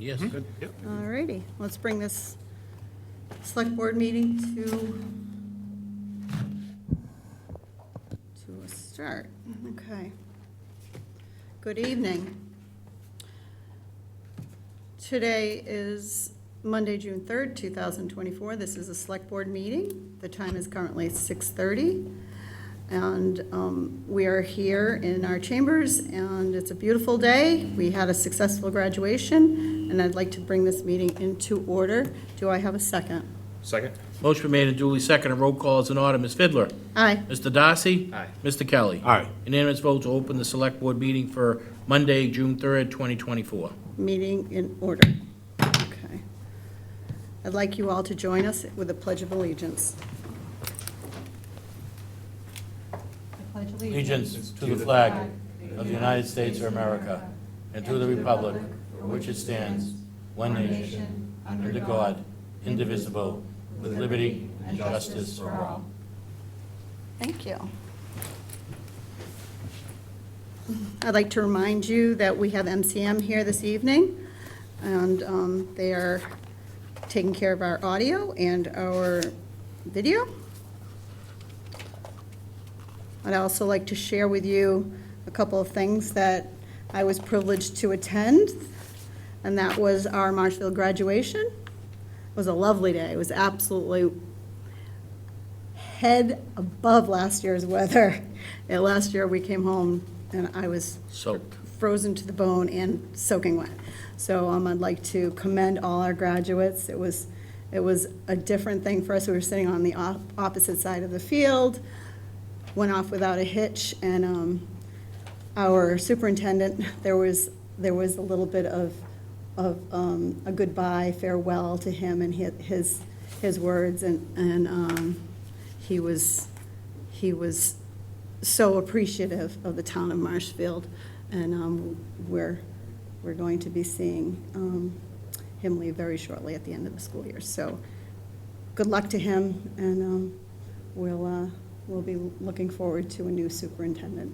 Yes. Good. Yep. All righty, let's bring this select board meeting to a start. Okay. Good evening. Today is Monday, June 3rd, 2024. This is a select board meeting. The time is currently 6:30. And we are here in our chambers, and it's a beautiful day. We had a successful graduation, and I'd like to bring this meeting into order. Do I have a second? Second? Motion been made and duly seconded. Roll call is in order. Ms. Fidler? Aye. Mr. Darcy? Aye. Mr. Kelly? Aye. Unanimous vote to open the select board meeting for Monday, June 3rd, 2024. Meeting in order. Okay. I'd like you all to join us with a pledge of allegiance. I pledge Allegiance to the flag of the United States of America and to the republic for which it stands, one nation, under God, indivisible, with liberty and justice for all. Thank you. I'd like to remind you that we have MCM here this evening, and they are taking care of our audio and our video. I'd also like to share with you a couple of things that I was privileged to attend, and that was our Marshfield graduation. It was a lovely day. It was absolutely head above last year's weather. And last year, we came home, and I was Soaked. frozen to the bone and soaking wet. So I'd like to commend all our graduates. It was a different thing for us. We were sitting on the opposite side of the field, went off without a hitch, and our superintendent, there was a little bit of a goodbye, farewell to him and his words, and he was so appreciative of the town of Marshfield, and we're going to be seeing him leave very shortly at the end of the school year. So good luck to him, and we'll be looking forward to a new superintendent.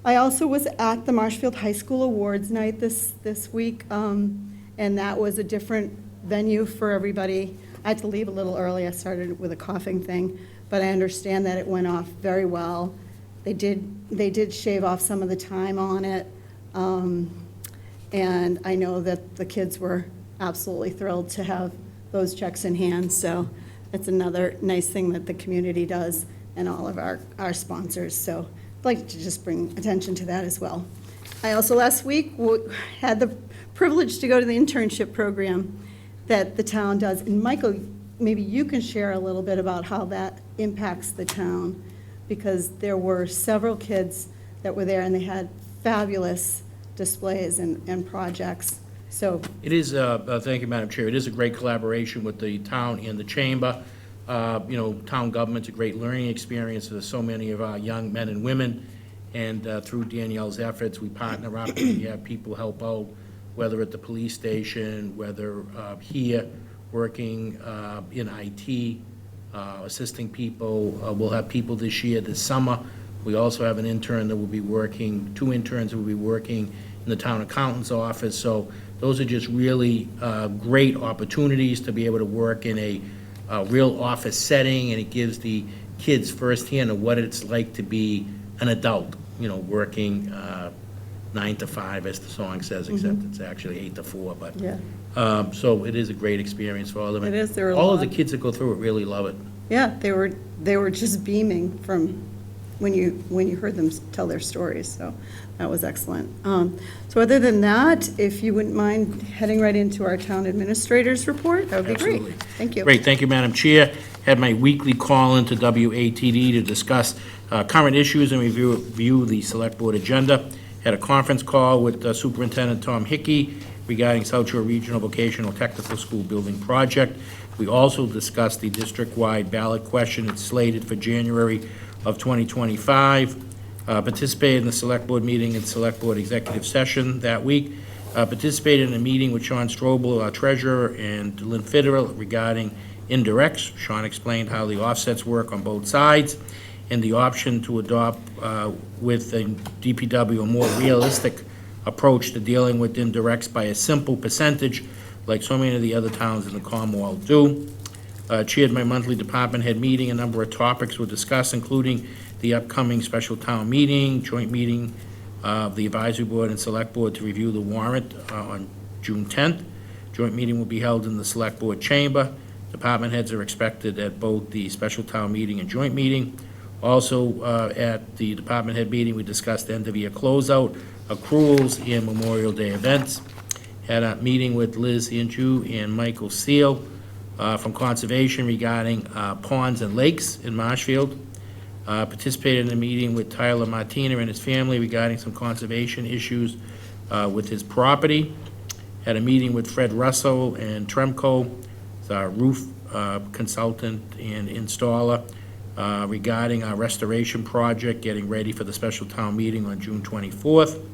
I also was at the Marshfield High School Awards Night this week, and that was a different venue for everybody. I had to leave a little early. I started with a coughing thing, but I understand that it went off very well. They did shave off some of the time on it, and I know that the kids were absolutely thrilled to have those checks in hand, so it's another nice thing that the community does and all of our sponsors, so I'd like to just bring attention to that as well. I also last week had the privilege to go to the internship program that the town does, and Michael, maybe you can share a little bit about how that impacts the town, because there were several kids that were there and they had fabulous displays and projects. So It is, thank you, Madam Chair, it is a great collaboration with the town and the chamber. Town government's a great learning experience for so many of our young men and women, and through Danielle's efforts, we partner up, we have people help out, whether at the police station, whether here, working in IT, assisting people. We'll have people this year, this summer. We also have an intern that will be working, 2 interns that will be working in the town accountant's office. So those are just really great opportunities to be able to work in a real office setting, and it gives the kids firsthand of what it's like to be an adult, working 9 to 5, as the song says, except it's actually 8 to 4, but. yeah. So it is a great experience for all of them. It is. There were a All of lot. the kids that go through it really love it. Yeah, they were just beaming from when you heard them tell their stories, so that was excellent. So other than that, if you wouldn't mind heading right into our town administrator's report, that would be great. Absolutely. Thank you. Great, thank you, Madam Chair. Had my weekly call into WATD to discuss current issues and review the Select Board agenda. Had a conference call with Superintendent Tom Hickey regarding South Shore Regional Vocational Technical School Building Project. We also discussed the district-wide ballot question. It's slated for January of 2025. Participated in the Select Board meeting and Select Board executive session that week. Participated in a meeting with Sean Strobel, our treasurer, and Lynn Fitterell regarding indirects. Sean explained how the offsets work on both sides, and the option to adopt with the DPW a more realistic approach to dealing with indirects by a simple percentage, like so many of the other towns in the Commonwealth do. Chaired my monthly department head meeting. A number of topics were discussed, including the upcoming special town meeting, joint meeting of the advisory board and select board to review the warrant on June 10th. Joint meeting will be held in the select board chamber. Department heads are expected at both the special town meeting and joint meeting. Also, at the department head meeting, we discussed end-of-year closeout, accruals, and Memorial Day events. Had a meeting with Liz Inju and Michael Seal from Conservation regarding ponds and lakes in Marshfield. Participated in a meeting with Tyler Martina and his family regarding some conservation issues with his property. Had a meeting with Fred Russell and Tremco, our roof consultant and installer, regarding our restoration project, getting ready for the special town meeting on June 24th.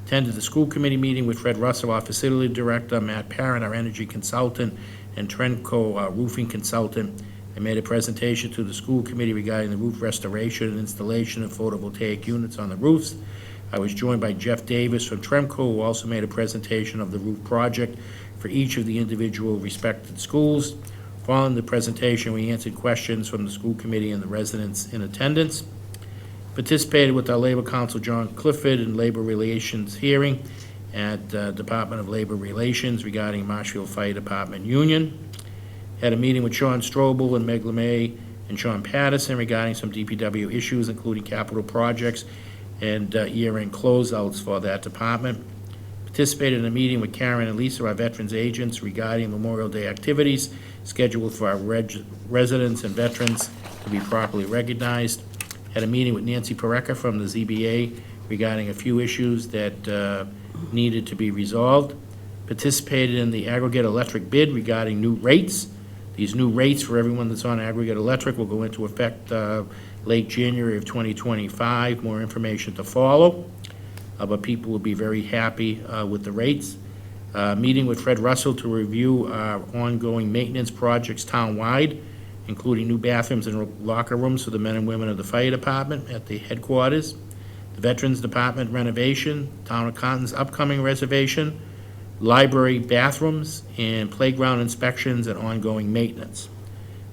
Attended the school committee meeting with Fred Russell, our facility director, Matt Parent, our energy consultant, and Tremco, our roofing consultant. I made a presentation to the school committee regarding the roof restoration and installation of photovoltaic units on the roofs. I was joined by Jeff Davis from Tremco, who also made a presentation of the roof project for each of the individual respected schools. Following the presentation, we answered questions from the school committee and the residents in attendance. Participated with our Labor Council, John Clifford, in Labor Relations hearing at Department of Labor Relations regarding Marshfield Fire Department Union. Had a meeting with Sean Strobel and Meg LeMay and Sean Patterson regarding some DPW issues, including capital projects and year-end closeouts for that department. Participated in a meeting with Karen and Lisa, our veterans agents, regarding Memorial Day activities scheduled for our residents and veterans to be properly recognized. Had a meeting with Nancy Pareca from the ZBA regarding a few issues that needed to be resolved. Participated in the aggregate electric bid regarding new rates. These new rates for everyone that's on aggregate electric will go into effect late January of 2025. More information to follow, but people will be very happy with the rates. Meeting with Fred Russell to review our ongoing maintenance projects townwide, including new bathrooms and locker rooms for the men and women of the fire department at the headquarters, the Veterans Department renovation, Town of Canton's upcoming reservation, library bathrooms, and playground inspections and ongoing maintenance.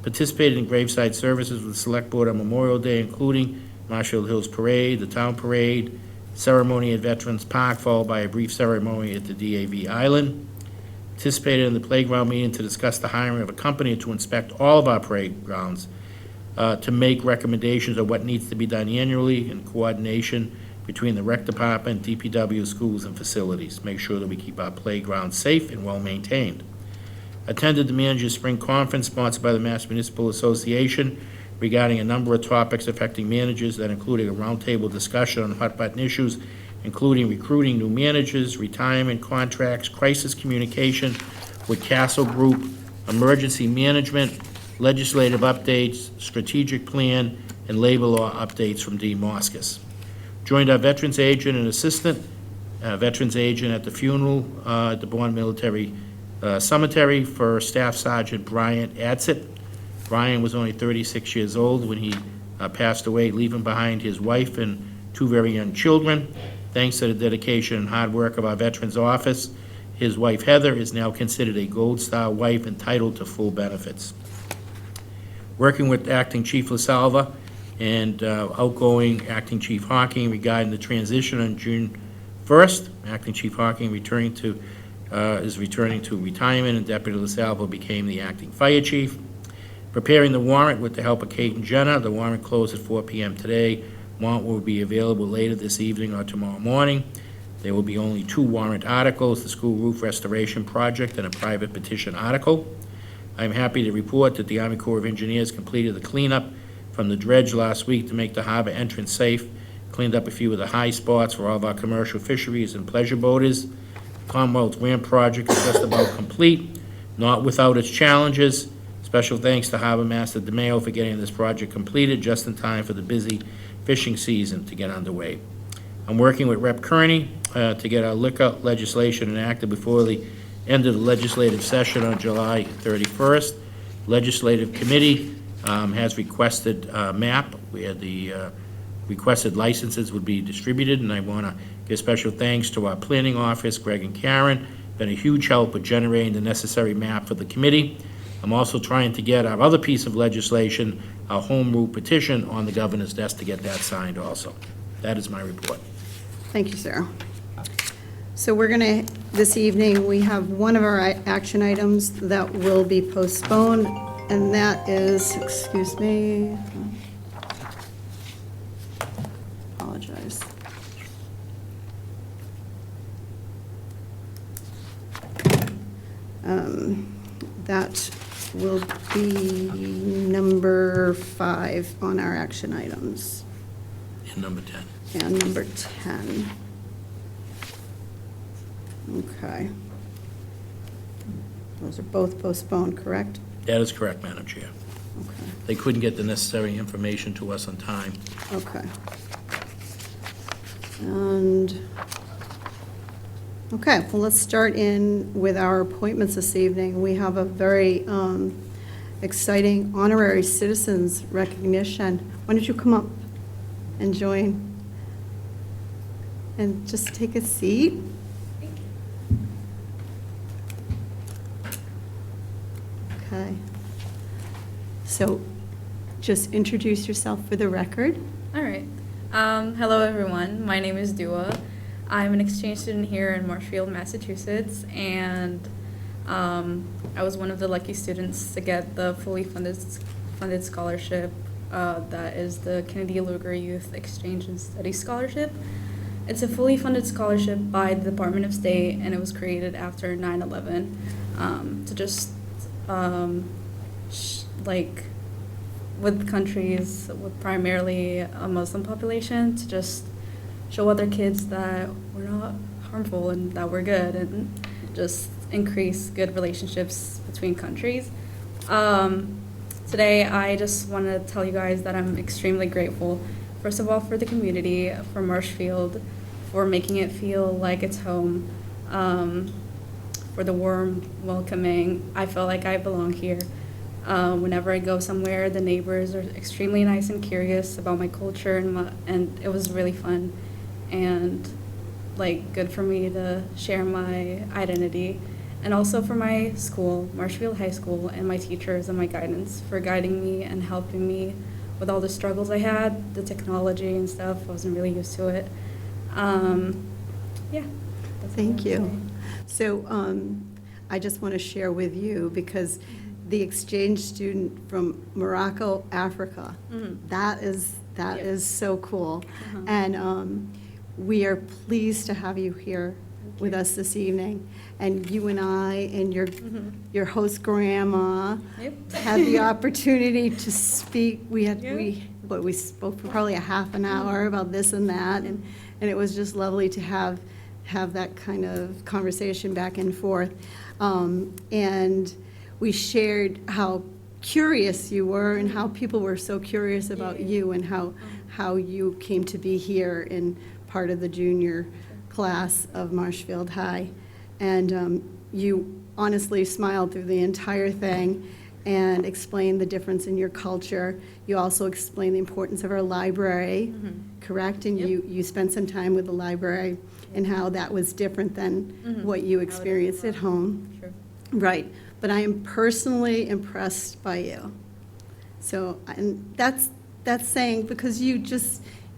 Participated in graveside services with the Select Board on Memorial Day, including Marshfield Hills Parade, the Town Parade, ceremony at Veterans Park, followed by a brief ceremony at the DAV Island. Participated in the playground meeting to discuss the hiring of a company to inspect all of our playgrounds, to make recommendations of what needs to be done annually in coordination between the rec department, DPW, schools, and facilities. Make sure that we keep our playgrounds safe and well-maintained. Attended the Managers Spring Conference sponsored by the Mass Municipal Association regarding a number of topics affecting managers that included a roundtable discussion on hot-button issues, including recruiting new managers, retirement contracts, crisis communication with Castle Group, emergency management, legislative updates, strategic plan, and labor law updates from Dean Moskis. Joined our veterans agent and assistant veterans agent at the funeral at the Bourne Military Cemetery for Staff Sergeant Brian Adsit. Brian was only 36 years old when he passed away, leaving behind his wife and two very young children. Thanks to the dedication and hard work of our Veterans Office, his wife Heather is now considered a Gold Star wife entitled to full benefits. Working with Acting Chief LaSalva and outgoing Acting Chief Hawking regarding the transition on June 1st. Acting Chief Hawking is returning to retirement, and Deputy LaSalva became the Acting Fire Chief. Preparing the warrant with the help of Kate and Jenna. The warrant closed at 4 p.m. today. Warrant will be available later this evening or tomorrow morning. There will be only 2 warrant articles, the school roof restoration project and a private petition article. I'm happy to report that the Army Corps of Engineers completed the cleanup from the dredge last week to make the harbor entrance safe. Cleaned up a few of the high spots for all of our commercial fisheries and pleasure boaters. Commonwealth Ramp project is just about complete, not without its challenges. Special thanks to Harbor Master DeMeo for getting this project completed just in time for the busy fishing season to get underway. I'm working with Rep. Kearney to get our liquor legislation enacted before the end of the legislative session on July 31st. Legislative Committee has requested a map where the requested licenses would be distributed, and I want to Give special thanks to our planning office, Greg and Karen, been a huge help with generating the necessary map for the committee. I'm also trying to get our other piece of legislation, our home rule petition, on the governor's desk to get that signed also. That is my report. Thank you, sir. So we're going to, this evening, we have one of our action items that will be postponed, and that is, excuse me, apologize. That will be number 5 on our action items, And number 10. and number 10. Okay. Those are both postponed, correct? That is correct, Madam Chair. Okay, They couldn't get the necessary information to us on time. okay. And, okay, well, let's start in with our appointments this evening. We have a very exciting honorary citizens recognition. Why don't you come up and join? And just take a seat. Okay. So just introduce yourself for the record. All right. Hello, everyone. My name is Dua. I'm an exchange student here in Marshfield, Massachusetts, and I was one of the lucky students to get the fully funded scholarship that is the Kennedy Lugar Youth Exchange and Study Scholarship. It's a fully funded scholarship by the Department of State, and it was created after 9/11 to just like with countries with primarily a Muslim population, to just show other kids that we're not harmful and that we're good, and just increase good relationships between countries. Today, I just want to tell you guys that I'm extremely grateful, first of all, for the community, for Marshfield, for making it feel like it's home, for the warm welcoming. I feel like I belong here. Whenever I go somewhere, the neighbors are extremely nice and curious about my culture, and it was really fun and like good for me to share my identity, and also for my school, Marshfield High School, and my teachers and my guidance for guiding me and helping me with all the struggles I had, the technology and stuff. I wasn't really used to it. Yeah. That's all I Thank have to you. say. So I just want to share with you, because the exchange student from Morocco, Africa, Mhm. that is Yes. so cool. Uh-huh. And we are pleased to have you here with us this evening. And you and I and Mhm. your host grandma Yep. had the opportunity to speak. We Yeah. spoke for probably a half an hour about this and that, and it was just lovely to have that kind of conversation back and forth. And we shared how curious you were and how people were so curious about Yeah. you, and how you came to be here in part of the junior class of Marshfield High. And you honestly smiled through the entire thing and explained the difference in your culture. You also explained the importance of our library, correct? And Yep. you spent some time with the library and how that was different than what you How it is experienced at home. Sure. Right, but I am personally impressed by you. So, and that's saying, because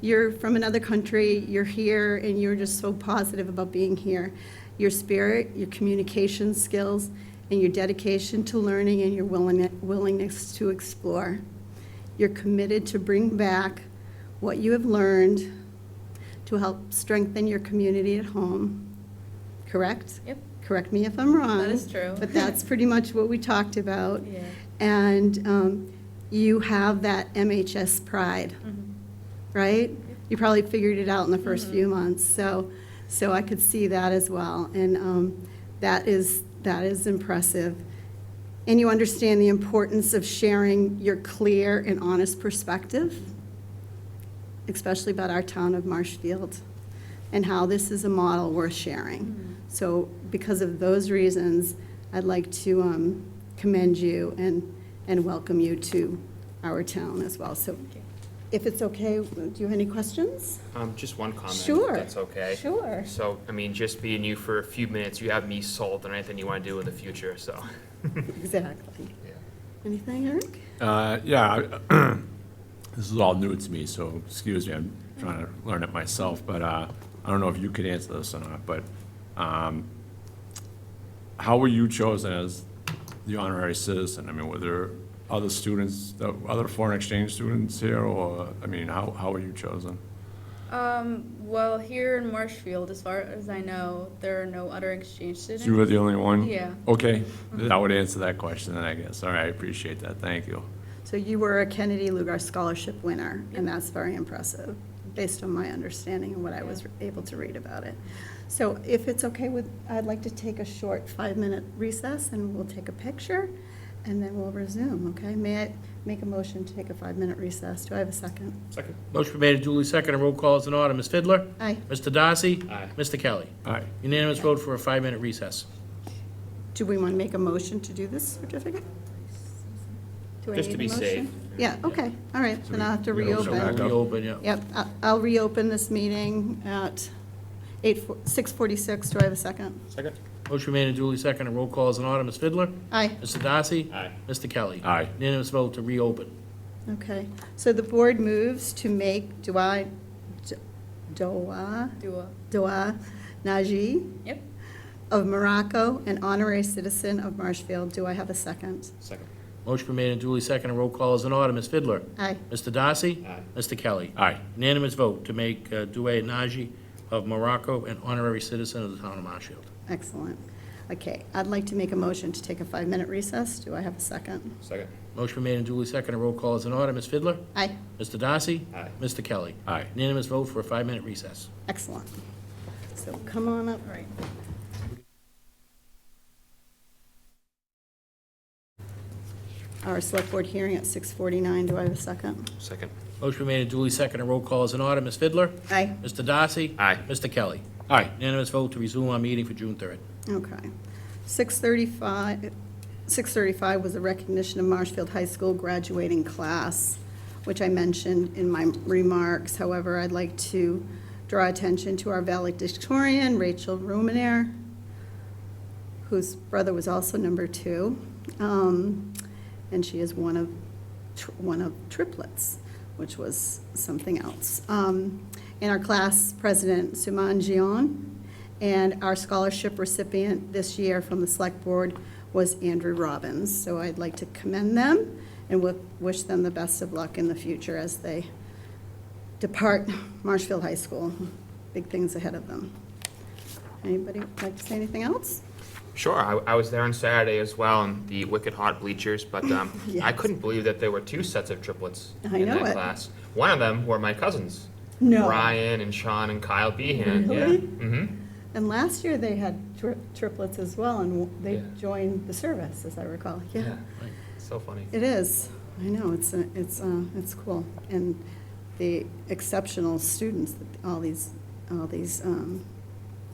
you're from another country, you're here, and you're just so positive about being here. Your spirit, your communication skills, and your dedication to learning, and your willingness to explore. You're committed to bring back what you have learned to help strengthen your community at home, correct? Yep. Correct me if I'm wrong. That is true. But that's pretty much what we talked about. Yeah. And you have that MHS pride, right? You probably figured it out in the first few months, so I could see that as well. And that is impressive. And you understand the importance of sharing your clear and honest perspective, especially about our town of Marshfield, and how this is a model worth sharing. So because of those reasons, I'd like to commend you and welcome you to our town as well. So if it's okay, do you have any questions? Just one comment. Sure. If that's okay. Sure. So, I mean, just being you for a few minutes, you have me sold on anything you want to do in the future, so. Exactly. Yeah. Anything, Eric? Yeah, this is all new to me, so excuse me, I'm trying to learn it myself, but I don't know if you could answer this or not, but how were you chosen as the honorary citizen? I mean, were there other students, other foreign exchange students here, or, I mean, how were you chosen? Well, here in Marshfield, as far as I know, there are no other exchange students. You were the only one? Yeah. Okay, that would answer that question then, I guess. All right, I appreciate that, thank you. So you were a Kennedy Lugar Scholarship winner, and that's very impressive, based on my understanding and what I was able to read about it. So if it's okay with, I'd like to take a short 5-minute recess, and we'll take a picture, and then we'll resume, okay? May I make a motion to take a 5-minute recess? Do I have a second? Second. Motion been made and duly seconded. Roll call is in order. Ms. Fidler? Aye. Mr. Darcy? Aye. Mr. Kelly? All right, Unanimous vote for a 5-minute recess. Do we want to make a motion to do this certificate? Do I Just need to a be motion? safe. Yeah, okay, all right, then I'll have to we gotta So Back reopen. up. we open, yeah. Yep, I'll reopen this meeting at 6:46. Do I have a second? Second. Motion made and duly seconded. Roll call is in order. Ms. Fidler? Aye. Mr. Darcy? Aye. Mr. Kelly? aye. Unanimous vote to reopen. Okay, so the board moves to make Dua Naji Yep. of Morocco an honorary citizen of Marshfield. Do I have a second? Second. Motion been made and duly seconded. Roll call is in order. Ms. Fidler? Aye. Mr. Darcy? Aye. Mr. Kelly? Aye. Unanimous vote to make Douay Naji of Morocco an honorary citizen of the town of Marshfield. Excellent. Okay, I'd like to make a motion to take a 5-minute recess. Do I have a second? Second. Motion been made and duly seconded. Roll call is in order. Ms. Fidler? Aye. Mr. Darcy? Aye. Mr. Kelly? Aye. Unanimous vote for a 5-minute recess. Excellent. So come on up. All right. Our select board hearing at 6:49. Do I have a second? Second. Motion made and duly seconded. Roll call is in order. Ms. Fidler? Aye. Mr. Darcy? Aye. Mr. Kelly? Aye. Unanimous vote to resume our meeting for June 3rd. Okay. 6:35 was a recognition of Marshfield High School graduating class, which I mentioned in my remarks. However, I'd like to draw attention to our valedictorian, Rachel Ruminaire, whose brother was also number 2. And she is one of triplets, which was something else. And our class president, Suman Jion, and our scholarship recipient this year from the select board was Andrew Robbins. So I'd like to commend them and wish them the best of luck in the future as they depart Marshfield High School. Big things ahead of them. Anybody like to say anything else? Sure, I was there on Saturday as well in the wicked hot bleachers, but I Yes. couldn't believe that there were 2 sets of triplets I in know that it. class. One of them were my cousins. No. Brian and Sean and Kyle Behan. Really? Yeah. Mm-hmm. And last year, they had triplets as well, and they Yeah. joined the service, as I recall. Yeah, So funny. it is. I know, it's cool. And the exceptional students, that all these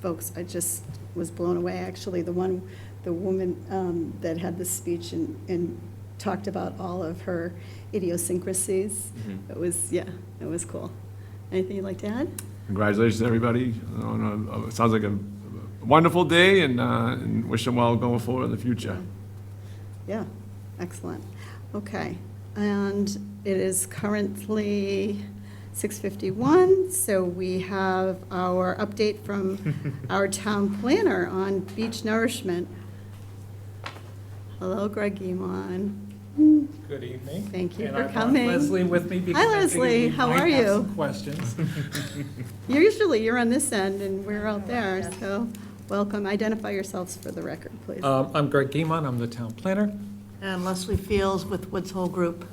folks, I just was blown away. Actually, the woman that had the speech and talked about all of her idiosyncrasies, Mhm. it was cool. Anything you'd like to add? Congratulations, everybody. It sounds like a wonderful day, and wish them well going forward in the future. Yeah, excellent. Okay, and it is currently 6:51, so we have our update from our town planner on beach nourishment. Hello, Greg Guimon. Good evening. Thank you And for I brought coming. Leslie with me because Hi, I figured Leslie. you How might are have you? some questions. Usually you're on this end and we're out there, so welcome. Identify yourselves for the record, please. I'm Greg Guimon, I'm the town planner. And Leslie Fields with Woods Hole Group.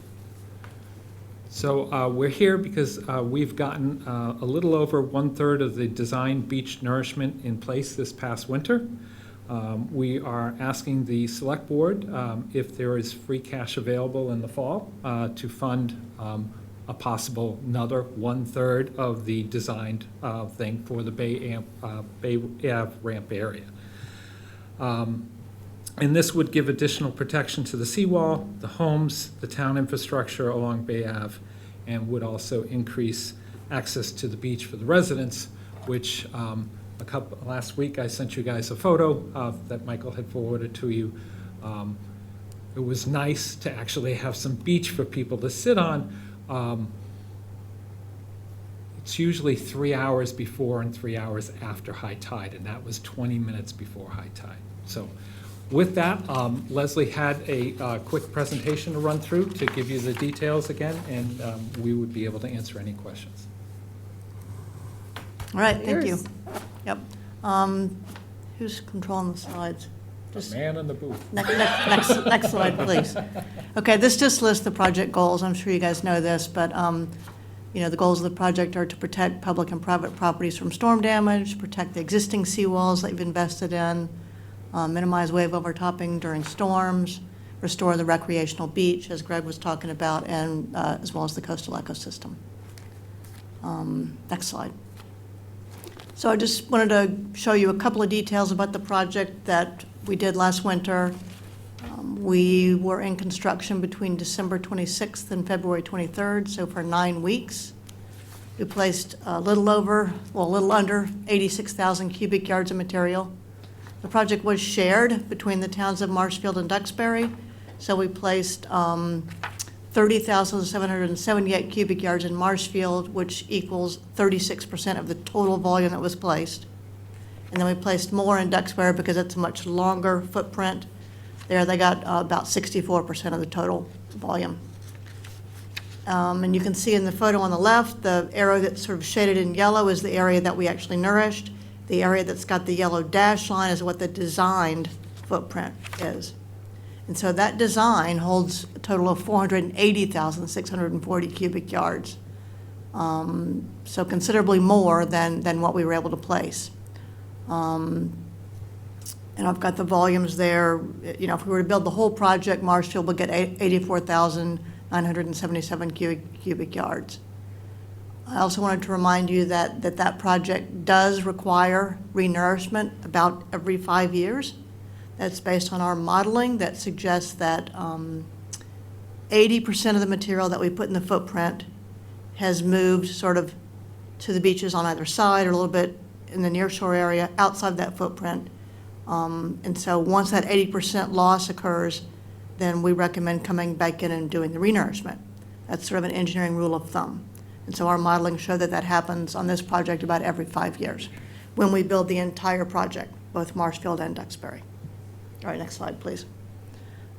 So we're here because we've gotten a little over 1/3 of the designed beach nourishment in place this past winter. We are asking the select board if there is free cash available in the fall to fund a possible another 1/3 of the designed thing for the Bay Ave ramp area. And this would give additional protection to the seawall, the homes, the town infrastructure along Bay Ave, and would also increase access to the beach for the residents, which last week I sent you guys a photo that Michael had forwarded to you. It was nice to actually have some beach for people to sit on. It's usually 3 hours before and 3 hours after high tide, and that was 20 minutes before high tide. So with that, Leslie had a quick presentation to run through to give you the details again, and we would be able to answer any questions. All right, thank you. Yours. Yep. Who's controlling the slides? The man in the booth. Next slide, please. Okay, this just lists the project goals. I'm sure you guys know this, but, the goals of the project are to protect public and private properties from storm damage, protect the existing seawalls that you've invested in, minimize wave overtopping during storms, restore the recreational beach, as Greg was talking about, and as well as the coastal ecosystem. Next slide. So I just wanted to show you a couple of details about the project that we did last winter. We were in construction between December 26th and February 23rd, so for 9 weeks. We placed a little under 86,000 cubic yards of material. The project was shared between the towns of Marshfield and Duxbury, so we placed 30,778 cubic yards in Marshfield, which equals 36% of the total volume that was placed. And then we placed more in Duxbury because it's a much longer footprint. There they got about 64% of the total volume. And you can see in the photo on the left, the arrow that's sort of shaded in yellow is the area that we actually nourished. The area that's got the yellow dash line is what the designed footprint is. And so that design holds a total of 480,640 cubic yards. So considerably more than what we were able to place. And I've got the volumes there. If we were to build the whole project, Marshfield would get 84,977 cubic yards. I also wanted to remind you that project does require renourishment about every 5 years. That's based on our modeling that suggests that 80% of the material that we put in the footprint has moved sort of to the beaches on either side or a little bit in the nearshore area outside that footprint. And so once that 80% loss occurs, then we recommend coming back in and doing the renourishment. That's sort of an engineering rule of thumb. And so our modeling showed that happens on this project about every 5 years when we build the entire project, both Marshfield and Duxbury. All right, next slide, please.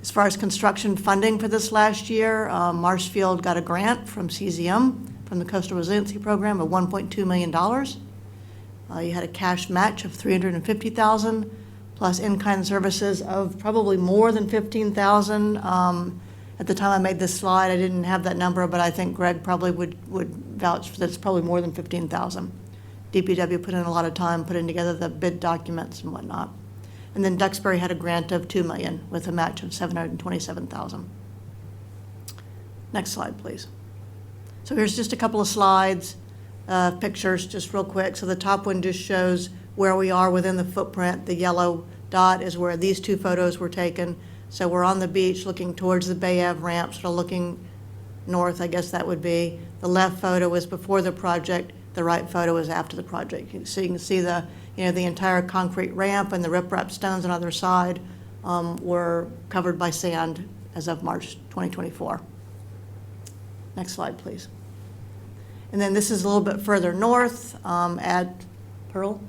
As far as construction funding for this last year, Marshfield got a grant from CZM, from the Coastal Resiliency Program, of $1.2 million. You had a cash match of $350,000, plus in-kind services of probably more than $15,000. At the time I made this slide, I didn't have that number, but I think Greg probably would vouch that it's probably more than $15,000. DPW put in a lot of time putting together the bid documents and whatnot. And then Duxbury had a grant of $2 million with a match of $727,000. Next slide, please. So here's just a couple of slides, pictures, just real quick. So the top one just shows where we are within the footprint. The yellow dot is where these two photos were taken. So we're on the beach looking towards the Bay Ave ramp, sort of looking north, I guess that would be. The left photo was before the project. The right photo is after the project. So you can see the entire concrete ramp and the riprap stones on either side were covered by sand as of March 2024. Next slide, please. And then this is a little bit further north at Pearl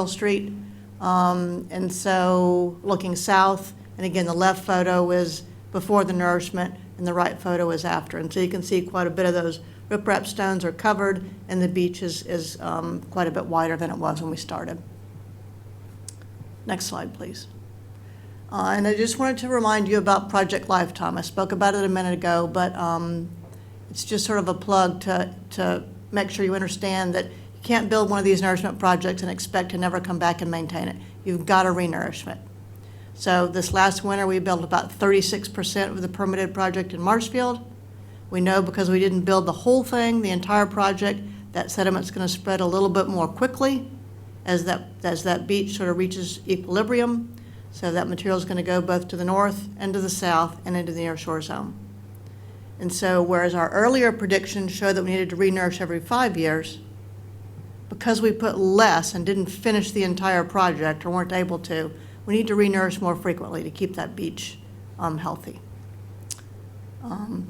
Street. And so looking south, and again, the left photo is before the nourishment and the right photo is after. And so you can see quite a bit of those riprap stones are covered, and the beach is quite a bit wider than it was when we started. Next slide, please. And I just wanted to remind you about Project Lifetime. I spoke about it a minute ago, but it's just sort of a plug to make sure you understand that you can't build one of these nourishment projects and expect to never come back and maintain it. You've got to renourish it. So this last winter, we built about 36% of the permitted project in Marshfield. We know because we didn't build the whole thing, the entire project, that sediment's going to spread a little bit more quickly as that beach sort of reaches equilibrium. So that material is going to go both to the north and to the south and into the nearshore zone. And so whereas our earlier predictions showed that we needed to re-nourish every 5 years, because we put less and didn't finish the entire project or weren't able to, we need to re-nourish more frequently to keep that beach healthy.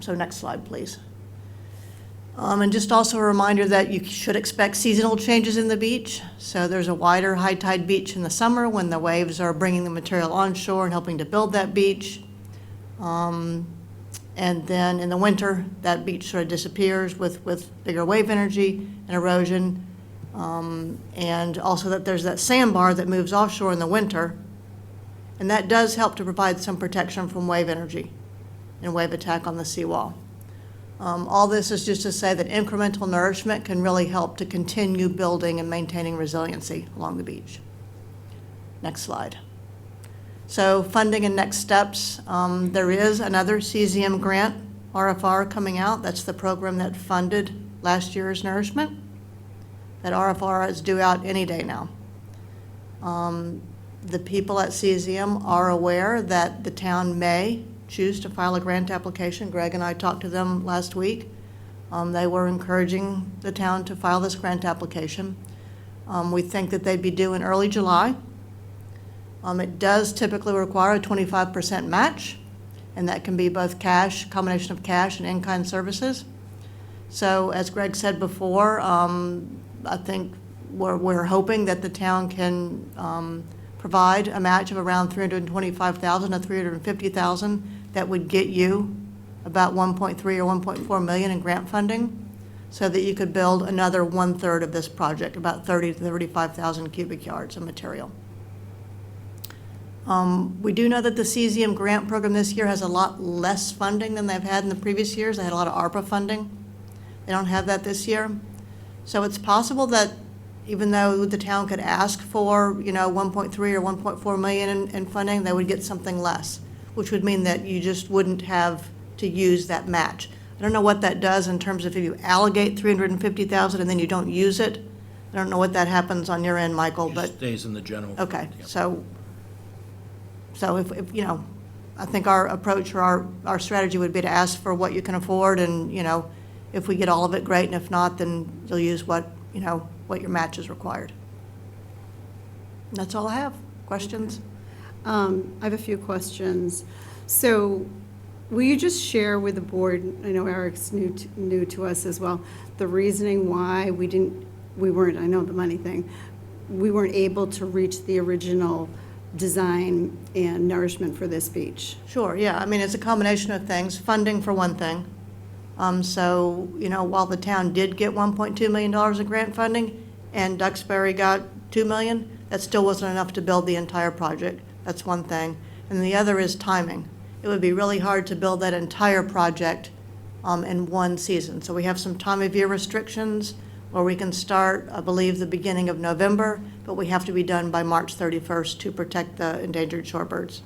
So next slide, please. And just also a reminder that you should expect seasonal changes in the beach. So there's a wider high tide beach in the summer when the waves are bringing the material onshore and helping to build that beach. And then in the winter, that beach sort of disappears with bigger wave energy and erosion. And also that there's that sandbar that moves offshore in the winter. And that does help to provide some protection from wave energy and wave attack on the seawall. All this is just to say that incremental nourishment can really help to continue building and maintaining resiliency along the beach. Next slide. So funding and next steps. There is another CZM grant, RFR, coming out. That's the program that funded last year's nourishment. That RFR is due out any day now. The people at CZM are aware that the town may choose to file a grant application. Greg and I talked to them last week. They were encouraging the town to file this grant application. We think that they'd be due in early July. It does typically require a 25% match, and that can be both cash, combination of cash and in-kind services. So as Greg said before, I think we're hoping that the town can provide a match of around $325,000 to $350,000 that would get you about 1.3 or 1.4 million in grant funding, so that you could build another 1/3 of this project, about 30 to 35,000 cubic yards of material. We do know that the CZM grant program this year has a lot less funding than they've had in the previous years. They had a lot of ARPA funding. They don't have that this year. So it's possible that even though the town could ask for, 1.3 or 1.4 million in funding, they would get something less, which would mean that you just wouldn't have to use that match. I don't know what that does in terms of if you allocate 350,000 and then you don't use it. I don't know what that happens on your end, Michael, It but, stays in the general. okay, fund, yep. so if I think our approach or our strategy would be to ask for what you can afford, and, if we get all of it, great, and if not, then you'll use what your match is required. And that's all I have. Questions? I have a few questions. So will you just share with the board, I know Eric's new to us as well, the reasoning why we weren't, I know the money thing, we weren't able to reach the original design and nourishment for this beach? Sure, yeah. I mean, it's a combination of things. Funding for one thing. So, while the town did get $1.2 million in grant funding and Duxbury got $2 million, that still wasn't enough to build the entire project. That's one thing. And the other is timing. It would be really hard to build that entire project in one season. So we have some time of year restrictions where we can start, I believe, the beginning of November, but we have to be done by March 31st to protect the endangered shorebirds.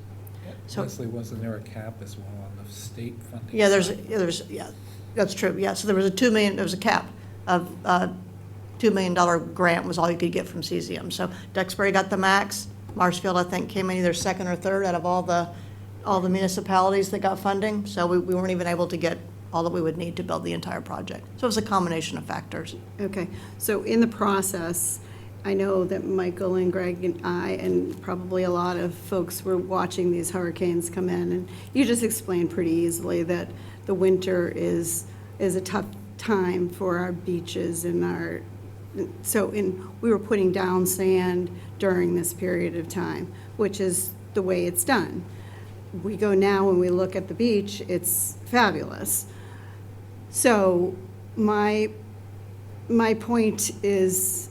So- Leslie, wasn't there a cap as well on the state funding? Yeah, side? yeah, that's true, yeah. So there was a cap of $2 million grant was all you could get from CZM. So Duxbury got the max. Marshfield, I think, came in either second or third out of all the municipalities that got funding. So we weren't even able to get all that we would need to build the entire project. So it was a combination of factors. Okay, so in the process, I know that Michael and Greg and I, and probably a lot of folks were watching these hurricanes come in, and you just explained pretty easily that the winter is a tough time for our beaches and we were putting down sand during this period of time, which is the way it's done. We go now and we look at the beach, it's fabulous. So my point is,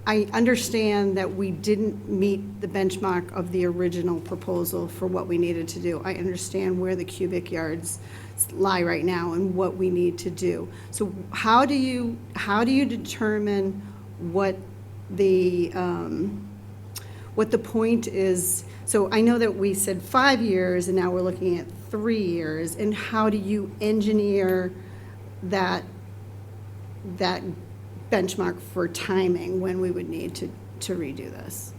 I understand that we didn't meet the benchmark of the original proposal for what we needed to do. I understand where the cubic yards lie right now and what we need to do. So how do you determine what the point is? So I know that we said 5 years and now we're looking at 3 years, and how do you engineer that benchmark for timing when we would need to redo this?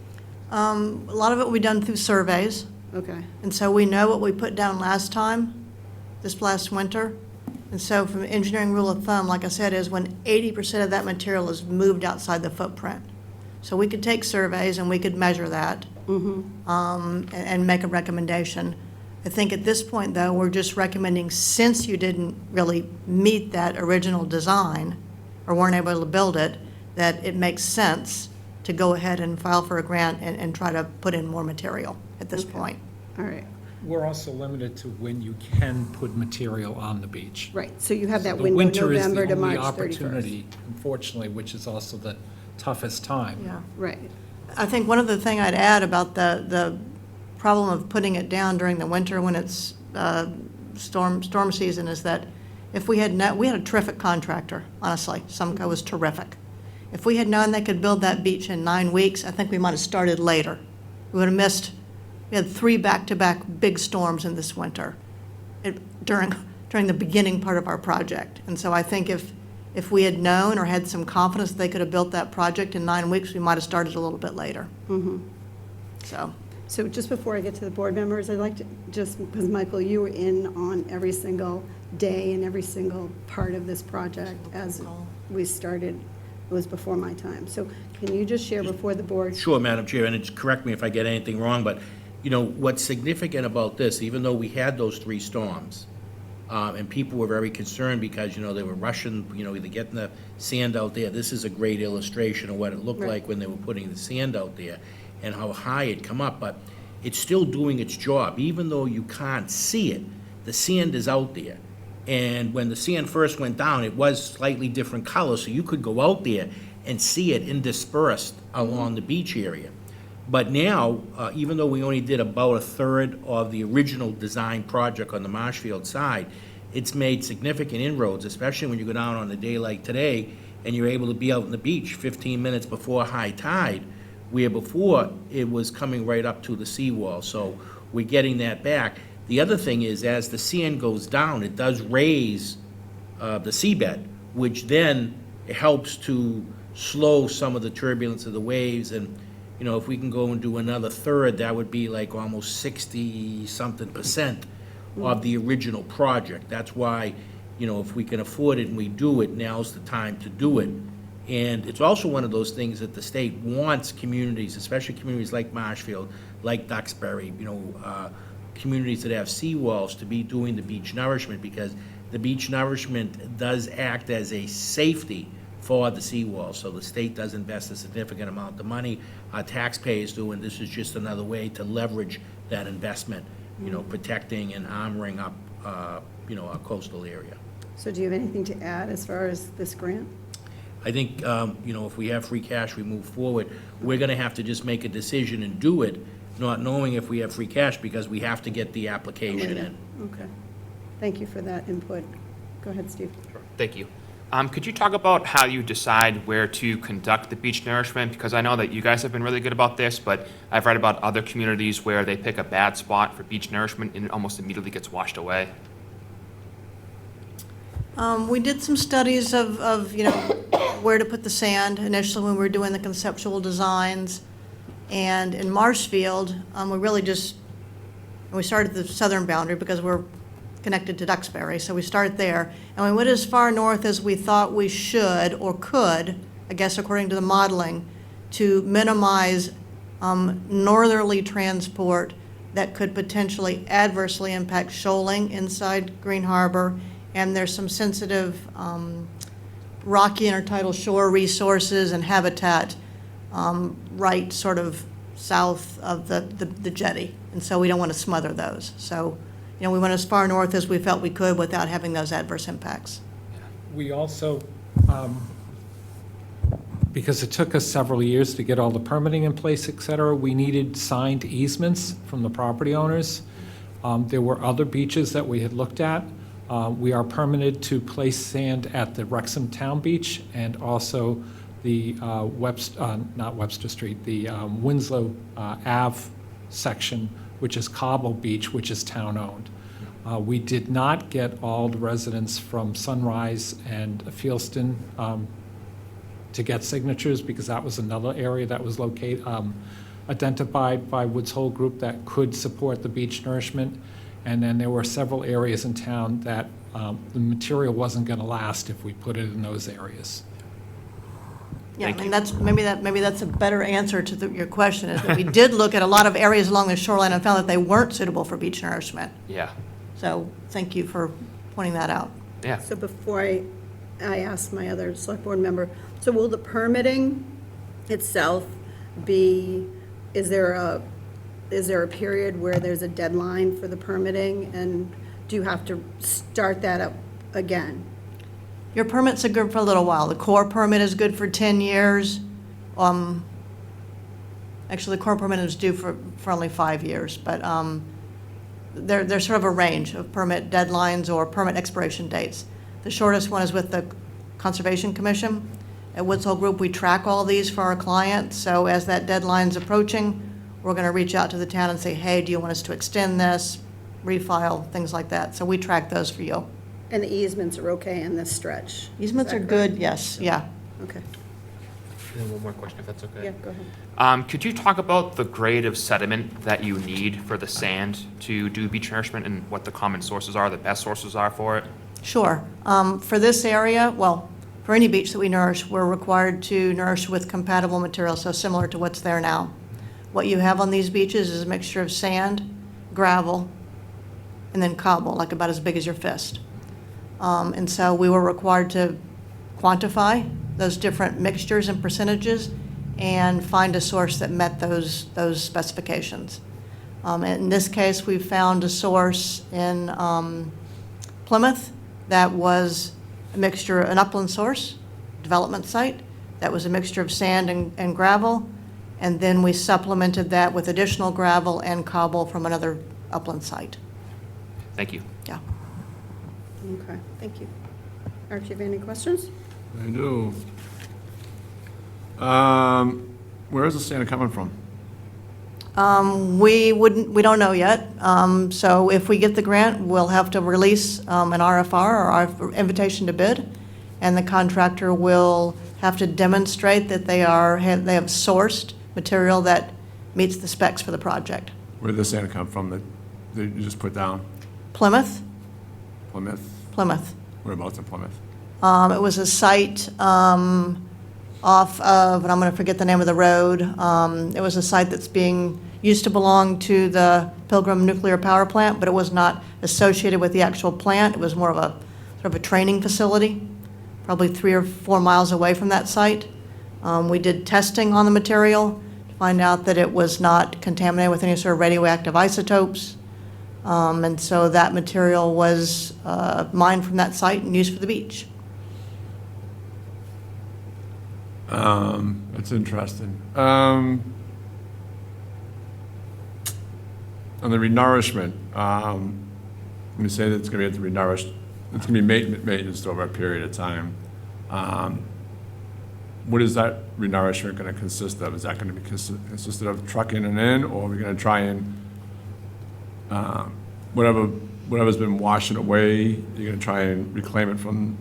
A lot of it will be done through surveys. Okay, And so we know what we put down last time, this last winter. And so from an engineering rule of thumb, like I said, is when 80% of that material is moved outside the footprint. So we could take surveys and we could measure that and make a recommendation. I think at this point, though, we're just recommending, since you didn't really meet that original design or weren't able to build it, that it makes sense to go ahead and file for a grant and try to put in more material at this point. All right, We're also limited to when you can put material on the beach. right, so you have that The window, winter is November the to only March 31st. opportunity, unfortunately, which is also the toughest time. Yeah. Right, I think one other thing I'd add about the problem of putting it down during the winter when it's storm season is that if we had we had a terrific contractor, honestly. Sumco was terrific. If we had known they could build that beach in 9 weeks, I think we might have started later. We would have missed, we had 3 back-to-back big storms in this winter during the beginning part of our project. And so I think if we had known or had some confidence that they could have built that project in 9 weeks, we might have started a little bit later. so just before I get to the board members, I'd like to, just because Michael, you were in on every single day and every single part of this project as we started. It was before my time. So can you just share before the board? Sure, Madam Chair, and it's, correct me if I get anything wrong, but, you know, what's significant about this, even though we had those 3 storms, and people were very concerned because, you know, they were rushing, you know, either getting the sand out there. This is a great illustration of what it looked Right. like when they were putting the sand out there and how high it come up, but it's still doing its job. Even though you can't see it, the sand is out there. And when the sand first went down, it was slightly different color, so you could go out there and see it interspersed along the beach area. But now, even though we only did about a third of the original design project on the Marshfield side, it's made significant inroads, especially when you go down on a day like today and you're able to be out on the beach 15 minutes before high tide, where before it was coming right up to the seawall. So we're getting that back. The other thing is, as the sand goes down, it does raise the seabed, which then helps to slow some of the turbulence of the waves. And, you know, if we can go and do another third, that would be like almost 60-something% of the original project. That's why, you know, if we can afford it and we do it, now's the time to do it. And it's also one of those things that the state wants communities, especially communities like Marshfield, like Duxbury, you know, communities that have seawalls, to be doing the beach nourishment, because the beach nourishment does act as a safety for the seawall. So the state does invest a significant amount of money, our taxpayers do, and this is just another way to leverage that investment, you know, protecting and armoring up, you know, our coastal area. So do you have anything to add as far as this grant? I think, you know, if we have free cash, we move forward. We're gonna have to just make a decision and do it, not knowing if we have free cash, because we have to get the application in. Okay. Thank you for that input. Go ahead, Steve. Sure. Thank you. Could you talk about how you decide where to conduct the beach nourishment? Because I know that you guys have been really good about this, but I've read about other communities where they pick a bad spot for beach nourishment and it almost immediately gets washed away. We did some studies of, you know, where to put the sand initially when we were doing the conceptual designs. And in Marshfield, we really just, we started at the southern boundary because we're connected to Duxbury, so we started there. And we went as far north as we thought we should or could, I guess according to the modeling, to minimize northerly transport that could potentially adversely impact shoaling inside Green Harbor. And there's some sensitive rocky intertidal shore resources and habitat right sort of south of the jetty. And so we don't want to smother those. So, you know, we went as far north as we felt we could without having those adverse impacts. We also, because it took us several years to get all the permitting in place, et cetera, we needed signed easements from the property owners. There were other beaches that we had looked at. We are permitted to place sand at the Wrexham Town Beach and also the not Webster Street, the Winslow Ave section, which is Cobble Beach, which is town-owned. We did not get all the residents from Sunrise and Fieldston to get signatures, because that was another area that was located, identified by Woods Hole Group that could support the beach nourishment. And then there were several areas in town that the material wasn't going to last if we put it in those areas. Yeah, I Thank mean, you. maybe that's a better answer to your question, is that we did look at a lot of areas along the shoreline and found that they weren't suitable for beach nourishment. Yeah, So thank you for pointing that out. yeah. So before I ask my other select board member, so will the permitting itself be, is there a period where there's a deadline for the permitting? And do you have to start that up again? Your permits are good for a little while. The core permit is good for 10 years. Actually, the core permit is due for only 5 years, but there's sort of a range of permit deadlines or permit expiration dates. The shortest one is with the Conservation Commission. At Woods Hole Group, we track all these for our clients, so as that deadline's approaching, we're going to reach out to the town and say, hey, do you want us to extend this, refile, things like that. So we track those for you. And the easements are okay in this stretch? Easements are Is that correct? good, yes, yeah. Okay, And then one more question, if that's okay. yeah, go ahead. Could you talk about the grade of sediment that you need for the sand to do beach nourishment and what the common sources are, the best sources are for it? Sure. For this area, well, for any beach that we nourish, we're required to nourish with compatible material, so similar to what's there now. What you have on these beaches is a mixture of sand, gravel, and then cobble, like about as big as your fist. And so we were required to quantify those different mixtures and percentages and find a source that met those specifications. In this case, we found a source in Plymouth that was a mixture, an upland source, development site, that was a mixture of sand and gravel, and then we supplemented that with additional gravel and cobble from another upland site. Thank you. Yeah. Okay, thank you. Art, do you have any questions? I do. Where is the sand coming from? We don't know yet. So if we get the grant, we'll have to release an RFR, or our invitation to bid, and the contractor will have to demonstrate that they have sourced material that meets the specs for the project. Where did the sand come from that you just put down? Plymouth? Plymouth? Whereabouts in Plymouth? It was a site off of, and I'm going to forget the name of the road. It was a site that's used to belong to the Pilgrim Nuclear Power Plant, but it was not associated with the actual plant. It was more of a sort of a training facility, probably 3 or 4 miles away from that site. We did testing on the material to find out that it was not contaminated with any sort of radioactive isotopes. And so that material was mined from that site and used for the beach. That's interesting. On the renourishment, when you say that it's going to be renourished, it's going to be maintenance over a period of time. What is that renourishment going to consist of? Is that going to be consisted of trucking it in, or are we going to try and whatever's been washing away, you're going to try and reclaim it from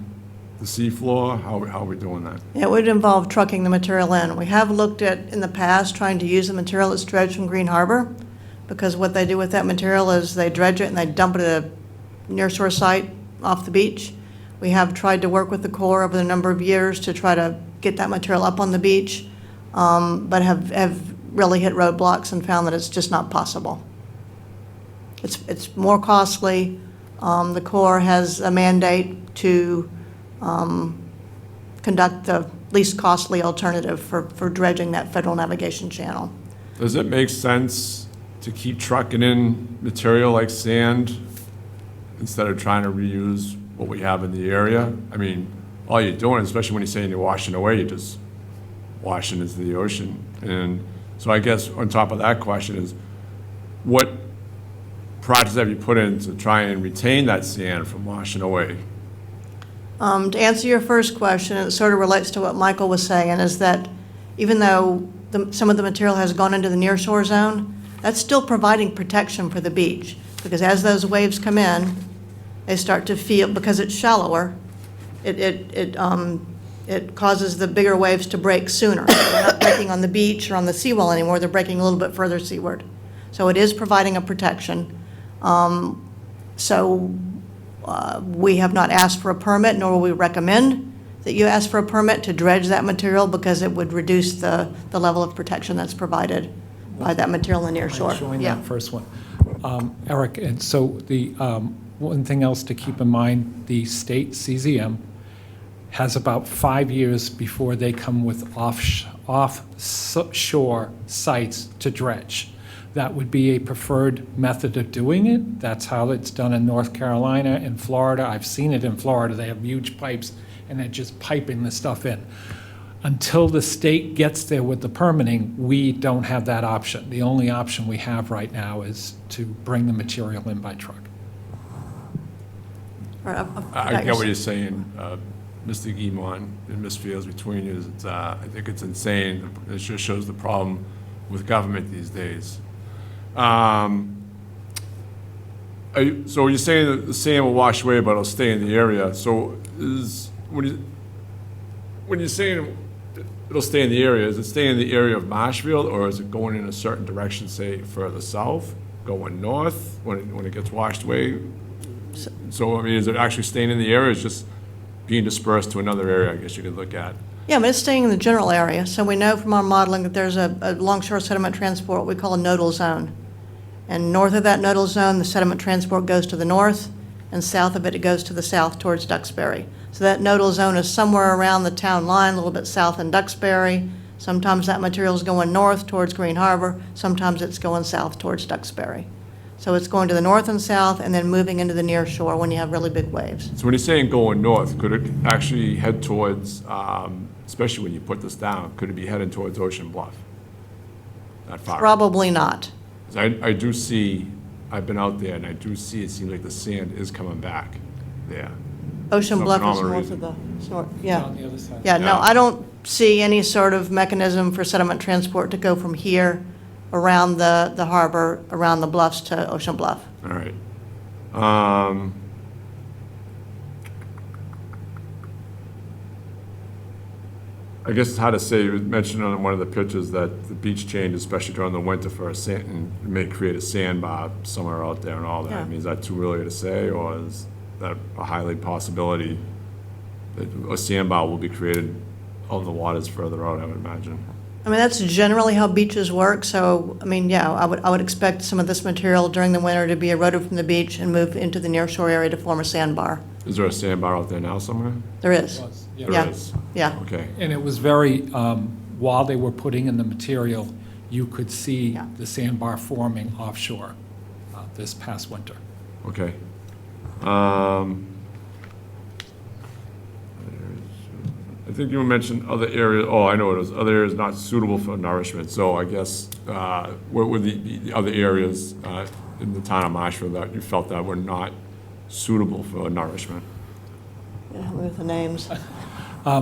the seafloor? How are we doing that? It would involve trucking the material in. We have looked at, in the past, trying to use the material that's dredged from Green Harbor, because what they do with that material is they dredge it and they dump it at a near-shore site off the beach. We have tried to work with the Corps over the number of years to try to get that material up on the beach, but have really hit roadblocks and found that it's just not possible. It's more costly. The Corps has a mandate to conduct the least costly alternative for dredging that federal navigation channel. Does it make sense to keep trucking in material like sand instead of trying to reuse what we have in the area? I mean, all you're doing, especially when you're saying you're washing away, you're just washing into the ocean. And so I guess on top of that question is, what projects have you put in to try and retain that sand from washing away? To answer your first question, it sort of relates to what Michael was saying, is that even though some of the material has gone into the nearshore zone, that's still providing protection for the beach, because as those waves come in, they start to feel, because it's shallower, it causes the bigger waves to break sooner. They're not breaking on the beach or on the seawall anymore, they're breaking a little bit further seaward. So it is providing a protection. So we have not asked for a permit, nor will we recommend that you ask for a permit to dredge that material because it would reduce the level of protection that's provided by that material in the near shore. I'll join Yeah. that first one. Eric, and so the, one thing else to keep in mind, the state CZM has about 5 years before they come with offshore sites to dredge. That would be a preferred method of doing it. That's how it's done in North Carolina and Florida. I've seen it in Florida. They have huge pipes and they're just piping the stuff in. Until the state gets there with the permitting, we don't have that option. The only option we have right now is to bring the material in by truck. All right, I get what you're saying, Mr. Guimont and Ms. Fields, between you. I think it's insane. It just shows the problem with government these days. So you're saying that the sand will wash away, but it'll stay in the area. So when you're saying it'll stay in the area, is it staying in the area of Marshfield, or is it going in a certain direction, say further south, going north when it gets washed away? So I mean, is it actually staying in the area? It's just being dispersed to another area, I guess you could look at. Yeah, but it's staying in the general area. So we know from our modeling that there's a longshore sediment transport, what we call a nodal zone. And north of that nodal zone, the sediment transport goes to the north, and south of it, it goes to the south towards Duxbury. So that nodal zone is somewhere around the town line, a little bit south in Duxbury. Sometimes that material is going north towards Green Harbor. Sometimes it's going south towards Duxbury. So it's going to the north and south and then moving into the near shore when you have really big waves. So when you're saying going north, could it actually head towards, especially when you put this down, could it be heading towards Ocean Bluff? That far? Probably not. 'Cause I do see, I've been out there, and I do see, it seems like the sand is coming back there. Ocean Some Bluff is phenomenal north of the, yeah. On the other side. Yeah, no, Yeah. I don't see any sort of mechanism for sediment transport to go from here around the harbor, around the bluffs to Ocean Bluff. All right. I guess it's hard to say, you mentioned on one of the pictures that the beach change, especially during the winter for a sand, and may create a sandbar somewhere out there and all that. I Yeah. mean, is that too early to say, or is that a highly possibility that a sandbar will be created on the waters further out, I would imagine? I mean, that's generally how beaches work, so, I mean, yeah, I would expect some of this material during the winter to be eroded from the beach and moved into the near shore area to form a sandbar. Is there a sandbar out there now somewhere? There is, Was, yeah. There Yeah. is. yeah. Okay. And it was very, while they were putting in the material, you could see Yeah. the sandbar forming offshore this past winter. Okay. I think you mentioned other areas, oh, I know it is, other areas not suitable for nourishment. So I guess, what were the other areas in the town of Marshfield that you felt that were not suitable for nourishment? Yeah, help me with the names.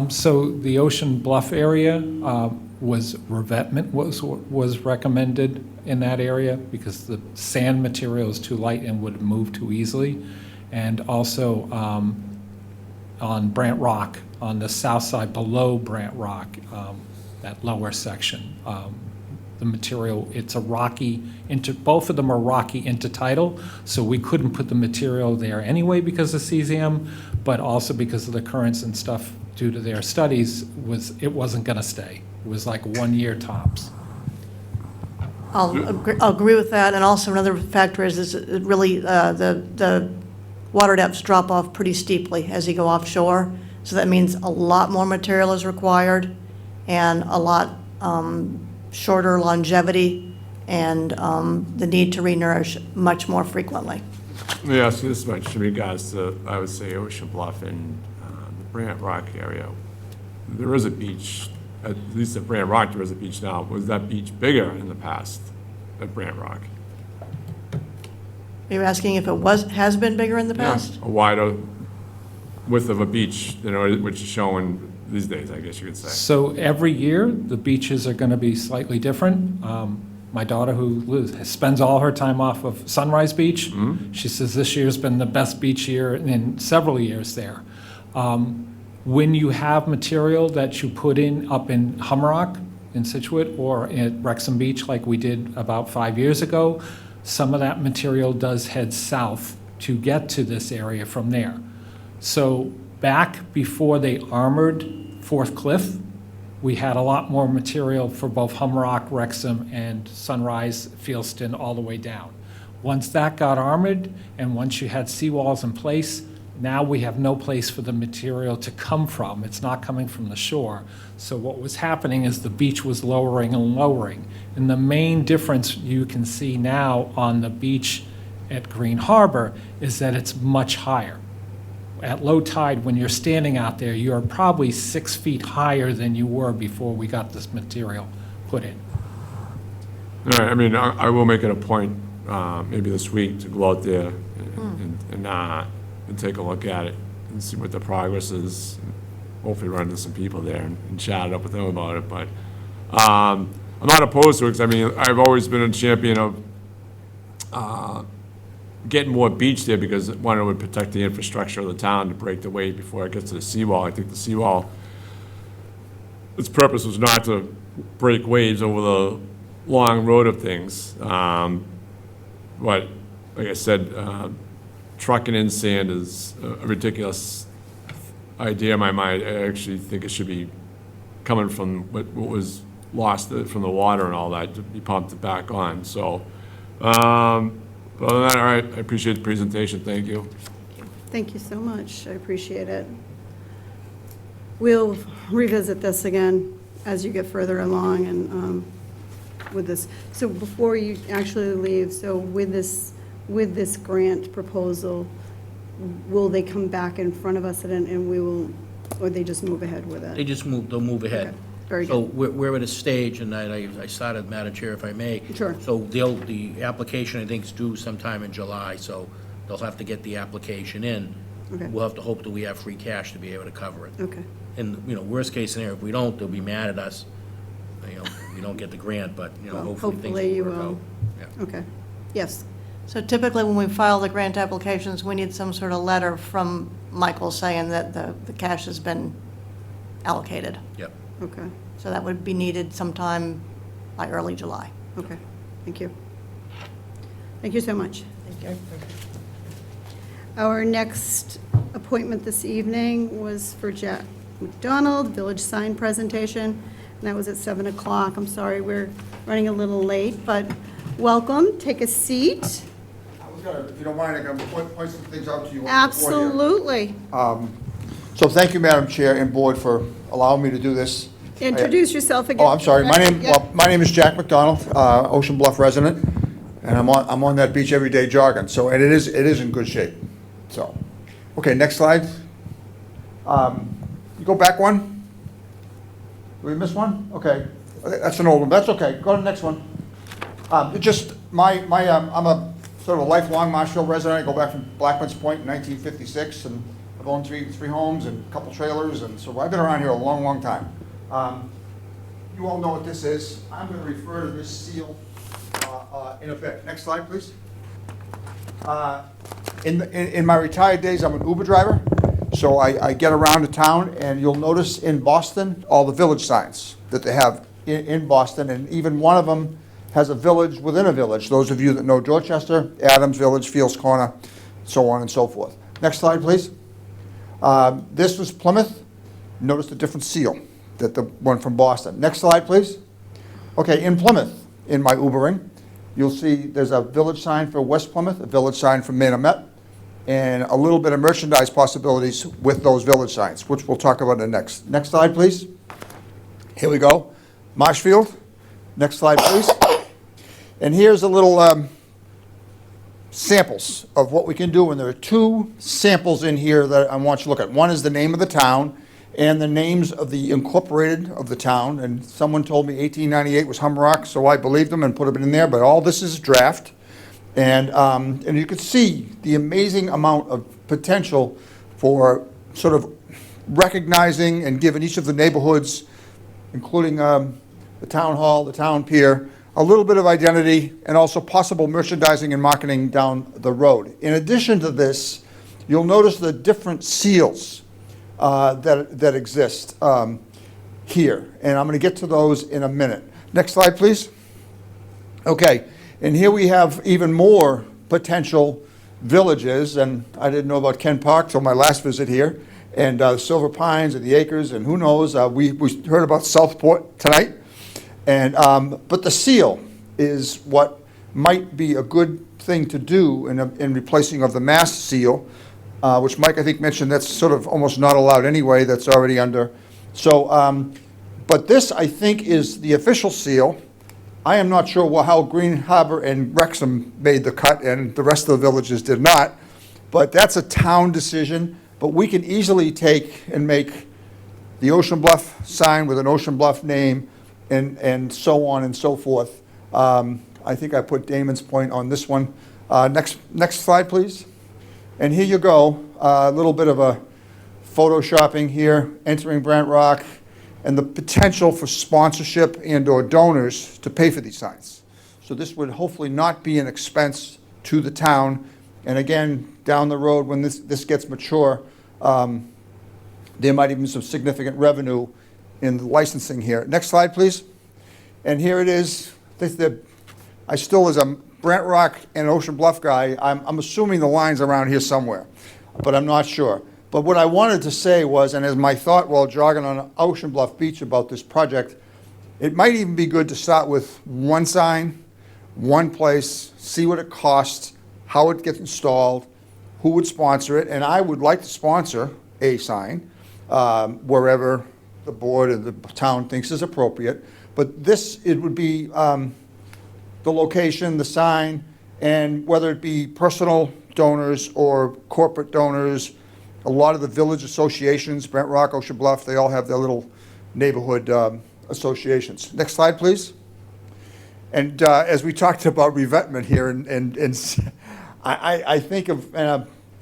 So the Ocean Bluff area was revetment was recommended in that area because the sand material is too light and would move too easily. And also on Brant Rock, on the south side below Brant Rock, that lower section, the material, it's a rocky, both of them are rocky intertidal, so we couldn't put the material there anyway because of CZM, but also because of the currents and stuff due to their studies, it wasn't gonna stay. It was like 1 year tops. I'll agree with that, and also another factor is it really, the water depths drop off pretty steeply as you go offshore, so that means a lot more material is required and a lot shorter longevity and the need to renourish much more frequently. Let me ask you this much in regards to, I would say, Ocean Bluff and the Brant Rock area. There is a beach, at least at Brant Rock, there is a beach now. Was that beach bigger in the past at Brant Rock? Are you asking if it has been bigger in the past? A wider width of a beach, you know, which is showing these days, I guess you could say. So every year, the beaches are gonna be slightly different. My daughter, who spends all her time off of Sunrise Beach, she says this year's been the best beach year in several years there. When you have material that you put in up in Humrock, in Situate, or at Wrexham Beach, like we did about 5 years ago, some of that material does head south to get to this area from there. So back before they armored Fourth Cliff, we had a lot more material for both Humrock, Wrexham, and Sunrise, Fieldston, all the way down. Once that got armored, and once you had seawalls in place, now we have no place for the material to come from. It's not coming from the shore. So what was happening is the beach was lowering and lowering. And the main difference you can see now on the beach at Green Harbor is that it's much higher. At low tide, when you're standing out there, you're probably 6 feet higher than you were before we got this material put in. All right, I mean, I will make it a point, maybe this week, to go out there and take a look at it and see what the progress is. Hopefully run into some people there and chat it up with them about it, but I'm not opposed to it, because I mean, I've always been a champion of getting more beach there, because one, it would protect the infrastructure of the town to break the wave before it gets to the seawall. I think the seawall, its purpose was not to break waves over the long road of things. But like I said, trucking in sand is a ridiculous idea in my mind. I actually think it should be coming from what was lost from the water and all that, to be pumped back on. So, other than that, all right, I appreciate the presentation, thank you. Thank you so much, I appreciate it. We'll revisit this again as you get further along and with this. So before you actually leave, so with this grant proposal, will they come back in front of us and we will, or they just move ahead with it? They'll move ahead. Okay, very So good. we're at a stage, and I started, Madam Chair, if I may. Sure. So the application, I think, is due sometime in July, so they'll have to get the application in. Okay. We'll have to hope that we have free cash to be able to cover it. Okay, And, worst case scenario, if we don't, they'll be mad at us. We don't get the grant, but, Well, hopefully things hopefully you will work will. out. Yeah. okay. Yes, So typically, when we file the grant applications, we need some sort of letter from Michael saying that the cash has been allocated. Yep. okay, So that would be needed sometime by early July. okay. Thank you. Thank you so much. Thank you. Our next appointment this evening was for Jack McDonald, village sign presentation, and that was at 7 o'clock. I'm sorry, we're running a little late, but welcome, take a seat. I was gonna, if you don't mind, I'm gonna point some things out to you. on the board here. Absolutely. So thank you, Madam Chair and Board, for allowing me to do this. Introduce yourself again. Oh, I'm sorry. Yeah. My name is Jack McDonald, Ocean Bluff resident, and I'm on that beach every day jogging. So, and it is in good shape. So, okay, next slide. You go back one. Did we miss one? Okay, that's an old one. That's okay. Go to the next one. I'm a sort of a lifelong Marshfield resident. I go back from Blackman's Point in 1956, and I've owned three homes and a couple trailers, and so I've been around here a long, long time. You all know what this is. I'm going to refer to this seal in a bit. Next slide, please. In my retired days, I'm an Uber driver, so I get around to town, and you'll notice in Boston all the village signs that they have in Boston, and even one of them has a village within a village. Those of you that know Dorchester, Adams Village, Fields Corner, so on and so forth. Next slide, please. This was Plymouth. Notice the different seal that the one from Boston. Next slide, please. Okay, in Plymouth, in my Ubering, you'll see there's a village sign for West Plymouth, a village sign for Manomet, and a little bit of merchandise possibilities with those village signs, which we'll talk about in the next. Next slide, please. Here we go. Marshfield. Next slide, please. And here's a little samples of what we can do, and there are two samples in here that I want you to look at. One is the name of the town and the names of the incorporated of the town, and someone told me 1898 was Humrock, so I believed them and put it in there, but all this is draft. And you can see the amazing amount of potential for sort of recognizing and giving each of the neighborhoods, including the town hall, the town pier, a little bit of identity, and also possible merchandising and marketing down the road. In addition to this, you'll notice the different seals that exist here, and I'm going to get to those in a minute. Next slide, please. Okay, and here we have even more potential villages, and I didn't know about Ken Park till my last visit here, and Silver Pines and the Acres, and who knows, we heard about Southport tonight. And, but the seal is what might be a good thing to do in replacing of the mast seal, which Mike, I think, mentioned that's sort of almost not allowed anyway, that's already under. So, but this, I think, is the official seal. I am not sure how Green Harbor and Wrexham made the cut and the rest of the villages did not, but that's a town decision. But we can easily take and make the Ocean Bluff sign with an Ocean Bluff name and so on and so forth. I think I put Damon's Point on this one. Next slide, please. And here you go, a little bit of a photoshopping here, entering Brant Rock, and the potential for sponsorship and or donors to pay for these signs. So this would hopefully not be an expense to the town. And again, down the road, when this gets mature, there might even be some significant revenue in the licensing here. Next slide, please. And here it is. I still, as a Brant Rock and Ocean Bluff guy, I'm assuming the line's around here somewhere, but I'm not sure. But what I wanted to say was, and as my thought while jogging on Ocean Bluff Beach about this project, it might even be good to start with one sign, one place, see what it costs, how it gets installed, who would sponsor it, and I would like to sponsor a sign wherever the board and the town thinks is appropriate. But this, it would be the location, the sign, and whether it be personal donors or corporate donors. A lot of the village associations, Brant Rock, Ocean Bluff, they all have their little neighborhood associations. Next slide, please. And as we talked about revetment here, and I think of,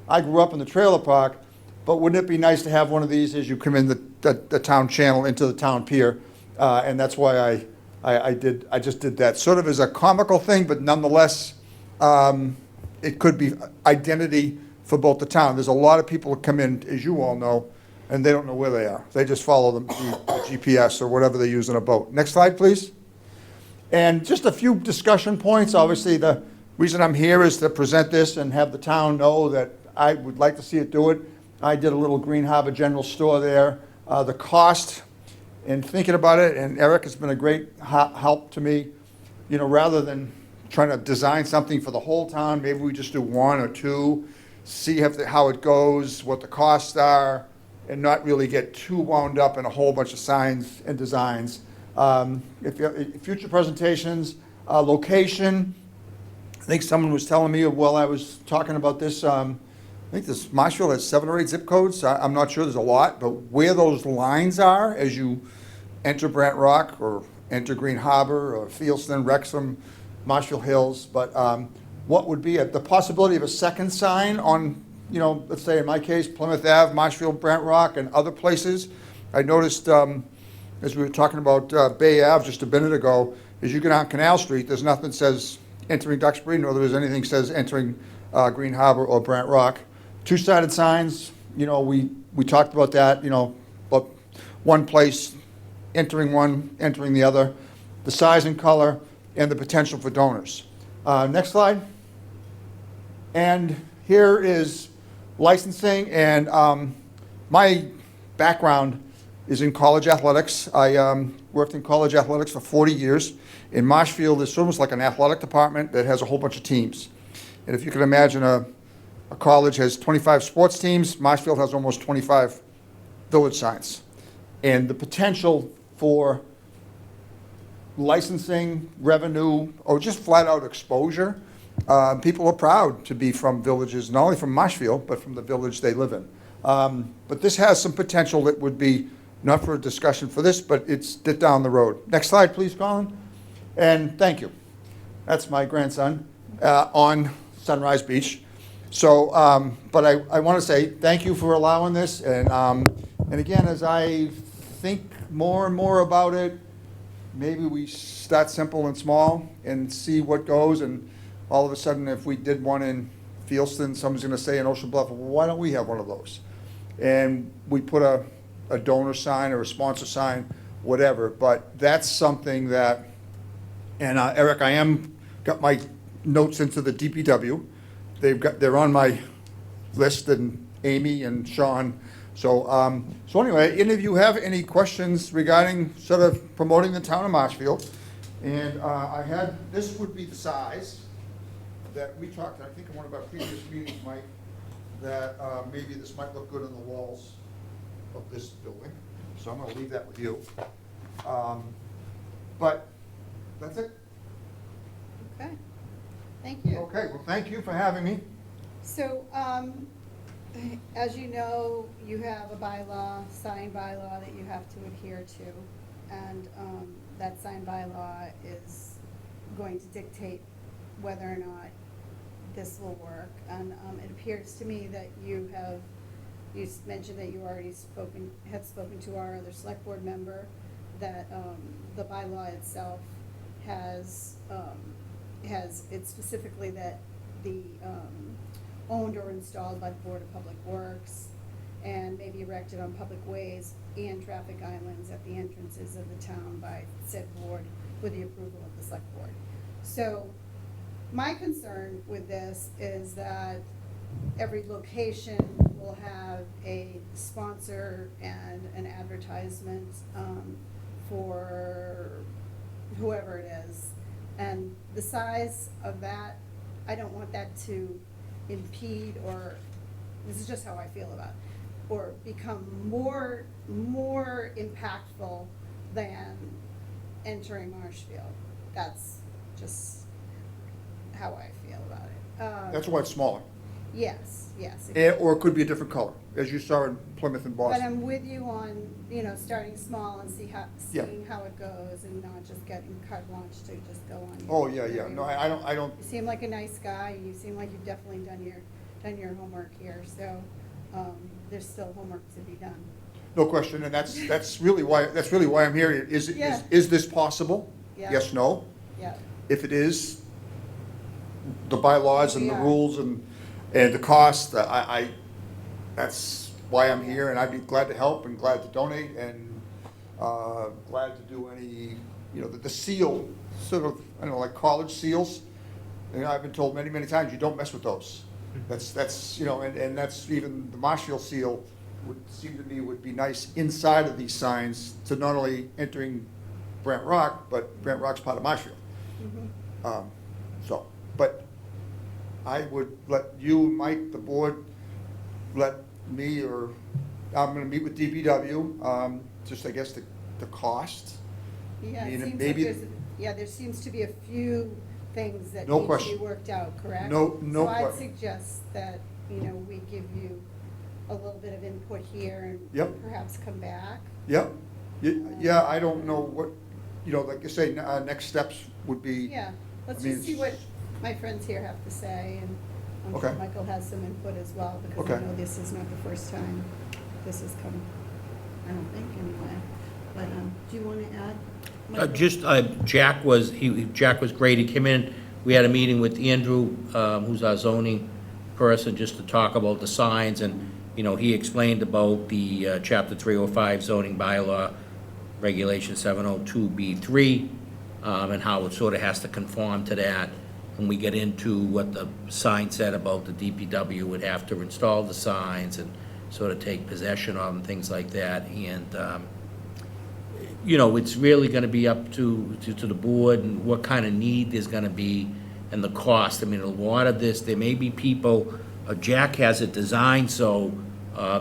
I grew up in the trailer park, but wouldn't it be nice to have one of these as you come in the town channel into the town pier? And that's why I just did that, sort of as a comical thing, but nonetheless, it could be identity for both the town. There's a lot of people that come in, as you all know, and they don't know where they are. They just follow the GPS or whatever they use on a boat. Next slide, please. And just a few discussion points. Obviously, the reason I'm here is to present this and have the town know that I would like to see it do it. I did a little Green Harbor General Store there. The cost, and thinking about it, and Eric has been a great help to me, you know, rather than trying to design something for the whole town, maybe we just do one or two, see how it goes, what the costs are, and not really get too wound up in a whole bunch of signs and designs. Future presentations, location, I think someone was telling me while I was talking about this, I think this Marshfield has 7 or 8 zip codes. I'm not sure, there's a lot, but where those lines are as you enter Brant Rock or enter Green Harbor or Fieldston, Wrexham, Marshfield Hills, but what would be the possibility of a second sign on, you know, let's say in my case, Plymouth Ave, Marshfield, Brant Rock, and other places. I noticed as we were talking about Bay Ave just a minute ago, as you get on Canal Street, there's nothing that says entering Duxbury, nor there's anything that says entering Green Harbor or Brant Rock. Two-sided signs, you know, we talked about that, you know, but one place, entering one, entering the other, the size and color, and the potential for donors. Next slide. And here is licensing, and my background is in college athletics. I worked in college athletics for 40 years. In Marshfield, it's almost like an athletic department that has a whole bunch of teams. And if you can imagine a college has 25 sports teams, Marshfield has almost 25 village signs. And the potential for licensing, revenue, or just flat out exposure, people are proud to be from villages, not only from Marshfield, but from the village they live in. But this has some potential that would be, not for a discussion for this, but it's down the road. Next slide, please, Colin. And thank you. That's my grandson on Sunrise Beach. So, but I want to say thank you for allowing this. And again, as I think more and more about it, maybe we start simple and small and see what goes. And all of a sudden, if we did one in Fieldston, someone's going to say in Ocean Bluff, well, why don't we have one of those? And we put a donor sign or a sponsor sign, whatever. But that's something that, and Eric, I got my notes into the DPW. they're on my list, and Amy and Sean. So, so anyway, any of you have any questions regarding sort of promoting the town of Marshfield? And I had, this would be the size that we talked, I think in one of our previous meetings, Mike, that maybe this might look good on the walls of this building. So I'm gonna leave that with you. But that's it. Okay, thank you. Okay, well, thank you for having me. So, as you know, you have a bylaw, signed bylaw that you have to adhere to. And that signed bylaw is going to dictate whether or not this will work. And it appears to me that you mentioned that you already had spoken to our other select board member, that the bylaw itself has it specifically that the owned or installed by the Board of Public Works and may be erected on public ways and traffic islands at the entrances of the town by said board with the approval of the select board. So my concern with this is that every location will have a sponsor and an advertisement for whoever it is. And the size of that, I don't want that to impede, or this is just how I feel about it, or become more impactful than entering Marshfield. That's just how I feel about it. That's why it's smaller. Yes. Or it could be a different color, as you saw in Plymouth and But Boston. I'm with you on, starting small and seeing Yeah. how it goes, and not just getting carte blanche to just go on. Oh, yeah. No, I don't, You seem like a nice guy, and you seem like you've definitely done your homework here, so, there's still homework to be done. no question, and that's really why I'm here. Yeah. Is this possible? Yeah. Yes, no? Yeah, If it is, the bylaws and the Yeah. rules and the cost, that's why I'm here, and I'd be glad to help and glad to donate and glad to do any, the seal, sort of, I don't know, like college seals. And I've been told many, many times, you don't mess with those. That's, and that's even the Marshfield seal would seem to me would be nice inside of these signs to not only entering Brant Rock, but Brant Rock's part of Marshfield. But I would let you, Mike, the board, let me, or I'm gonna meet with DPW, just I guess the cost. yeah, I it mean, seems like maybe- there seems to be a few things that No need to question. be worked out, correct? No So I'd question. suggest that, we give you a little bit of input here Yep. and perhaps come back. Yep. Yeah, I don't know what, like you say, next steps would be. Yeah, let's I mean, just see what my friends here have to say, and I'm Okay. sure Michael has some input as well, because I Okay. know this is not the first time this has come, I don't think, anyway. But, do you want to add? Michael? Jack was great. He came in, we had a meeting with Andrew, who's our zoning person, just to talk about the signs, and, he explained about the Chapter 305 zoning bylaw, Regulation 702B3, and how it sort of has to conform to that. When we get into what the sign said about the DPW would have to install the signs and sort of take possession of them, things like that. And, it's really gonna be up to the board and what kind of need there's gonna be and the cost. I mean, a lot of this, there may be people, Jack has it designed so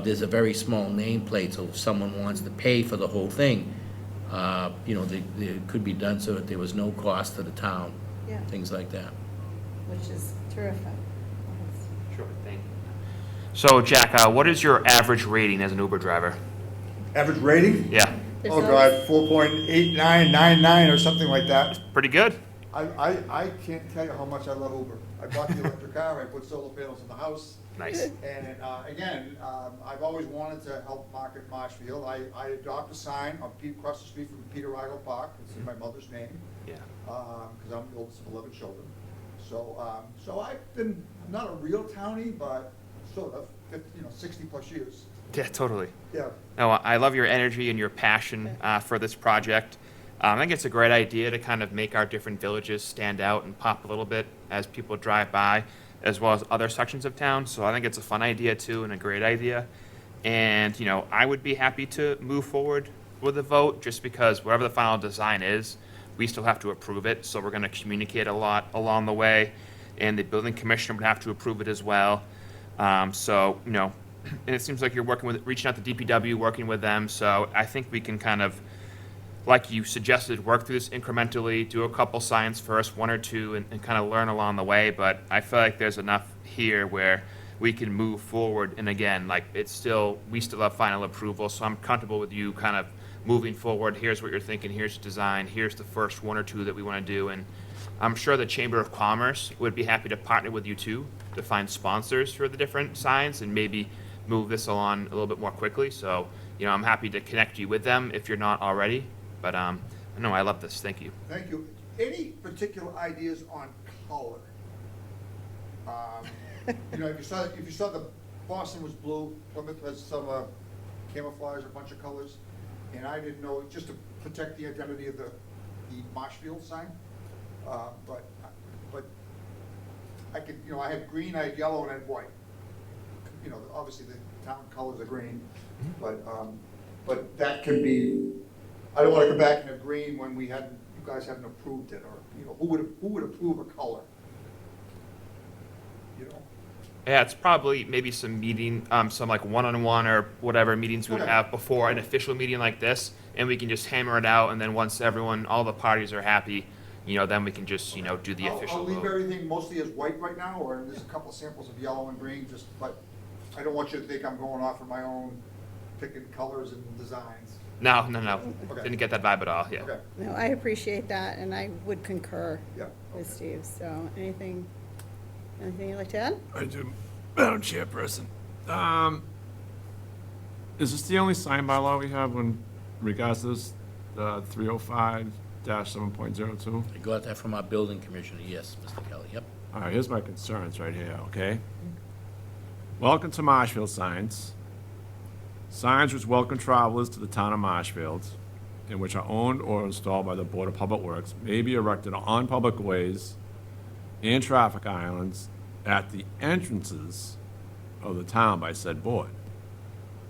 there's a very small nameplate, so if someone wants to pay for the whole thing, they could be done so that there was no cost to the town, Yeah, things like that. which is terrific. Sure, thank you. So, Jack, what is your average rating as an Uber driver? Average rating? Yeah, There's Oh, always- God, 4.8999 or something like that. pretty good. I can't tell you how much I love Uber. I bought the electric car, I put solar panels in the house. Nice. And again, I've always wanted to help market Marshfield. I adopt a sign across the street from Peter Rigel Park. It's in my mother's name, Yeah. because I'm the oldest of 11 children. So I've been, not a real townie, but sort of, 60-plus years. Yeah, totally. Yeah. No, I love your energy and your passion for this project. I think it's a great idea to kind of make our different villages stand out and pop a little bit as people drive by. as well as other sections of town. So I think it's a fun idea too and a great idea. And, you know, I would be happy to move forward with a vote just because whatever the final design is, we still have to approve it. So we're going to communicate a lot along the way. And the building commissioner would have to approve it as well. So, you know, and it seems like you're reaching out to DPW, working with them. So I think we can kind of, like you suggested, work through this incrementally, do a couple signs first, one or two, and kind of learn along the way. But I feel like there's enough here where we can move forward. And again, like we still have final approval. So I'm comfortable with you kind of moving forward. Here's what you're thinking. Here's the design. Here's the first one or two that we want to do. And I'm sure the Chamber of Commerce would be happy to partner with you too, to find sponsors for the different signs and maybe move this along a little bit more quickly. So, you know, I'm happy to connect you with them if you're not already. But no, I love this. Thank you. Thank you. Any particular ideas on color? You know, if you saw the Boston was blue, Plymouth has some camouflage, a bunch of colors, and I didn't know, just to protect the identity of the Marshfield sign. But I could, you know, I had green, I had yellow, and I had white. You know, obviously the town colors are green, but that could be. I don't want to come back and have green when you guys haven't approved it, or, you know, who would approve a color? You know? Yeah, it's probably maybe some meeting, some like one-on-one or whatever meetings we would Okay. have before an official meeting like this, and we can just hammer it out, and then once all the parties are happy, you know, then we can just, you know, do the official I'll leave vote. everything mostly as white right now, or there's a couple samples of yellow and green, but I don't want you to think I'm going off of my own picking colors and designs. No. Okay. Didn't get that vibe at all, yeah. Okay, No, I appreciate that, and I would concur yeah. with Steve. So anything you'd like to add? I do, Madam Chairperson. Is this the only sign bylaw we have in regards to this, 305-7.02? I got that from our building commissioner, yes, Mr. Kelly, yep. All right, here's my concerns right here, okay? Welcome to Marshfield signs. Signs which welcome travelers to the town of Marshfield, and which are owned or installed by the Board of Public Works, may be erected on public ways and traffic islands at the entrances of the town by said board.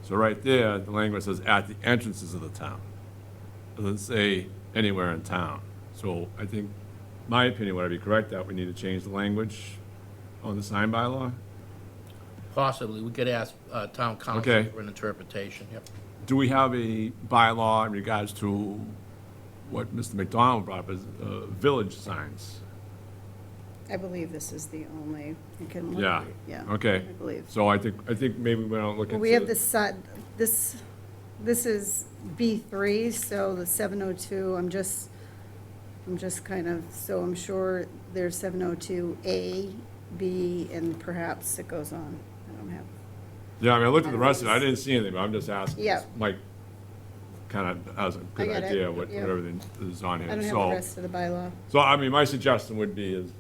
So right there, the language says at the entrances of the town. It doesn't say anywhere in town. So I think, my opinion, would I be correct that we need to change the language on the sign bylaw? Possibly, we could ask town council Okay. for an interpretation, yep. Do we have a bylaw in regards to what Mr. McDonald brought up as village signs? I believe this is the only. You can look. Yeah. Yeah. Okay. I believe. So I think maybe we don't look into. Well, we have this is B3, so the 702, I'm just kind of, so I'm sure there's 702A, B, and perhaps it goes on. I don't have. Yeah, I mean, I looked at the rest of it, I didn't see anything, but I'm just asking. Yeah. Mike kind of has a good get it, idea what yeah. everything is on I here. don't have the rest of the bylaw. So, I mean, my suggestion would be is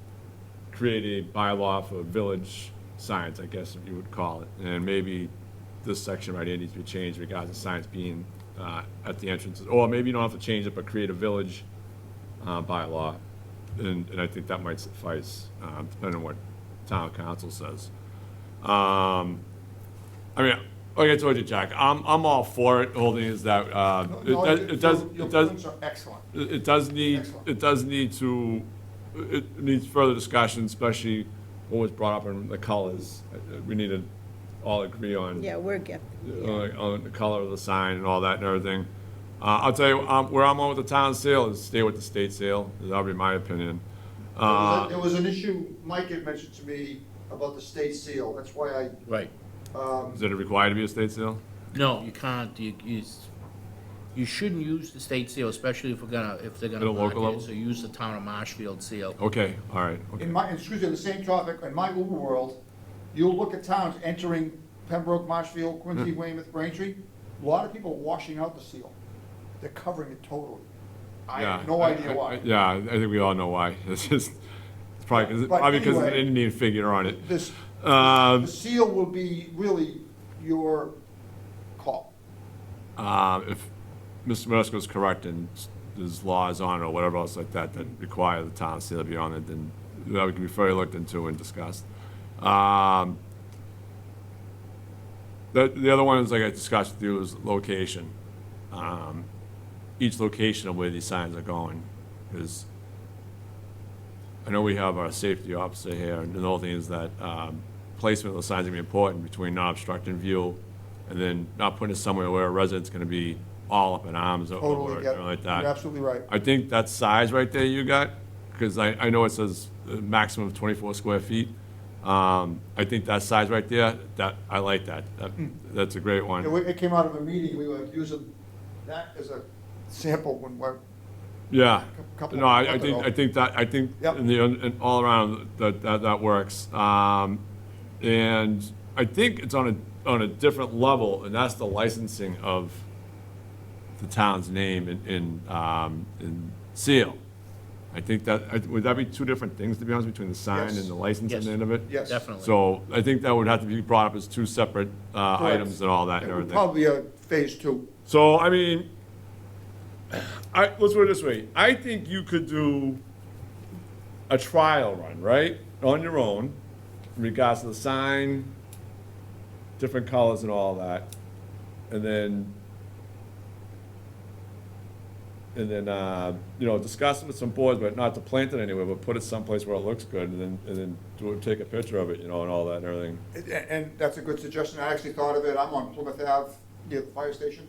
create a bylaw for village signs, I guess if you would call it. And maybe this section right here needs to be changed regarding signs being at the entrances. Or maybe you don't have to change it, but create a village bylaw. And I think that might suffice, depending on what town council says. I mean, like I told you, Jack, I'm all for it. The whole thing is that No, it does your points are excellent. it does need, it needs further discussion, especially what was brought up in the colors. We need to all agree on, Yeah, we're good. on the color of the sign and all that and everything. I'll tell you, where I'm on with the town sale is stay with the state sale. That'll be my opinion. There was an issue Mike had mentioned to me about the state seal. That's why Right. Is it required to be a state sale? No, you can't, you shouldn't use the state seal, especially if they're At a gonna local market level? it, so use the town of Marshfield seal. Okay, all right, okay. excuse me, the same topic, in my Uber world, you'll look at towns entering Pembroke, Marshfield, Quincy, Weymouth, Braintree. A lot of people are washing out the seal. They're covering it totally. I Yeah, have no idea why. Yeah, I think we all know why. It's just, it's probably But because of an anyway, Indian figure on it. This, Um, the seal will be really your call. If Mr. Maresco is correct and there's laws on it or whatever else like that that require the town seal to be on it, then that can be further looked into and discussed. The other one is, like I discussed with you, is location. Each location of where these signs are going, because I know we have our safety officer here, and the whole thing is that placement of the signs is going to be important between not obstructing view and then not putting it somewhere where a resident's going to be all up in arms or Totally, yeah, like you're that. absolutely right. I think that size right there you got, because I know it says a maximum of 24 square feet. I think that size right there, I like that. That's a great one. It came out of a meeting, we were using that as a sample when we're, Yeah. couple No, months I ago. think Yep. in all around, that works. And I think it's on a different level, and that's the licensing of the town's name in seal. I think would that be two different things, to be honest, between the sign Yes. and the license at the Yes. end of it? yes. Definitely. So I think that would have to be brought up as two separate items and all that and It would everything. probably be a phase 2. So, I mean, let's put it this way. I think you could do a trial run, right, on your own, in regards to the sign, different colors and all that, and then, discuss it with some boards, but not to plant it anywhere, but put it someplace where it looks good, and then take a picture of it, and all that and everything. And that's a good suggestion. I actually thought of it. I'm on Plymouth Ave near the fire station,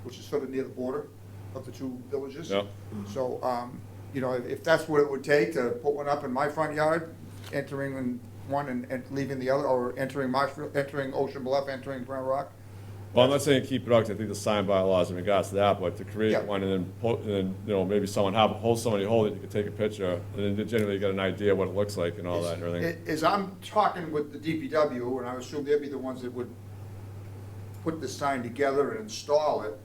which is sort of near the border of the two villages. Yep. So, if that's what it would take to put one up in my front yard, entering in one and leaving the other, or entering Marshfield, entering Ocean Bluff, entering Grand Rock. Well, I'm not saying keep it up, 'cause I think the sign bylaws in regards to that, but to create Yeah. one and then, maybe somebody hold it, you could take a picture, and then generally get an idea what it looks like and all that and everything. As I'm talking with the DPW, and I assume they'd be the ones that would put this sign together and install it,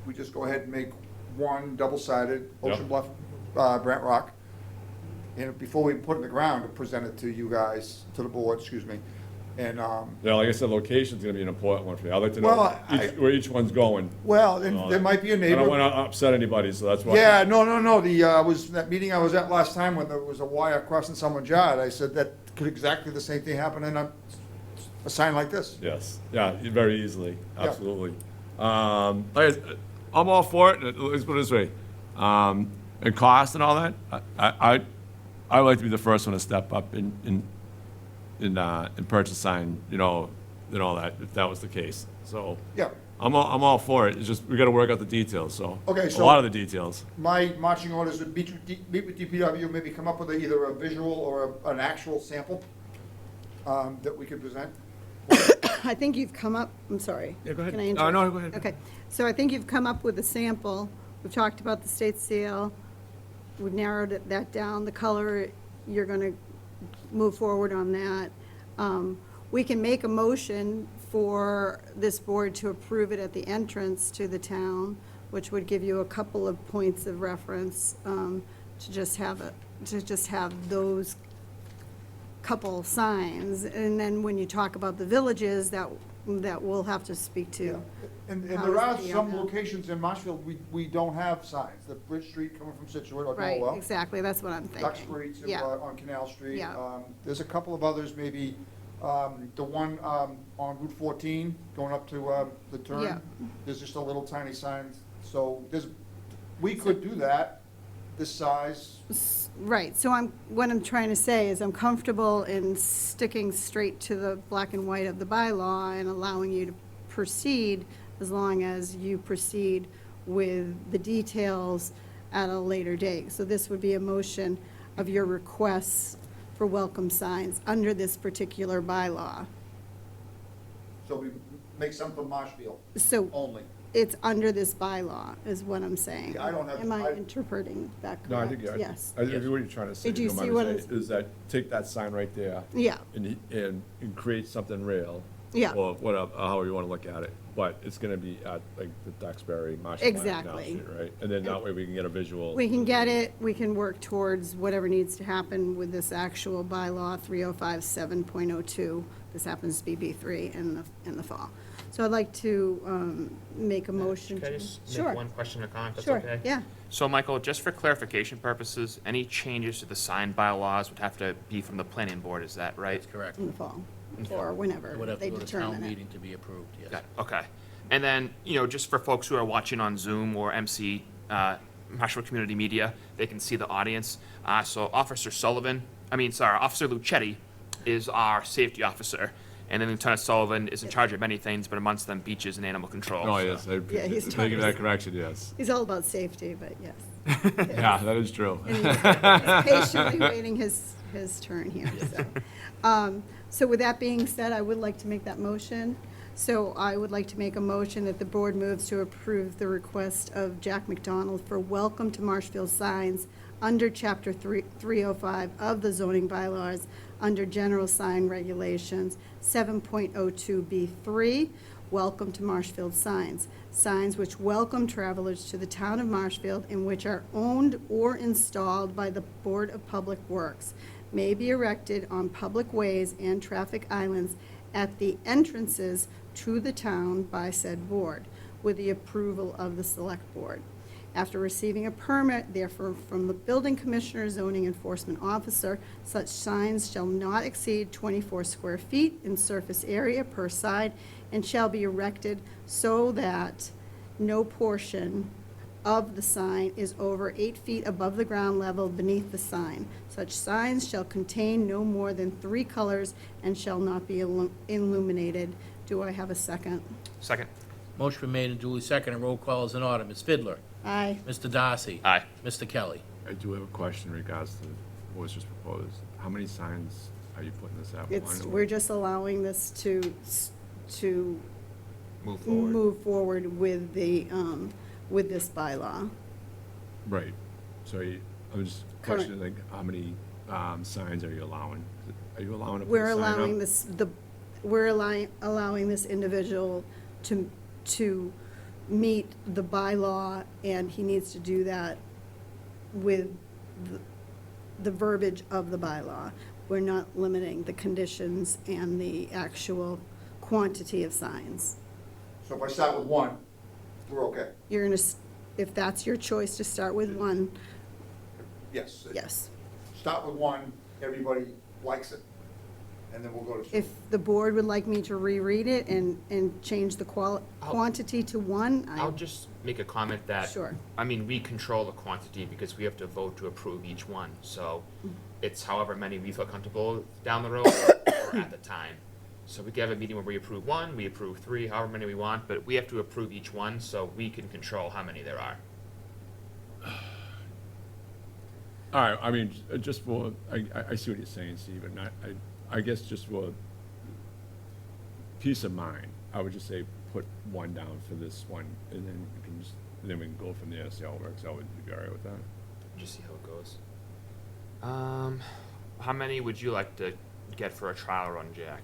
we just go ahead and make one double-sided, Ocean Yep. Bluff, Brant Rock. And before we put it in the ground, to present it to you guys, to the board, excuse me. And, Yeah, like I said, location's gonna be an important one for me. I'd like to know Well, where each one's going. well, and and all there that. might be a I neighbor. don't wanna upset anybody, so that's why. Yeah, no, that meeting I was at last time when there was a wire crossing someone's yard, I said that could exactly the same thing happen in a sign like this. Yes, yeah, very easily, Yeah. absolutely. I'm all for it, let's put it this way. And cost and all that, I would like to be the first one to step up and purchase a sign, and all that, if that was the case. So, Yeah, I'm all for it, it's just, we gotta work out the details, so. Okay, A so- lot of the details. my marching orders would meet with DPW, maybe come up with either a visual or an actual sample that we could present. I think you've come up, I'm sorry. Yeah, go ahead. Can I interrupt? No, go ahead. Okay, so I think you've come up with a sample. We've talked about the state seal. We've narrowed that down. The color, you're going to move forward on that. We can make a motion for this board to approve it at the entrance to the town, which would give you a couple of points of reference to just have those couple signs. And then when you talk about the villages, that we'll have to speak to. And How there is are the, some locations in Marshfield, we don't have signs. The Bridge Street coming from Situate or Right, Norwell. exactly, that's what I'm thinking. Duck Street to, Yeah. on Canal Street. Yeah. There's a couple of others, maybe, the one on Route 14 going up to the turn. Yeah. There's just a little tiny sign. So we could do that, this size. Right, so what I'm trying to say is I'm comfortable in sticking straight to the black and white of the bylaw and allowing you to proceed as long as you proceed with the details at a later date. So this would be a motion of your requests for welcome signs under this particular bylaw. So we make some from Marshfield So only. it's under this bylaw, is what I'm saying. Yeah, I don't have- Am I I- interpreting that No, I correct? think, Yes. I think what you're trying to say, Do you if see don't mind what me saying, is that take that sign right there Yeah, and create something real, Yeah. Or whatever, however you want to look at it. But it's going to be at, like, the Duxbury, Marshfield, Canal Exactly. Street, right? And then that way we can get a visual. We can get it, we can work towards whatever needs to happen with this actual bylaw 3057.02. This happens to be B3 in the fall. So I'd like to make a motion Can I to. just Sure. make one question or comment, if Sure, that's okay? yeah. So, Michael, just for clarification purposes, any changes to the sign bylaws would have to be from the planning board, is that right? That's correct. In the fall, or whenever It would have they to go to town determine it. meeting to be approved, yes. Got it, okay. And then, just for folks who are watching on Zoom or MC, Marshfield Community Media, they can see the audience. So Officer Officer Lucetti is our safety officer, and then Lieutenant Sullivan is in charge of many things, but amongst them, beaches and animal control. Oh, yes, I Yeah, he's appreciate making that trying- correction, yes. He's all about safety, but yes. Yeah, that is true. And he's patiently waiting his turn here, so. So with that being said, I would like to make that motion. So I would like to make a motion that the board moves to approve the request of Jack McDonald for welcome to Marshfield signs under Chapter 305 of the zoning bylaws, under general sign regulations, 7.02B3, welcome to Marshfield signs. Signs which welcome travelers to the town of Marshfield and which are owned or installed by the Board of Public Works may be erected on public ways and traffic islands at the entrances to the town by said board, with the approval of the select board. After receiving a permit, therefore, from the building commissioner, zoning enforcement officer, such signs shall not exceed 24 square feet in surface area per side and shall be erected so that no portion of the sign is over 8 feet above the ground level beneath the sign. Such signs shall contain no more than 3 colors and shall not be illuminated. Do I have a second? Second. Motion been made and duly seconded. Roll call is in order. Ms. Fidler? Aye. Mr. Darcy? Aye. Mr. Kelly? I do have a question in regards to what was just proposed. How many signs are you putting this at? We're just allowing this to Move forward. move forward with the, with this bylaw. Right. So I'm just Correct. questioning, like, how many signs are you allowing? Are you allowing to put We're a sign up? allowing allowing this individual to meet the bylaw, and he needs to do that with the verbiage of the bylaw. We're not limiting the conditions and the actual quantity of signs. So if I start with one, we're okay? You're gonna, if that's your choice to start with one, Yes. yes. Start with one, everybody likes it, and then we'll go to two. If the board would like me to reread it and change the quantity to one, I'll just make a comment that. Sure. We control the quantity because we have to vote to approve each one. So it's however many we feel comfortable down the road or at the time. So we can have a meeting where we approve 1, we approve 3, however many we want, but we have to approve each one so we can control how many there are. All right, I mean, just for, I see what you're saying, Steve, and I guess just for peace of mind, I would just say put one down for this one, and then we can just, then we can go from there, see how it works out. Would you be all right with that? Just see how it goes. How many would you like to get for a trial run, Jack?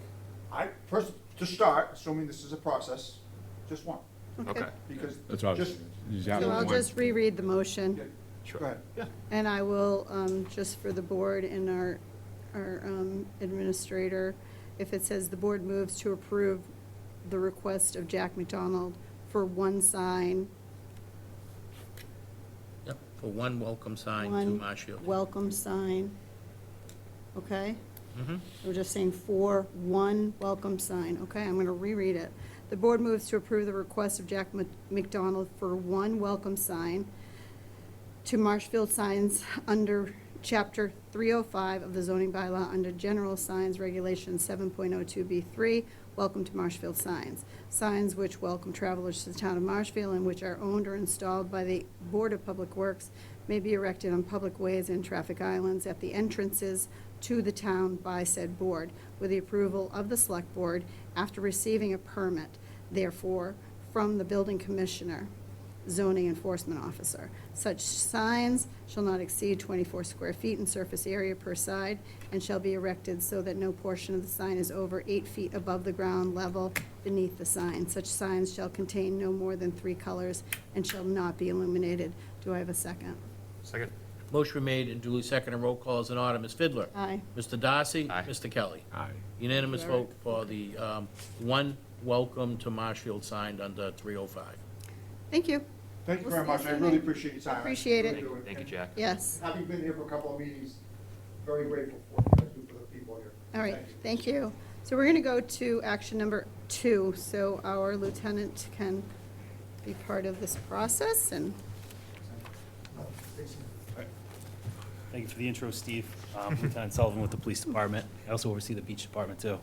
First, to start, assuming this is a process, just one, Okay. because That's what I was, just, you have So I'll one. just reread the motion. go Sure. ahead. Yeah. And I will, just for the board and our administrator, if it says the board moves to approve the request of Jack McDonald for one sign, Yep, for one welcome sign to one Marshfield. welcome sign, okay? Mhm. We're just saying for one welcome sign, okay? I'm gonna reread it. The board moves to approve the request of Jack McDonald for one welcome sign to Marshfield signs under Chapter 305 of the zoning bylaw under general signs regulation 7.02B3, welcome to Marshfield signs. Signs which welcome travelers to the town of Marshfield and which are owned or installed by the Board of Public Works may be erected on public ways and traffic islands at the entrances to the town by said board, with the approval of the select board after receiving a permit, therefore, from the building commissioner. zoning enforcement officer. Such signs shall not exceed 24 square feet in surface area per side and shall be erected so that no portion of the sign is over 8 feet above the ground level beneath the sign. Such signs shall contain no more than 3 colors and shall not be illuminated. Do I have a second? Second. Motion been made and duly seconded. Roll call is in order. Ms. Fidler? Aye. Mr. Darcy? Aye. Mr. Kelly? Aye. Unanimous Thank you, vote for the one welcome to Marshfield signed under 305. Thank you. Thank you We'll very see you much. I soon. really appreciate your time. Appreciate it. Really do. Thank you, Jack. Yes. Having been here for a couple of meetings, very grateful for what you guys do for the people here. All right, Thank you. thank you. So we're going to go to action number 2, so our lieutenant can be part of this process, and Thank you for the intro, Steve. Lieutenant Sullivan with the Police Department. I also oversee the Beach Department, too.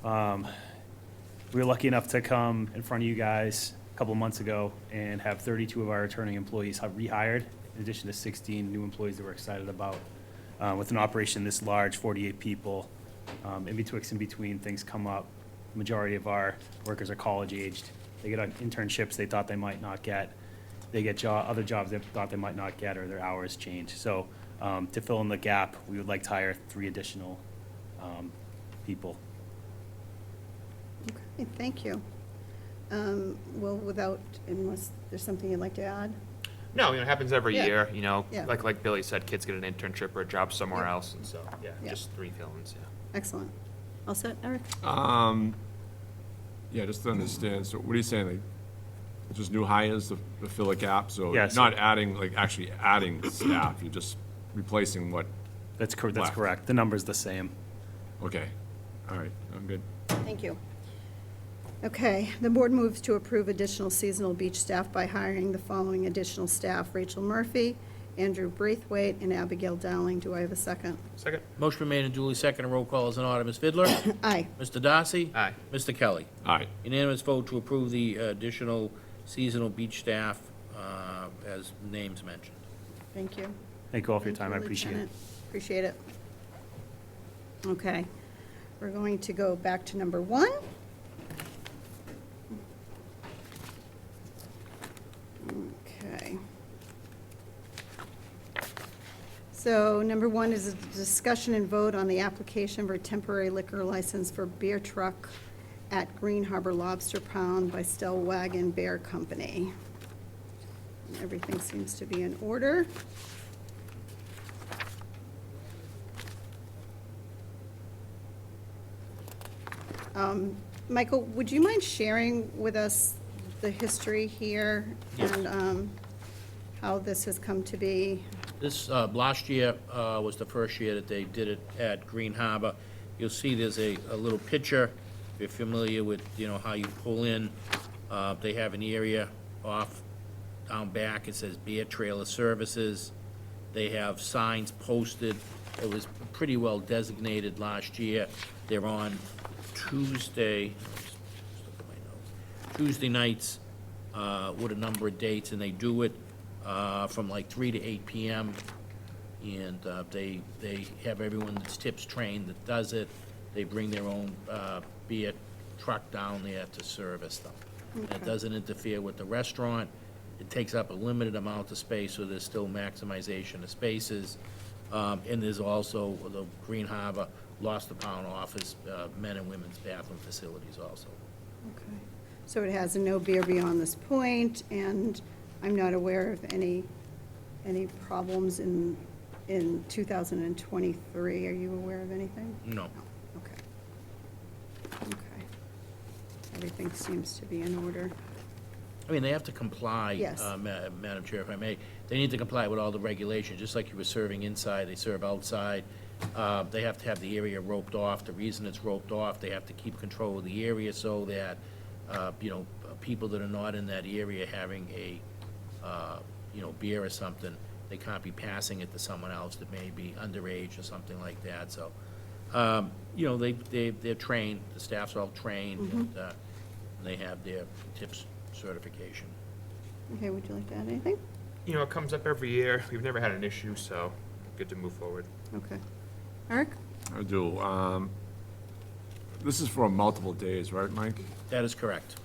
We were lucky enough to come in front of you guys a couple of months ago and have 32 of our returning employees rehired, in addition to 16 new employees that we're excited about. With an operation this large, 48 people, in between, things come up. Majority of our workers are college-aged. They get internships they thought they might not get. They get other jobs they thought they might not get, or their hours change. So to fill in the gap, we would like to hire 3 additional people. okay, thank you. Well, unless there's something you'd like to add? No, it happens every Yeah. year, Yeah. like Billy said, kids get an internship or a job somewhere Yeah. else, and so, yeah, Yeah. just 3 fill-ins, yeah. Excellent. All set, Eric? Yeah, just to understand, so what are you saying, like, just new hires to fill a gap? So Yeah, you're so- not adding, like, actually adding staff, you're just replacing what, That's Left. correct. The number's the same. okay, all right, I'm good. Thank you. Okay, the board moves to approve additional seasonal beach staff by hiring the following additional staff: Rachel Murphy, Andrew Braithwaite, and Abigail Dowling. Do I have a second? Second. Motion been made and duly seconded. Roll call is in order. Ms. Fidler? Aye. Mr. Darcy? Aye. Mr. Kelly? All right, Unanimous vote to approve the additional seasonal beach staff as names mentioned. Thank you. Thank you all for your Thank time. I you, appreciate it. Lieutenant. Appreciate it. Okay, we're going to go back to number 1. Okay. So number 1 is a discussion and vote on the application for temporary liquor license for beer truck at Green Harbor Lobster Pound by Stellwagen Bear Company. Everything seems to be in order. Michael, would you mind sharing with us the history here and how this has come to be? This, last year was the first year that they did it at Green Harbor. You'll see there's a little picture, if you're familiar with, how you pull in. They have an area off, down back, it says Beer Trailer Services. They have signs posted. It was pretty well designated last year. They're on Tuesday nights with a number of dates, and they do it from like 3 to 8 p.m. And they have everyone that's tips trained that does it. They bring their own beer truck down there to service them. And it Okay. doesn't interfere with the restaurant. It takes up a limited amount of space, so there's still maximization of spaces. And there's also the Green Harbor Lobster Pound offers men and women's bathroom facilities also. Okay. So it has a no beer beyond this point, and I'm not aware of any problems in 2023. Are you aware of anything? No. No. Okay. Okay. Everything seems to be in order. I mean, they have to comply, Yes. Madam Chair, if I may. They need to comply with all the regulations, just like you were serving inside, they serve outside. They have to have the area roped off. The reason it's roped off, they have to keep control of the area so that, people that are not in that area having a, beer or something, they can't be passing it to someone else that may be underage or something like that. So, they're trained, the staff's all trained, and they have their tips certification. Okay, would you like to add anything? It comes up every year. We've never had an issue, so good to move forward. Okay. Eric? I do. This is for multiple days, right, Mike? That is correct.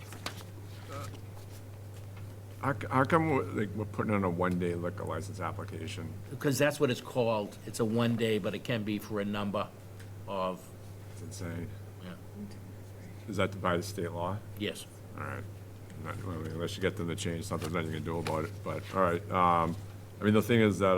How come we're putting in a one-day liquor license application? Because that's what it's called. It's a one day, but it can be for a number of, It's insane. yeah, Is that by the state law? yes. All right. Well, I mean, unless you get them to change something, then you can do about it, but, all right. I mean, the thing is that,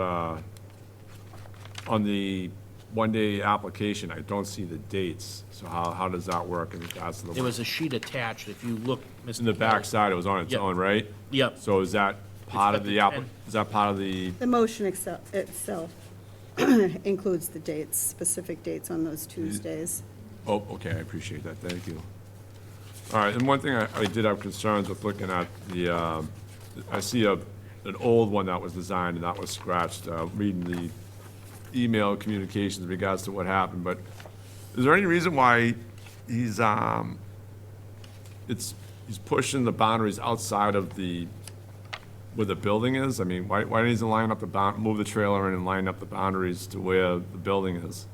on the one-day application, I don't see the dates, so how does that work in regards to the? There was a sheet attached, if you look, Mr. In the Kelly. backside, it was on its Yep. own, right? Yep. So is that part of got the the 10. is that part of the, The motion itself includes the dates, specific dates on those Tuesdays. oh, okay, I appreciate that, thank you. All right, and one thing I did have concerns with looking at the, I see an old one that was designed and that was scratched, reading the email communications in regards to what happened, but is there any reason why he's pushing the boundaries outside of where the building is? I mean, why doesn't he line up move the trailer in and line up the boundaries to where the building is?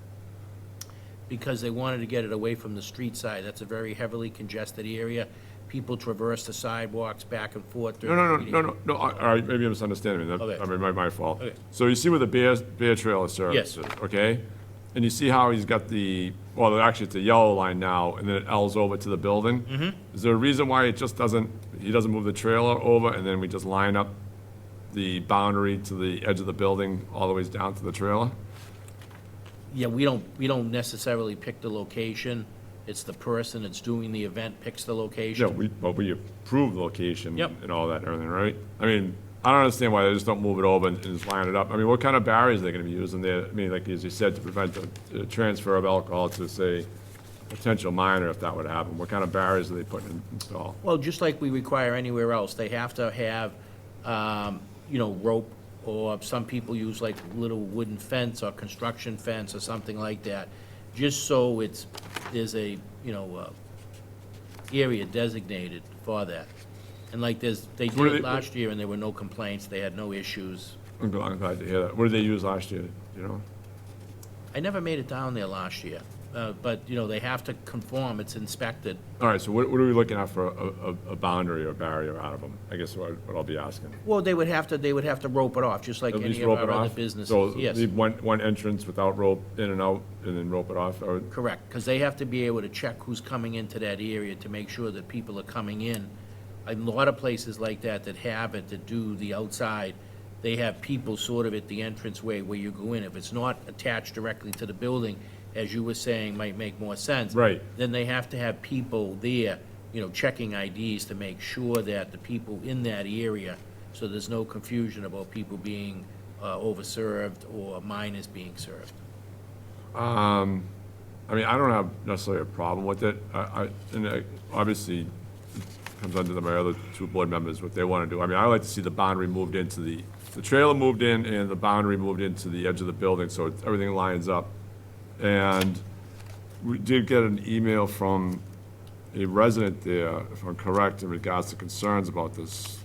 Because they wanted to get it away from the street side. That's a very heavily congested area. People traverse the sidewalks back and forth. No, all right, maybe I'm misunderstanding me, Okay. I mean, my fault. Okay. So you see where the bear trailer services, Yes. okay? And you see how he's got well, actually, it's a yellow line now, and then it L's over to the building? Mm-hmm. Is there a reason why he doesn't move the trailer over, and then we just line up the boundary to the edge of the building all the way down to the trailer? Yeah, we don't necessarily pick the location. It's the person that's doing the event picks the Yeah, location. but we approve the location Yep. and all that, and everything, right? I mean, I don't understand why they just don't move it over and just line it up. I mean, what kind of barriers are they gonna be using there? I mean, like, as you said, to prevent the transfer of alcohol to, say, potential minor, if that would happen. What kind of barriers are they putting in install? Well, just like we require anywhere else, they have to have, rope, or some people use like little wooden fence or construction fence or something like that, just so there's a, area designated for that. And like they What do did they- it last year, and there were no complaints, they had no issues. I'm glad to hear that. What did they use last year, you know? I never made it down there last year, but, they have to conform, it's inspected. All right, so what are we looking at for a boundary or barrier out of them? I guess what I'll be asking. Well, they would have to rope it off, just like At least any of rope it our other off? businesses, So yes. leave one entrance without rope in and out, and then rope it off? Or- Correct, because they have to be able to check who's coming into that area to make sure that people are coming in. A lot of places like that have it, that do the outside, they have people sort of at the entranceway where you go in. If it's not attached directly to the building, as you were saying, might make more sense. Right. Then they have to have people there, checking IDs to make sure that the people in that area, so there's no confusion about people being overserved or minors being served. I mean, I don't have necessarily a problem with it. Obviously, it comes under my other two board members, what they want to do. I mean, I like to see the boundary moved into the trailer moved in and the boundary moved into the edge of the building, so everything lines up. And we did get an email from a resident there, if I'm correct, in regards to concerns about this.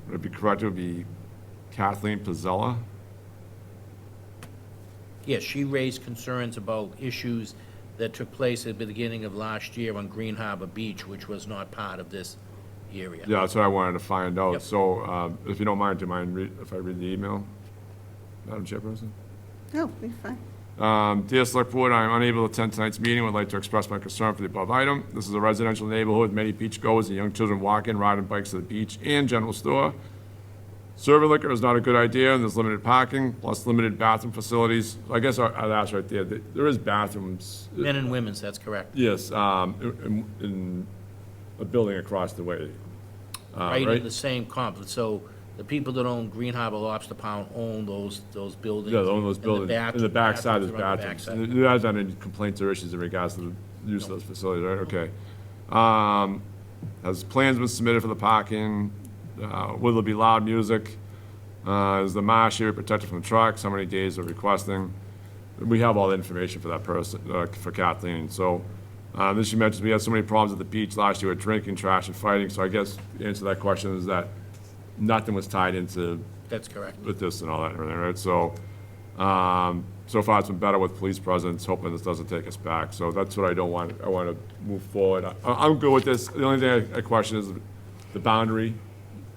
Would it be correct, it would be Kathleen Pizzella? Yes, she raised concerns about issues that took place at the beginning of last year on Green Harbor Beach, which was not part of this area. Yeah, that's what I wanted to find out. Yep. So, if you don't mind, do you mind if I read the email, Madam Chairperson? No, you're fine. Dear Select Board, I am unable to attend tonight's meeting. Would like to express my concern for the above item. This is a residential neighborhood. Many beachgoers and young children walk in, riding bikes to the beach and general store. Serving liquor is not a good idea, and there's limited parking, plus limited bathroom facilities. I guess I'd ask right there, there is bathrooms. Men and women's, that's correct. Yes, in a building across the way. Right in the same complex. So the people that own Green Harbor Lobster Pound own those buildings. Yeah, they own those and buildings. In the backside, there's bathrooms are on the bathrooms. backside. There hasn't been any complaints or issues in regards to the use of those facilities, right? Okay. Has plans been submitted for the parking? Will there be loud music? Is the marsh area protected from the trucks? How many days are requesting? We have all the information for that person, for Kathleen. So, then she mentions we had so many problems at the beach last year with drinking, trash, and fighting. So I guess the answer to that question is that nothing was tied into That's correct. with this and all that, and everything, right? So, so far it's been better with police presence, hoping this doesn't take us back. So that's what I don't want. I want to move forward. I'm good with this. The only thing I question is the boundary.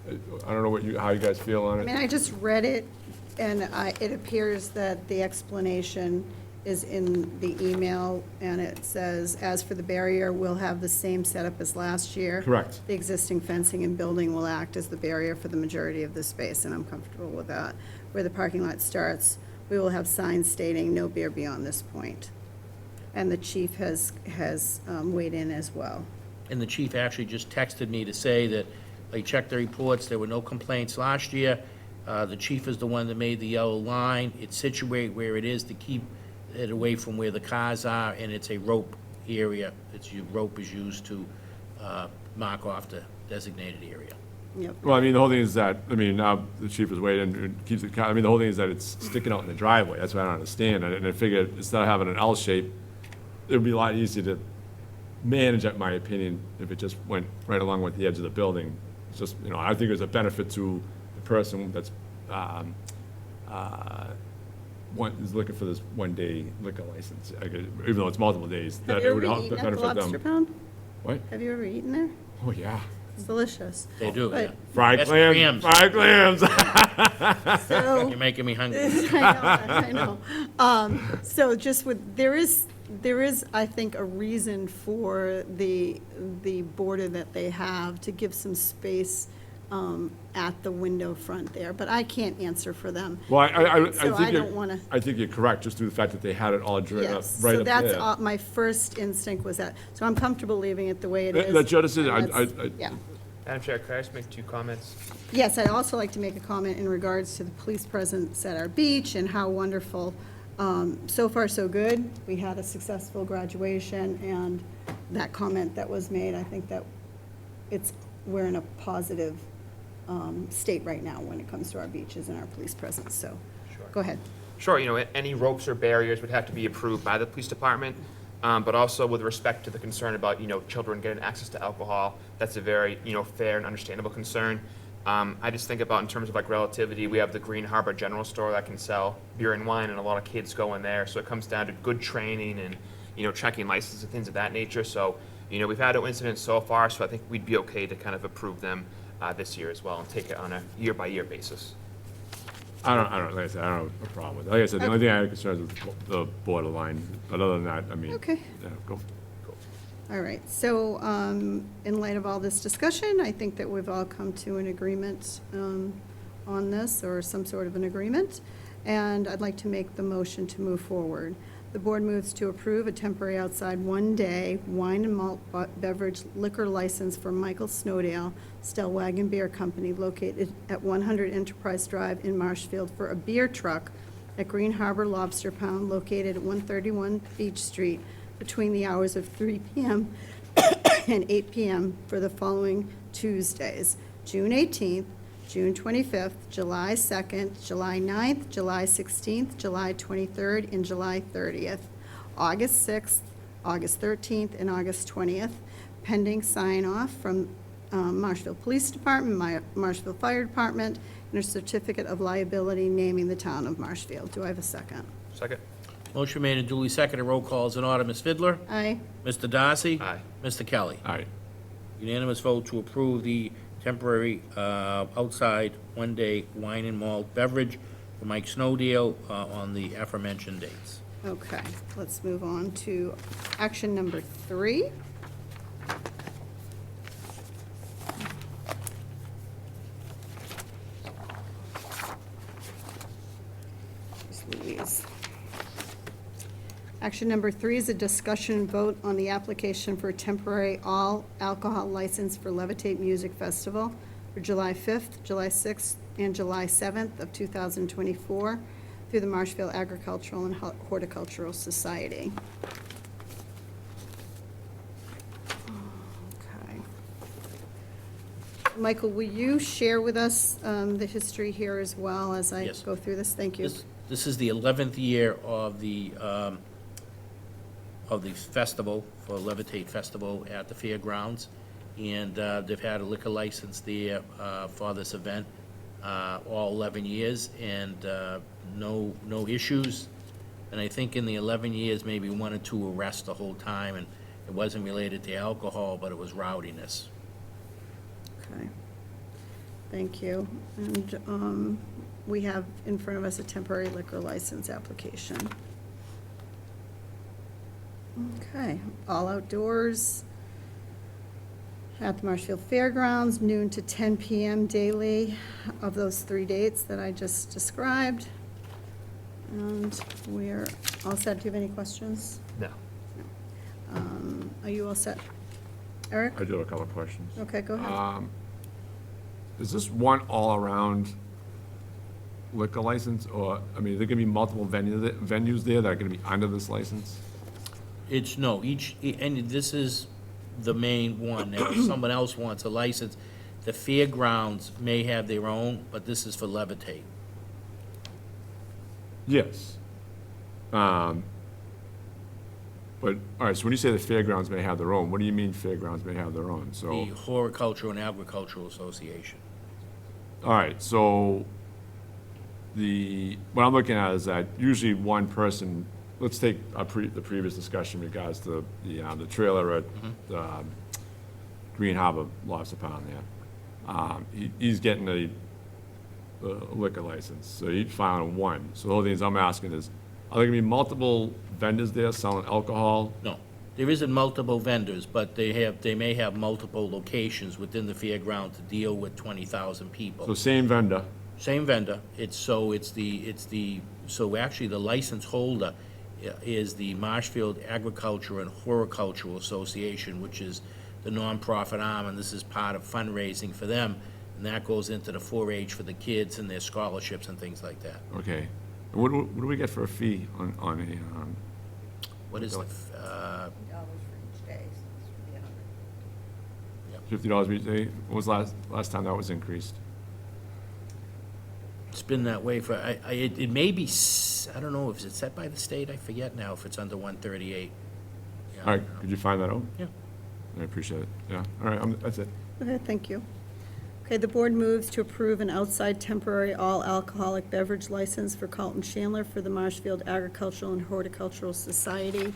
I don't know how you guys feel on I it. mean, I just read it, and it appears that the explanation is in the email, and it says, as for the barrier, we'll have the same setup as last year. Correct. The existing fencing and building will act as the barrier for the majority of the space, and I'm comfortable with that. Where the parking lot starts, we will have signs stating no beer beyond this point. And the chief has weighed in as well. And the chief actually just texted me to say that they checked the reports, there were no complaints last year. The chief is the one that made the yellow line. It's situated where it is to keep it away from where the cars are, and it's a rope area. Rope is used to mark off the designated area. Yep. Well, I mean, the whole thing is that, I mean, now the chief is waiting and keeps it, I mean, the whole thing is that it's sticking out in the driveway. That's what I don't understand. And I figured instead of having an L shape, it would be a lot easier to manage, in my opinion, if it just went right along with the edge of the building. It's just, I think there's a benefit to the person that's, is looking for this one-day liquor license, even though it's multiple days. Have That you it ever would help eaten at the benefit Lobster them. Pound? What? Have you ever eaten there? Oh, yeah. It's delicious. They do, yeah. But- Fried Best clams, fried clams. So. You're making me hungry. I know. So just there is, I think, a reason for the border that they have to give some space at the window front there, but I can't answer for them. Well, I So I think don't wanna. I think you're correct, just through the fact that they had it all right up Yes, there. so that's, my first instinct was that, so I'm comfortable leaving it the way it is. That's your decision. and I- that's- Yeah. Madam Chair, could I just make 2 comments? Yes, I'd also like to make a comment in regards to the police presence at our beach and how wonderful. So far, so good. We had a successful graduation, and that comment that was made, I think that we're in a positive state right now when it comes to our beaches and our police presence, so, Sure. go ahead. Sure, any ropes or barriers would have to be approved by the police department, but also with respect to the concern about, children getting access to alcohol, that's a very, fair and understandable concern. I just think about in terms of like relativity, we have the Green Harbor General Store that can sell beer and wine, and a lot of kids go in there, so it comes down to good training and, checking licenses and things of that nature, so, we've had no incidents so far, so I think we'd be okay to kind of approve them this year as well and take it on a year-by-year basis. I don't, like I said, I don't have a problem with it. Like I said, the only thing I had concerns with the borderline, but other than that, I mean. Okay. Yeah, go. All right, so in light of all this discussion, I think that we've all come to an agreement on this, or some sort of an agreement, and I'd like to make the motion to move forward. The board moves to approve a temporary outside one-day wine and malt beverage liquor license for Michael Snowdale, Stellwagen Beer Company, located at 100 Enterprise Drive in Marshfield, for a beer truck at Green Harbor Lobster Pound, located at 131 Beach Street, between the hours of 3 p.m. and 8 p.m. for the following Tuesdays: June 18th, June 25th, July 2nd, July 9th, July 16th, July 23rd, and July 30th, August 6th, August 13th, and August 20th, pending sign-off from Marshfield Police Department, Marshfield Fire Department, and a certificate of liability naming the town of Marshfield. Do I have a second? Second? Motion made and duly seconded. Roll call is in order. Ms. Fidler? Aye. Mr. Darcy? Aye. Mr. Kelly? All right. Unanimous vote to approve the temporary outside one-day wine and malt beverage for Mike Snowdale on the aforementioned dates. Okay, let's move on to action number 3. Jeez Louise. Action number 3 is a discussion vote on the application for a temporary all-alcohol license for Levitate Music Festival for July 5th, July 6th, and July 7th of 2024 through the Marshfield Agricultural and Horticultural Society. Okay. Michael, will you share with us the history here as well as I Yes. go through this? Thank you. This is the 11th year of the festival, for Levitate Festival at the fairgrounds, and they've had a liquor license there for this event all 11 years, and no issues. And I think in the 11 years, maybe 1 or 2 arrests the whole time, and it wasn't related to alcohol, but it was rowdiness. Okay. Thank you. And we have in front of us a temporary liquor license application. Okay, all outdoors at the Marshfield Fairgrounds, noon to 10 PM daily of those 3 dates that I just described. And we're all set. Do you have any questions? No. Are you all set? Eric? I do have a couple of questions. Okay, go ahead. Is this one all-around liquor license, or, I mean, are there gonna be multiple venues there that are gonna be under this license? It's, no, and this is the main one. Now, if someone else wants a license, the fairgrounds may have their own, but this is for Levitate. Yes. But, all right, so when you say the fairgrounds may have their own, what do you mean fairgrounds may have their own? The So, Horticultural and Agricultural Association. all right, so what I'm looking at is that usually one person, let's take the previous discussion in regards to the trailer at Green Harbor Lobster Pound there. He's getting a liquor license, so he found one. So the only things I'm asking is, are there gonna be multiple vendors there selling alcohol? No, there isn't multiple vendors, but they may have multiple locations within the fairground to deal with 20,000 people. So same vendor, Same vendor, so actually the license holder is the Marshfield Agriculture and Horticultural Association, which is the nonprofit arm, and this is part of fundraising for them, and that goes into the 4-H for the kids and their scholarships and things like that. okay. And what do we get for a fee on What is the, $50 for each day. $50 each day? When was last time that was increased? it's been that way for, it may be, I don't know, if it's set by the state, I forget now if it's under 138. Yeah, All right, could you find that out? Yeah. I appreciate it, yeah. All right, that's it. Okay, thank you. Okay, the board moves to approve an outside temporary all-alcoholic beverage license for Carlton Chandler for the Marshfield Agricultural and Horticultural Society.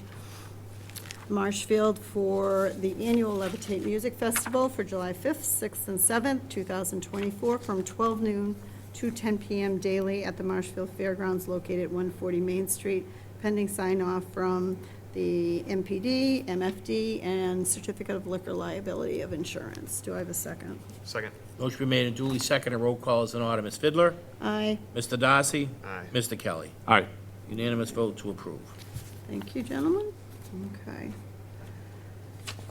Marshfield for the annual Levitate Music Festival for July 5th, 6th, and 7th, 2024, from 12 noon to 10 PM daily at the Marshfield Fairgrounds located at 140 Main Street, pending sign-off from the MPD, MFD, and Certificate of Liquor Liability of Insurance. Do I have a second? Second. Motion been made and duly seconded. Roll call is in order. Ms. Fidler? Aye. Mr. Darcy? Aye. Mr. Kelly? All right, Unanimous vote to approve. Thank you, gentlemen. Okay.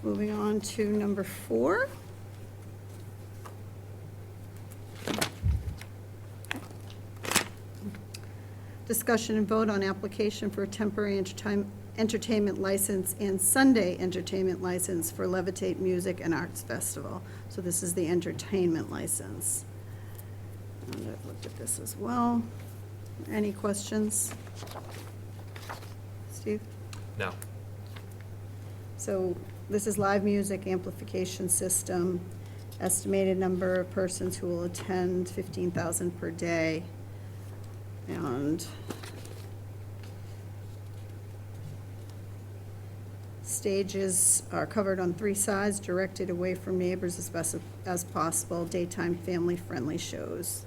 Moving on to number 4. Discussion and vote on application for a temporary entertainment license and Sunday entertainment license for Levitate Music and Arts Festival. So this is the entertainment license. And I've looked at this as well. Any questions? Steve? No. So this is live music amplification system, estimated number of persons who will attend, 15,000 per day. And stages are covered on 3 sides, directed away from neighbors as best as possible, daytime family-friendly shows.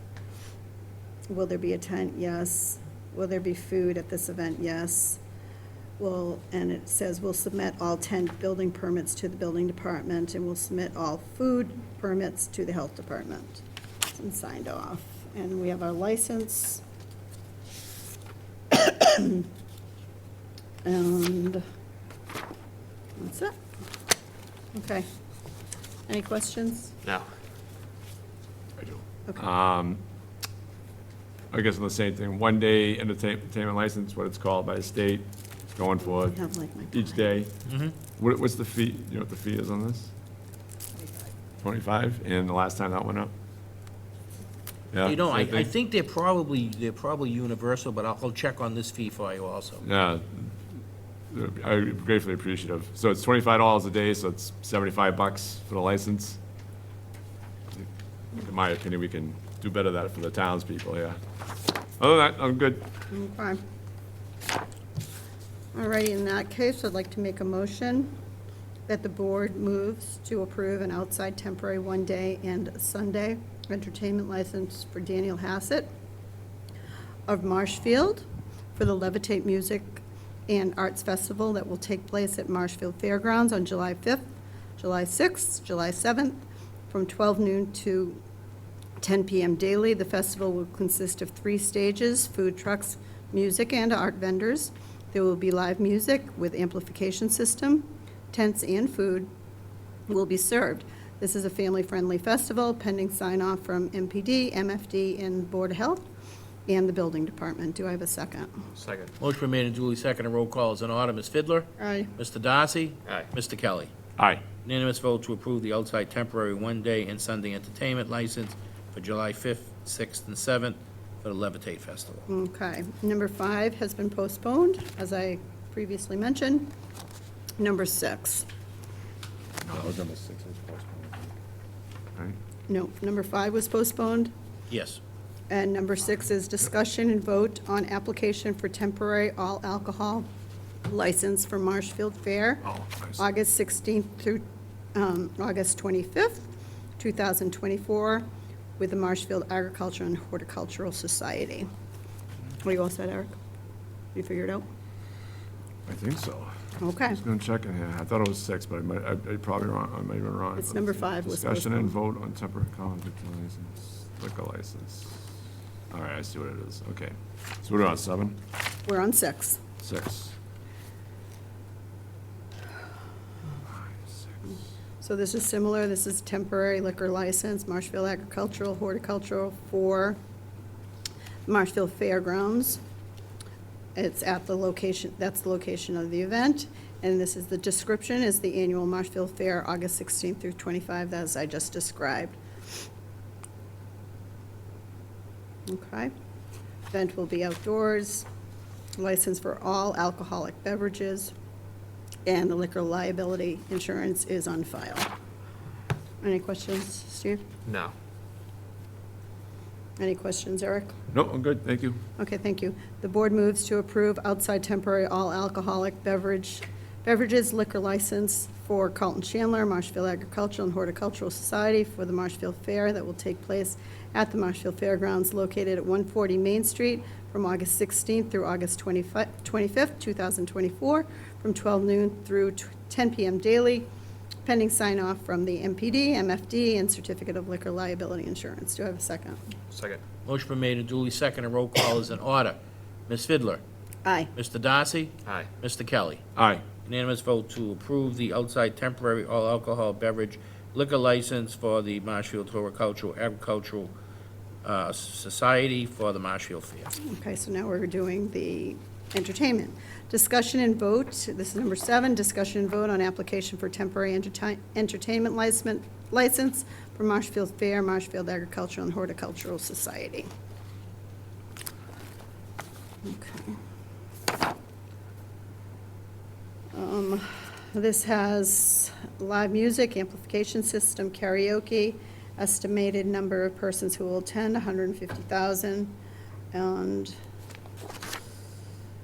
Will there be a tent? Yes. Will there be food at this event? Yes. And it says we'll submit all tent building permits to the building department, and we'll submit all food permits to the health department. It's been signed off. And we have our license. And that's it. Okay. Any questions? No. I do. Okay. I guess on the same thing, one-day entertainment license, what it's called by the state, it's going for I have like my each day. What's the fee, you know what the fee is on this? 25, and the last time that went up? Yeah, You know, same I thing? think they're probably universal, but I'll check on this fee for you also. Yeah, I'm gratefully appreciative. So it's $25 a day, so it's $75 for the license. In my opinion, we can do better than that for the townspeople, yeah. Other than that, I'm good. Okay. All right, in that case, I'd like to make a motion that the board moves to approve an outside temporary one-day and Sunday entertainment license for Daniel Hassett of Marshfield for the Levitate Music and Arts Festival that will take place at Marshfield Fairgrounds on July 5th, July 6th, July 7th, from 12 noon to 10 p.m. daily. The festival will consist of 3 stages, food trucks, music, and art vendors. There will be live music with amplification system. Tents and food will be served. This is a family-friendly festival pending sign-off from MPD, MFD, and Board of Health, and the Building Department. Do I have a second? Second. Motion been made and duly seconded. Roll call is in order. Ms. Fidler? Aye. Mr. Darcy? Aye. Mr. Kelly? Aye. Unanimous vote to approve the outside temporary one-day and Sunday entertainment license for July 5th, 6th, and 7th for the Levitate Festival. Okay. Number 5 has been postponed, as I previously mentioned. Number 6. Number 6 is postponed. Right? No, number 5 was postponed. Yes. And number 6 is discussion and vote on application for temporary all alcohol license for Marshfield Fair, Oh, nice. August 16th through August 25th, 2024, with the Marshfield Agriculture and Horticultural Society. What are you all set, Eric? You figured it out? I think so. Okay. I was gonna check in here. I thought it was 6, but I probably wrong, I may have been wrong. It's number 5 was Discussion and postponed. vote on temporary convict license, liquor license. All right, I see what it is. Okay. So we're on 7? We're on 6. 6. So this is similar, this is temporary liquor license, Marshfield Agricultural, Horticultural for Marshfield Fairgrounds. It's at the location, that's the location of the event, and this is the description, is the annual Marshfield Fair, August 16th through 25th, as I just described. Okay. Event will be outdoors, license for all alcoholic beverages, and the liquor liability insurance is on file. Any questions, Steve? No. Any questions, Eric? No, I'm good, thank you. Okay, thank you. The board moves to approve outside temporary all alcoholic beverages liquor license for Carlton Chandler, Marshfield Agricultural and Horticultural Society for the Marshfield Fair that will take place at the Marshfield Fairgrounds located at 140 Main Street from August 16th through August 25th, 2024, from 12 noon through 10 p.m. daily, pending sign-off from the MPD, MFD, and Certificate of Liquor Liability Insurance. Do I have a second? Second. Motion been made and duly seconded. Roll call is in order. Ms. Fidler? Aye. Mr. Darcy? Aye. Mr. Kelly? Aye. Unanimous vote to approve the outside temporary all alcohol beverage liquor license for the Marshfield Horticultural Agricultural Society for the Marshfield Fair. Okay, so now we're doing the entertainment. Discussion and vote, this is number 7, discussion and vote on application for temporary entertainment license for Marshfield Fair, Marshfield Agricultural and Horticultural Society. Okay. This has live music, amplification system, karaoke, estimated number of persons who will attend, 150,000, and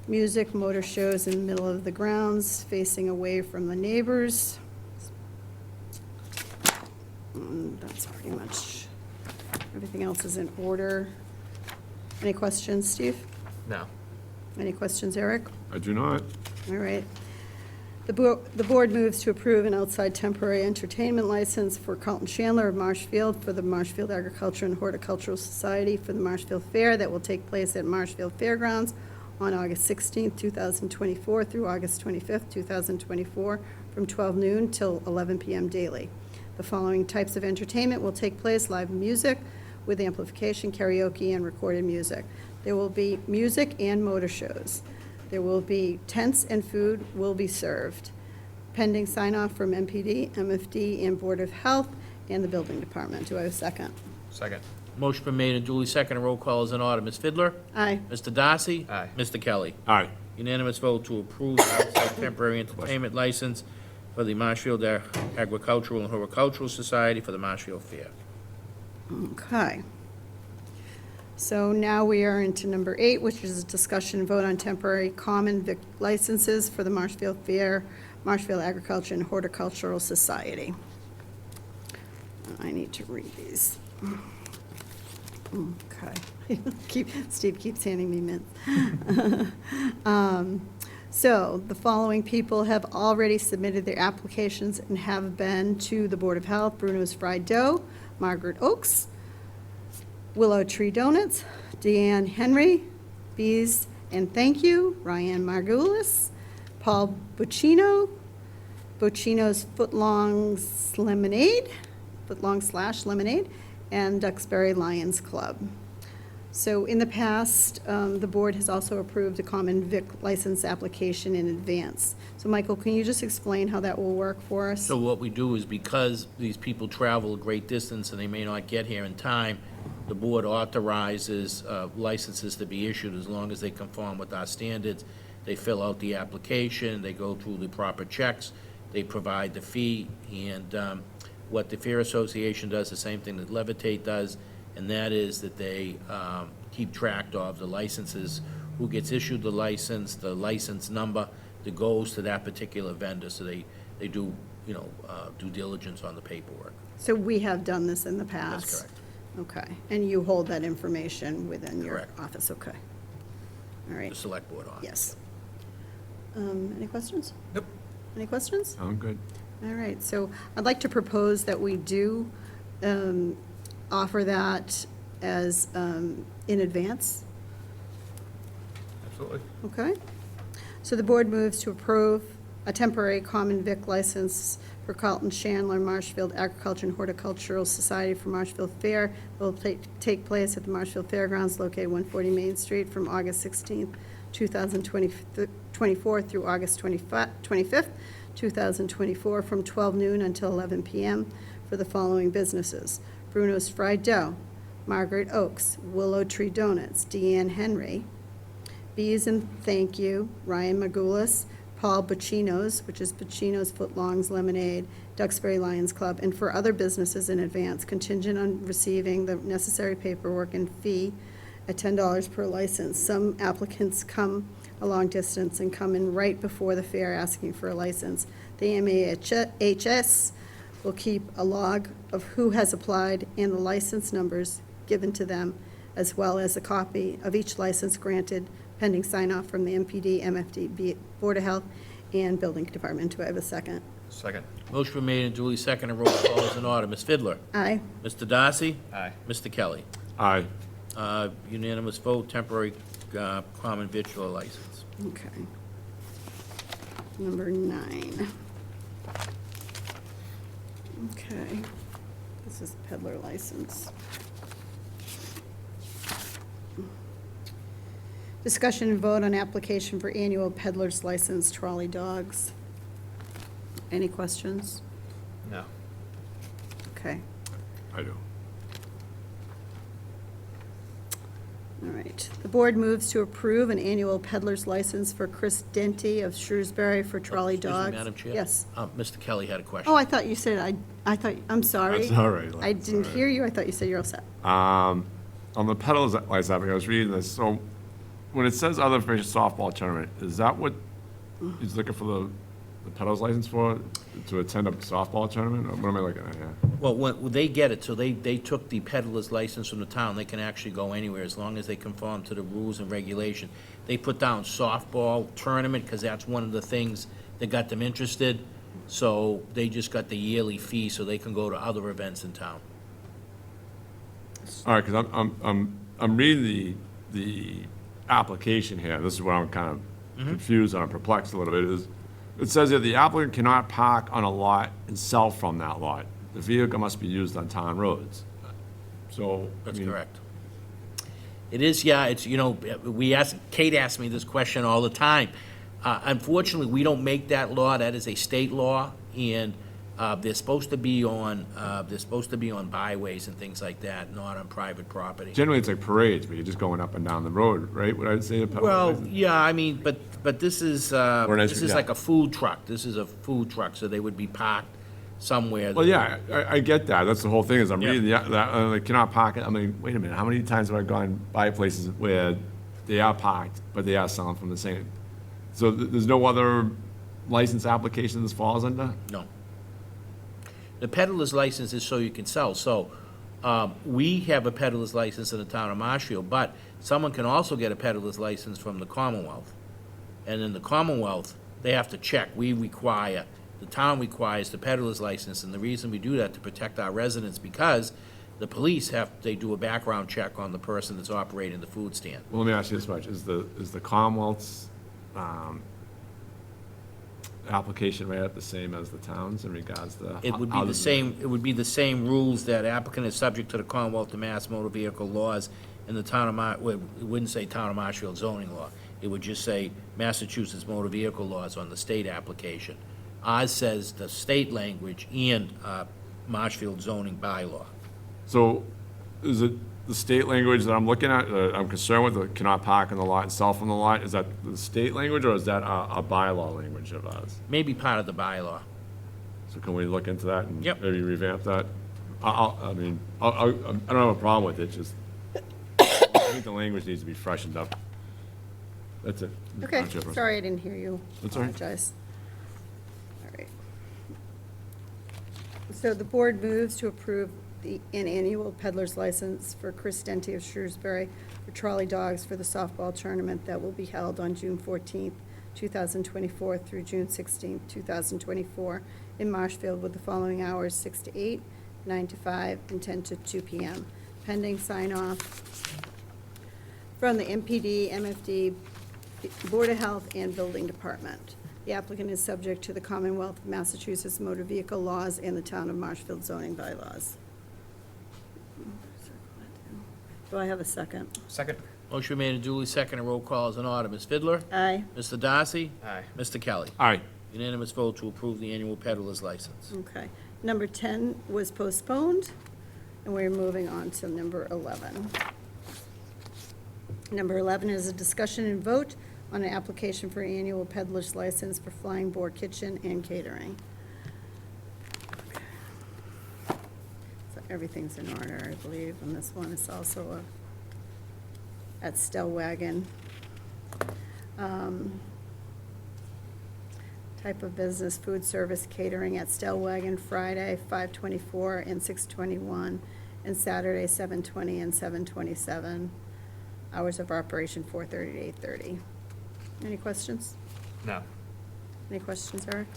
music, motor shows in the middle of the grounds, facing away from the neighbors. And that's pretty much, everything else is in order. Any questions, Steve? No. Any questions, Eric? I do not. All right. The board moves to approve an outside temporary entertainment license for Carlton Chandler of Marshfield for the Marshfield Agriculture and Horticultural Society for the Marshfield Fair that will take place at Marshfield Fairgrounds on August 16th, 2024 through August 25th, 2024, from 12 noon till 11 p.m. daily. The following types of entertainment will take place: live music with amplification, karaoke, and recorded music. There will be music and motor shows. There will be tents and food will be served, pending sign-off from MPD, MFD, and Board of Health, and the Building Department. Do I have a second? Second. Motion been made and duly seconded. Roll call is in order. Ms. Fidler? Aye. Mr. Darcy? Aye. Mr. Kelly? Aye. Unanimous vote to approve the outside temporary entertainment license for the Marshfield Agricultural and Horticultural Society for the Marshfield Fair. Okay. So now we are into number 8, which is a discussion and vote on temporary common vic licenses for the Marshfield Fair, Marshfield Agriculture and Horticultural Society. I need to read these. Okay. Steve keeps handing me mints. So the following people have already submitted their applications and have been to the Board of Health: Bruno's Fried Dough, Margaret Oaks, Willow Tree Donuts, Deanne Henry, Bees and Thank You, Ryan Margulis, Paul Buccino, Buccino's Footlongs Lemonade, Footlong/Lemonade, and Duxbury Lions Club. So in the past, the board has also approved a common vic license application in advance. So Michael, can you just explain how that will work for us? So what we do is, because these people travel a great distance and they may not get here in time, the board authorizes licenses to be issued as long as they conform with our standards. They fill out the application, they go through the proper checks, they provide the fee, and what the Fair Association does, the same thing that Levitate does, and that is that they keep track of the licenses, who gets issued the license number that goes to that particular vendor, so they do, due diligence on the paperwork. So we have done this in the past? That's correct. Okay, and you hold that information within your Correct. office, okay. All right, The select board on. yes. Any questions? Nope. Any questions? I'm good. All right, so I'd like to propose that we do offer that as in advance, Absolutely. okay? So the board moves to approve a temporary common vic license for Carlton Chandler Marshfield Agriculture and Horticultural Society for Marshfield Fair. It will take place at the Marshfield Fairgrounds located 140 Main Street from August 16th, 2024 through August 25th, 2024, from 12 noon until 11 p.m. for the following businesses: Bruno's Fried Dough, Margaret Oaks, Willow Tree Donuts, Deanne Henry, Bees and Thank You, Ryan Margulis, Paul Buccino's, which is Buccino's Footlongs Lemonade, Duxbury Lions Club, and for other businesses in advance, contingent on receiving the necessary paperwork and fee at $10 per license. Some applicants come a long distance and come in right before the fair asking for a license. The MAHS will keep a log of who has applied and the license numbers given to them, as well as a copy of each license granted pending sign-off from the MPD, MFD, Board of Health, and Building Department. Do I have a second? Second. Motion been made and duly seconded. Roll call is in order. Ms. Fidler? Aye. Mr. Darcy? Aye. Mr. Kelly? Aye. Unanimous vote, temporary common victual license. Okay. Number 9. Okay. This is peddler license. Discussion and vote on application for annual peddler's license, Trolley Dogs. Any questions? No. Okay. I do. All right. The board moves to approve an annual peddler's license for Chris Denty of Shrewsbury for Trolley Excuse me, Dogs. Madam Chair? Yes. Mr. Kelly had a question. Oh, I thought you said, I thought, I'm sorry. That's all right. I That's didn't all right. hear you. I thought you said you're all set. On the pedals license, I was reading this, so when it says other information softball tournament, is that what he's looking for the pedals license for, to attend a softball tournament? Or what am I looking at here? Well, when they get it, so they took the peddler's license from the town, they can actually go anywhere as long as they conform to the rules and regulation. They put down softball tournament, because that's one of the things that got them interested, so they just got the yearly fee, so they can go to other events in town. All right, because I'm reading the application here, this is where I'm kind of confused and I'm perplexed a little bit, is, it says that the applicant cannot park on a lot and sell from that lot. The vehicle must be used on town roads. So, I That's mean, correct. It is, yeah, it's, Kate asks me this question all the time. Unfortunately, we don't make that law, that is a state law, and they're supposed to be on byways and things like that, not on private property. Generally, it's like parades, but you're just going up and down the road, right? Would I say the pedal Well, license? yeah, I mean, but this is, Or an this is yeah. like a food truck, this is a food truck, so they would be parked somewhere. Well, yeah, I get that. That's the whole thing, is I'm Yeah. reading that, they cannot park it. I mean, wait a minute, how many times have I gone by places where they are parked, but they are selling from the same? So there's no other license application this falls under? No. The peddler's license is so you can sell, so, we have a peddler's license in the town of Marshfield, but someone can also get a peddler's license from the Commonwealth. And in the Commonwealth, they have to check. The town requires the peddler's license, and the reason we do that, to protect our residents, because the police they do a background check on the person that's operating the food stand. Well, let me ask you this much, is the Commonwealth's, application right up the same as the towns in regards to? It would be the same, it would be the same rules that applicant is subject to the Commonwealth of Mass motor vehicle laws in the town of well, it wouldn't say town of Marshfield zoning law. It would just say Massachusetts motor vehicle laws on the state application. Ours says the state language and, Marshfield zoning bylaw. So, is it the state language that I'm looking at, I'm concerned with, the cannot park in the lot and sell from the lot? Is that the state language, or is that a bylaw language of ours? Maybe part of the bylaw. So can we look into that and Yep. maybe revamp that? I mean, I don't have a problem with it, just, I think the language needs to be freshened up. That's it. Okay, Madam Chairperson. sorry I didn't hear you. That's all right. Apologize. All right. So the board moves to approve an annual peddler's license for Chris Dente of Shrewsbury for trolley dogs for the softball tournament that will be held on June 14th, 2024 through June 16th, 2024 in Marshfield, with the following hours: 6 to 8, 9 to 5, and 10 to 2 p.m. Pending sign-off from the MPD, MFD, Board of Health, and Building Department. The applicant is subject to the Commonwealth of Massachusetts motor vehicle laws and the town of Marshfield zoning bylaws. Do I have a second? Second. Motion made and duly seconded. Roll call is in order. Ms. Fidler? Aye. Mr. Darcy? Aye. Mr. Kelly? Aye. Unanimous vote to approve the annual peddler's license. Okay. Number 10 was postponed, and we're moving on to number 11. Number 11 is a discussion and vote on an application for annual peddler's license for Flying Boar Kitchen and Catering. So everything's in order, I believe, and this one is also at Stellwagen. Type of business, food service catering at Stellwagen, Friday, 5/24 and 6/21, and Saturday, 7/20 and 7/27. Hours of operation, 4:30 to 8:30. Any questions? No. Any questions, Eric?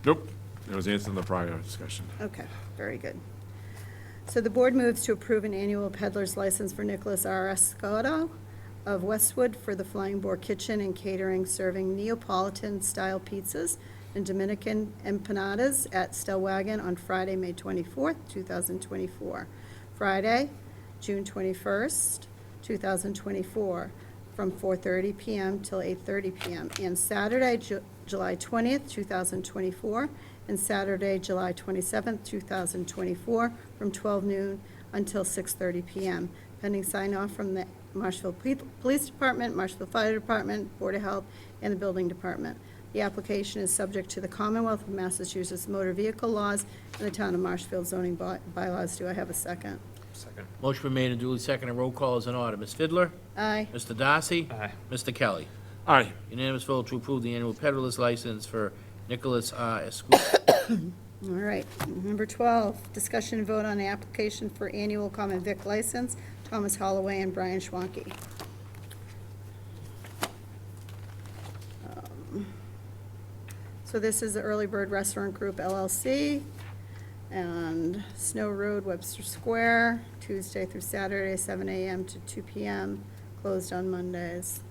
Nope, it was answered in the prior discussion. Okay, very good. So the board moves to approve an annual peddler's license for Nicholas R. Escoto of Westwood for the Flying Boar Kitchen and Catering, serving Neapolitan-style pizzas and Dominican empanadas at Stellwagen on Friday, May 24th, 2024. Friday, June 21st, 2024, from 4:30 PM till 8:30 PM. And Saturday, July 20th, 2024, and Saturday, July 27th, 2024, from 12 noon until 6:30 PM, pending sign-off from the Marshfield Police Department, Marshfield Fire Department, Board of Health, and the Building Department. The application is subject to the Commonwealth of Massachusetts motor vehicle laws and the town of Marshfield zoning bylaws. Do I have a second? Second. Motion been made and duly seconded. Roll call is in order. Ms. Fidler? Aye. Mr. Darcy? Aye. Mr. Kelly? Aye. Unanimous vote to approve the annual peddler's license for Nicholas R. Escoto. All right. Number 12, discussion and vote on the application for annual common vic license, Thomas Holloway and Brian Schwanke. So this is the Early Bird Restaurant Group LLC, and Snow Road, Webster Square, Tuesday through Saturday, 7 a.m. to 2 p.m., closed on Mondays.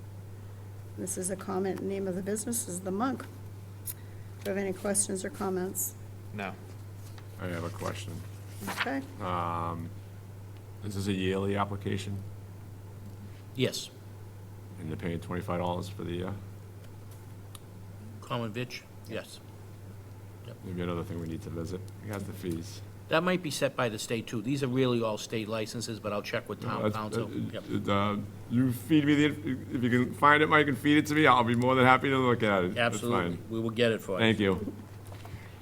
This is a comment, name of the business is The Monk. Do you have any questions or comments? No. I have a question. Okay. Is this a yearly application, Yes. and they're paying $25 for the year? Common Vitch? Yes. Maybe another thing we need to visit. You got the fees. That might be set by the state, too. These are really all state licenses, but I'll check with town That's- council. Yep. You feed me if you can find it, Mike, and feed it to me, I'll be more than happy to look at it. That's Absolutely. fine. We will get it for you. Thank you.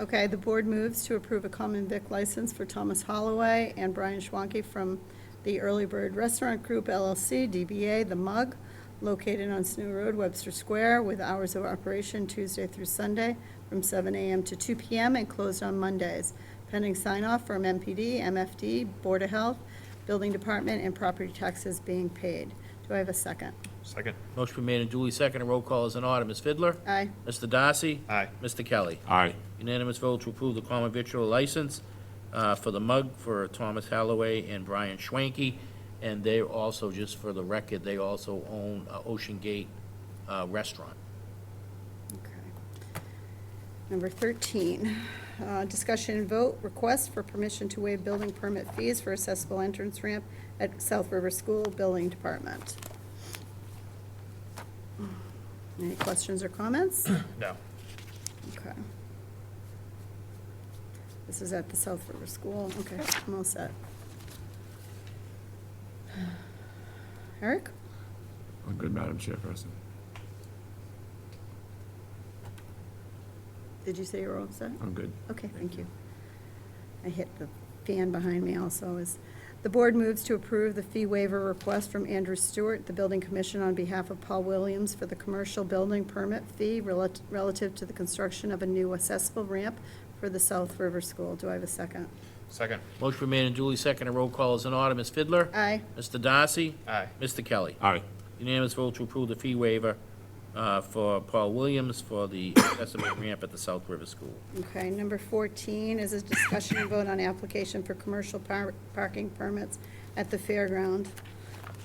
Okay, the board moves to approve a common vic license for Thomas Holloway and Brian Schwanke from the Early Bird Restaurant Group LLC, DBA The Mug, located on Snow Road, Webster Square, with hours of operation Tuesday through Sunday from 7 a.m. to 2 p.m. and closed on Mondays, pending sign-off from MPD, MFD, Board of Health, Building Department, and property taxes being paid. Do I have a second? Second. Motion been made and duly seconded. Roll call is in order. Ms. Fidler? Aye. Mr. Darcy? Aye. Mr. Kelly? Aye. Unanimous vote to approve the common victual license for the Mug for Thomas Holloway and Brian Schwanke. And they also, just for the record, they also own Ocean Gate Restaurant. Okay. Number 13, discussion and vote, request for permission to waive building permit fees for accessible entrance ramp at South River School Building Department. Any questions or comments? No. Okay. This is at the South River School. Okay, I'm all set. Eric? I'm good, Madam Chairperson. Did you say you were all set? I'm good. Okay, thank you. I hit the fan behind me also. The board moves to approve the fee waiver request from Andrew Stewart, the building commission, on behalf of Paul Williams for the commercial building permit fee relative to the construction of a new accessible ramp for the South River School. Do I have a second? Second. Motion been made and duly seconded. Roll call is in order. Ms. Fidler? Aye. Mr. Darcy? Aye. Mr. Kelly? Aye. Unanimous vote to approve the fee waiver for Paul Williams for the accessible ramp at the South River School. Okay, number 14 is a discussion and vote on application for commercial parking permits at the fairground.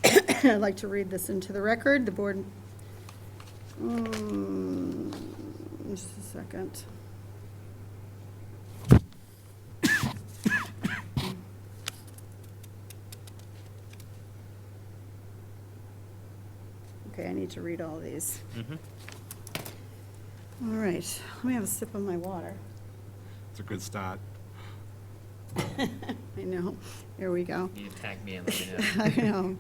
I'd like to read this into the record. The board, just a second. Okay, I need to read all these. All right, let me have a sip of my water. It's a good start. I know, here we go. You tag me and let me know.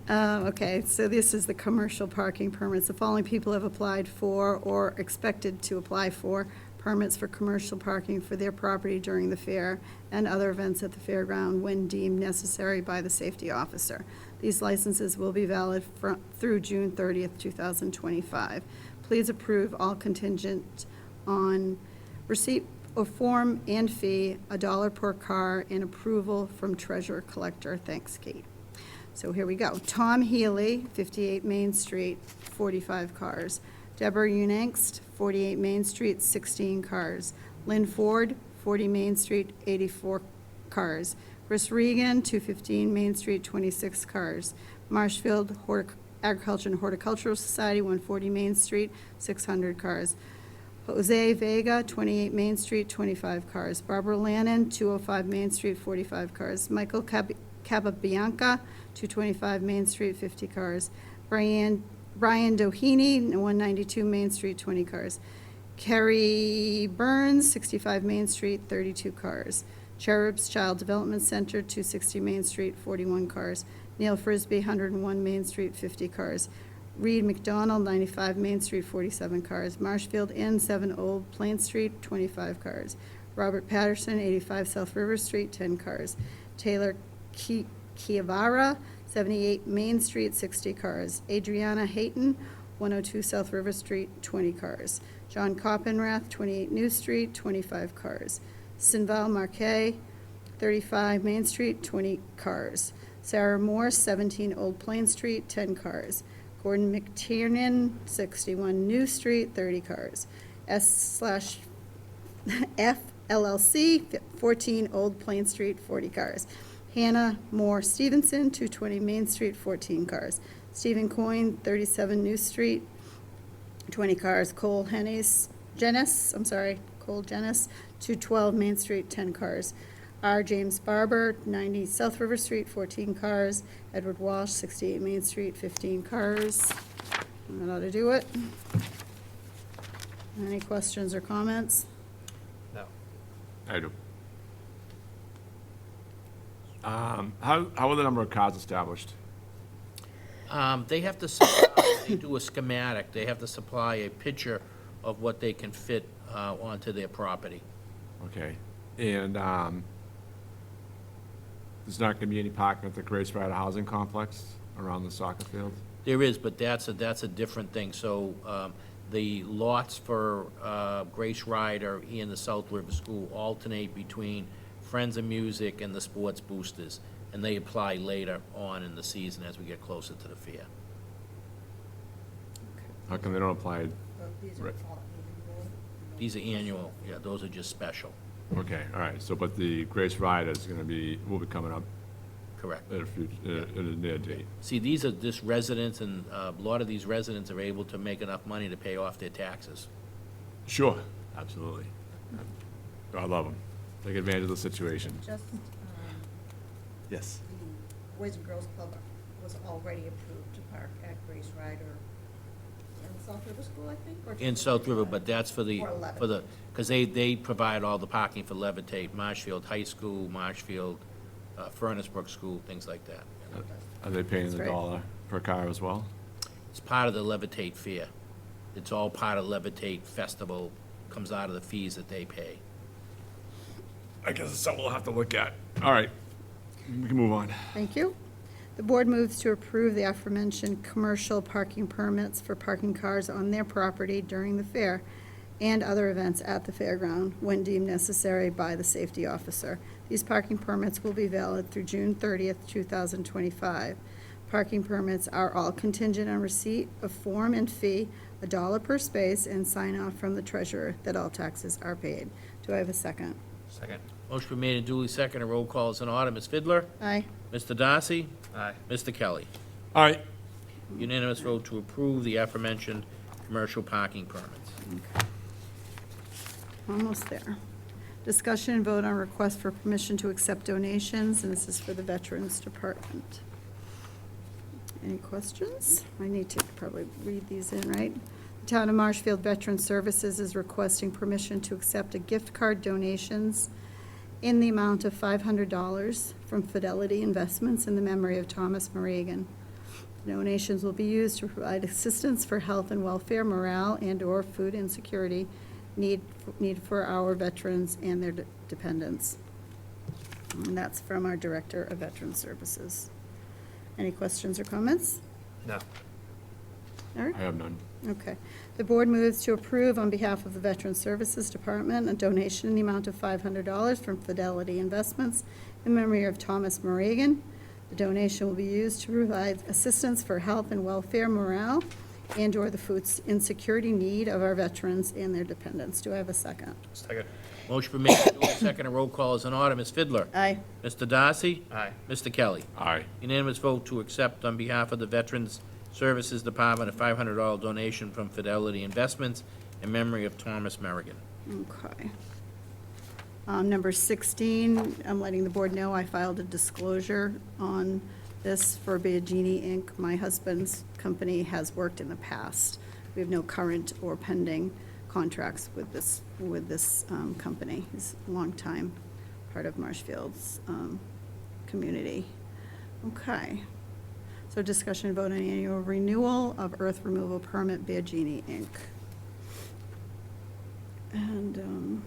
I know. Okay, so this is the commercial parking permits. The following people have applied for or expected to apply for permits for commercial parking for their property during the fair and other events at the fairground when deemed necessary by the safety officer. These licenses will be valid through June 30th, 2025. Please approve all contingent on receipt of form and fee, $1 per car, and approval from treasurer collector. Thanks, Kate. So here we go. Tom Healy, 58 Main Street, 45 cars. Deborah Unangst, 48 Main Street, 16 cars. Lynn Ford, 40 Main Street, 84 cars. Chris Regan, 215 Main Street, 26 cars. Marshfield Agriculture and Horticultural Society, 140 Main Street, 600 cars. Jose Vega, 28 Main Street, 25 cars. Barbara Lannon, 205 Main Street, 45 cars. Michael Capabianca, 225 Main Street, 50 cars. Brian Doheny, 192 Main Street, 20 cars. Kerry Burns, 65 Main Street, 32 cars. Cherubs Child Development Center, 260 Main Street, 41 cars. Neil Frisbee, 101 Main Street, 50 cars. Reed McDonald, 95 Main Street, 47 cars. Marshfield Inn, 7 Old Plain Street, 25 cars. Robert Patterson, 85 South River Street, 10 cars. Taylor Chiavara, 78 Main Street, 60 cars. Adriana Hayton, 102 South River Street, 20 cars. John Coppenrath, 28 New Street, 25 cars. Sinval Marquet, 35 Main Street, 20 cars. Sarah Morse, 17 Old Plain Street, 10 cars. Gordon McTiernan, 61 New Street, 30 cars. S/F LLC, 14 Old Plain Street, 40 cars. Hannah Moore Stevenson, 220 Main Street, 14 cars. Stephen Coyne, 37 New Street, 20 cars. Cole Jennis, 212 Main Street, 10 cars. R. James Barber, 90 South River Street, 14 cars. Edward Walsh, 68 Main Street, 15 cars. That ought to do it. Any questions or comments? No. I do. How are the number of cars established? They have to, they do a schematic, they have to supply a picture of what they can fit onto their property. Okay, and there's not gonna be any parking at the Grace Rider Housing Complex around the soccer field? There is, but that's a different thing. So the lots for Grace Rider and the South River School alternate between Friends of Music and the Sports Boosters, and they apply later on in the season as we get closer to the fair. How come they don't apply? Right. These are annual, yeah, those are just special, Okay, all right, so, but the Grace Rider is gonna will be coming up correct. at a future, at a near date. See, these are just residents, and a lot of these residents are able to make enough money to pay off their taxes. Sure, absolutely. I love them. Take advantage of the situation. Just, Yes. the Boys and Girls Club was already approved to park at Grace Rider in South River School, I think? or In just South Grace River, Rider? but that's for the, Or because they provide all the parking for Levitate, Marshfield High School, Marshfield, Furnace Brook School, things like that. Are they paying That's the great. $1 per car as well? It's part of the Levitate Fair. It's all part of Levitate Festival, comes out of the fees that they pay. I guess it's something we'll have to look at. All right, we can move on. Thank you. The board moves to approve the aforementioned commercial parking permits for parking cars on their property during the fair and other events at the fairground when deemed necessary by the safety officer. These parking permits will be valid through June 30th, 2025. Parking permits are all contingent on receipt of form and fee, $1 per space, and sign off from the treasurer that all taxes are paid. Do I have a second? Second. Motion been made and duly seconded. Roll call is in order. Ms. Fidler? Aye. Mr. Darcy? Aye. Mr. Kelly? All right, Unanimous vote to approve the aforementioned commercial parking permits. Almost there. Discussion and vote on request for permission to accept donations, and this is for the Veterans Department. Any questions? I need to probably read these in, right? The Town of Marshfield Veteran Services is requesting permission to accept a gift card donations in the amount of $500 from Fidelity Investments in the memory of Thomas Morrigan. Donations will be used to provide assistance for health and welfare, morale, and/or food insecurity need for our veterans and their dependents. And that's from our Director of Veteran Services. Any questions or comments? No. Eric? I have none. Okay. The board moves to approve on behalf of the Veteran Services Department a donation in the amount of $500 from Fidelity Investments in memory of Thomas Morrigan. The donation will be used to provide assistance for health and welfare, morale, and/or the food insecurity need of our veterans and their dependents. Do I have a second? Second. Motion been made and duly seconded. Roll call is in order. Ms. Fidler? Aye. Mr. Darcy? Aye. Mr. Kelly? Aye. Unanimous vote to accept on behalf of the Veterans Services Department a $500 donation from Fidelity Investments in memory of Thomas Merrigan. Okay. Number 16, I'm letting the board know I filed a disclosure on this for Biagini Inc. My husband's company has worked in the past. We have no current or pending contracts with this company. He's a longtime part of Marshfield's community. Okay. So discussion and vote on annual renewal of earth removal permit Biagini Inc. And,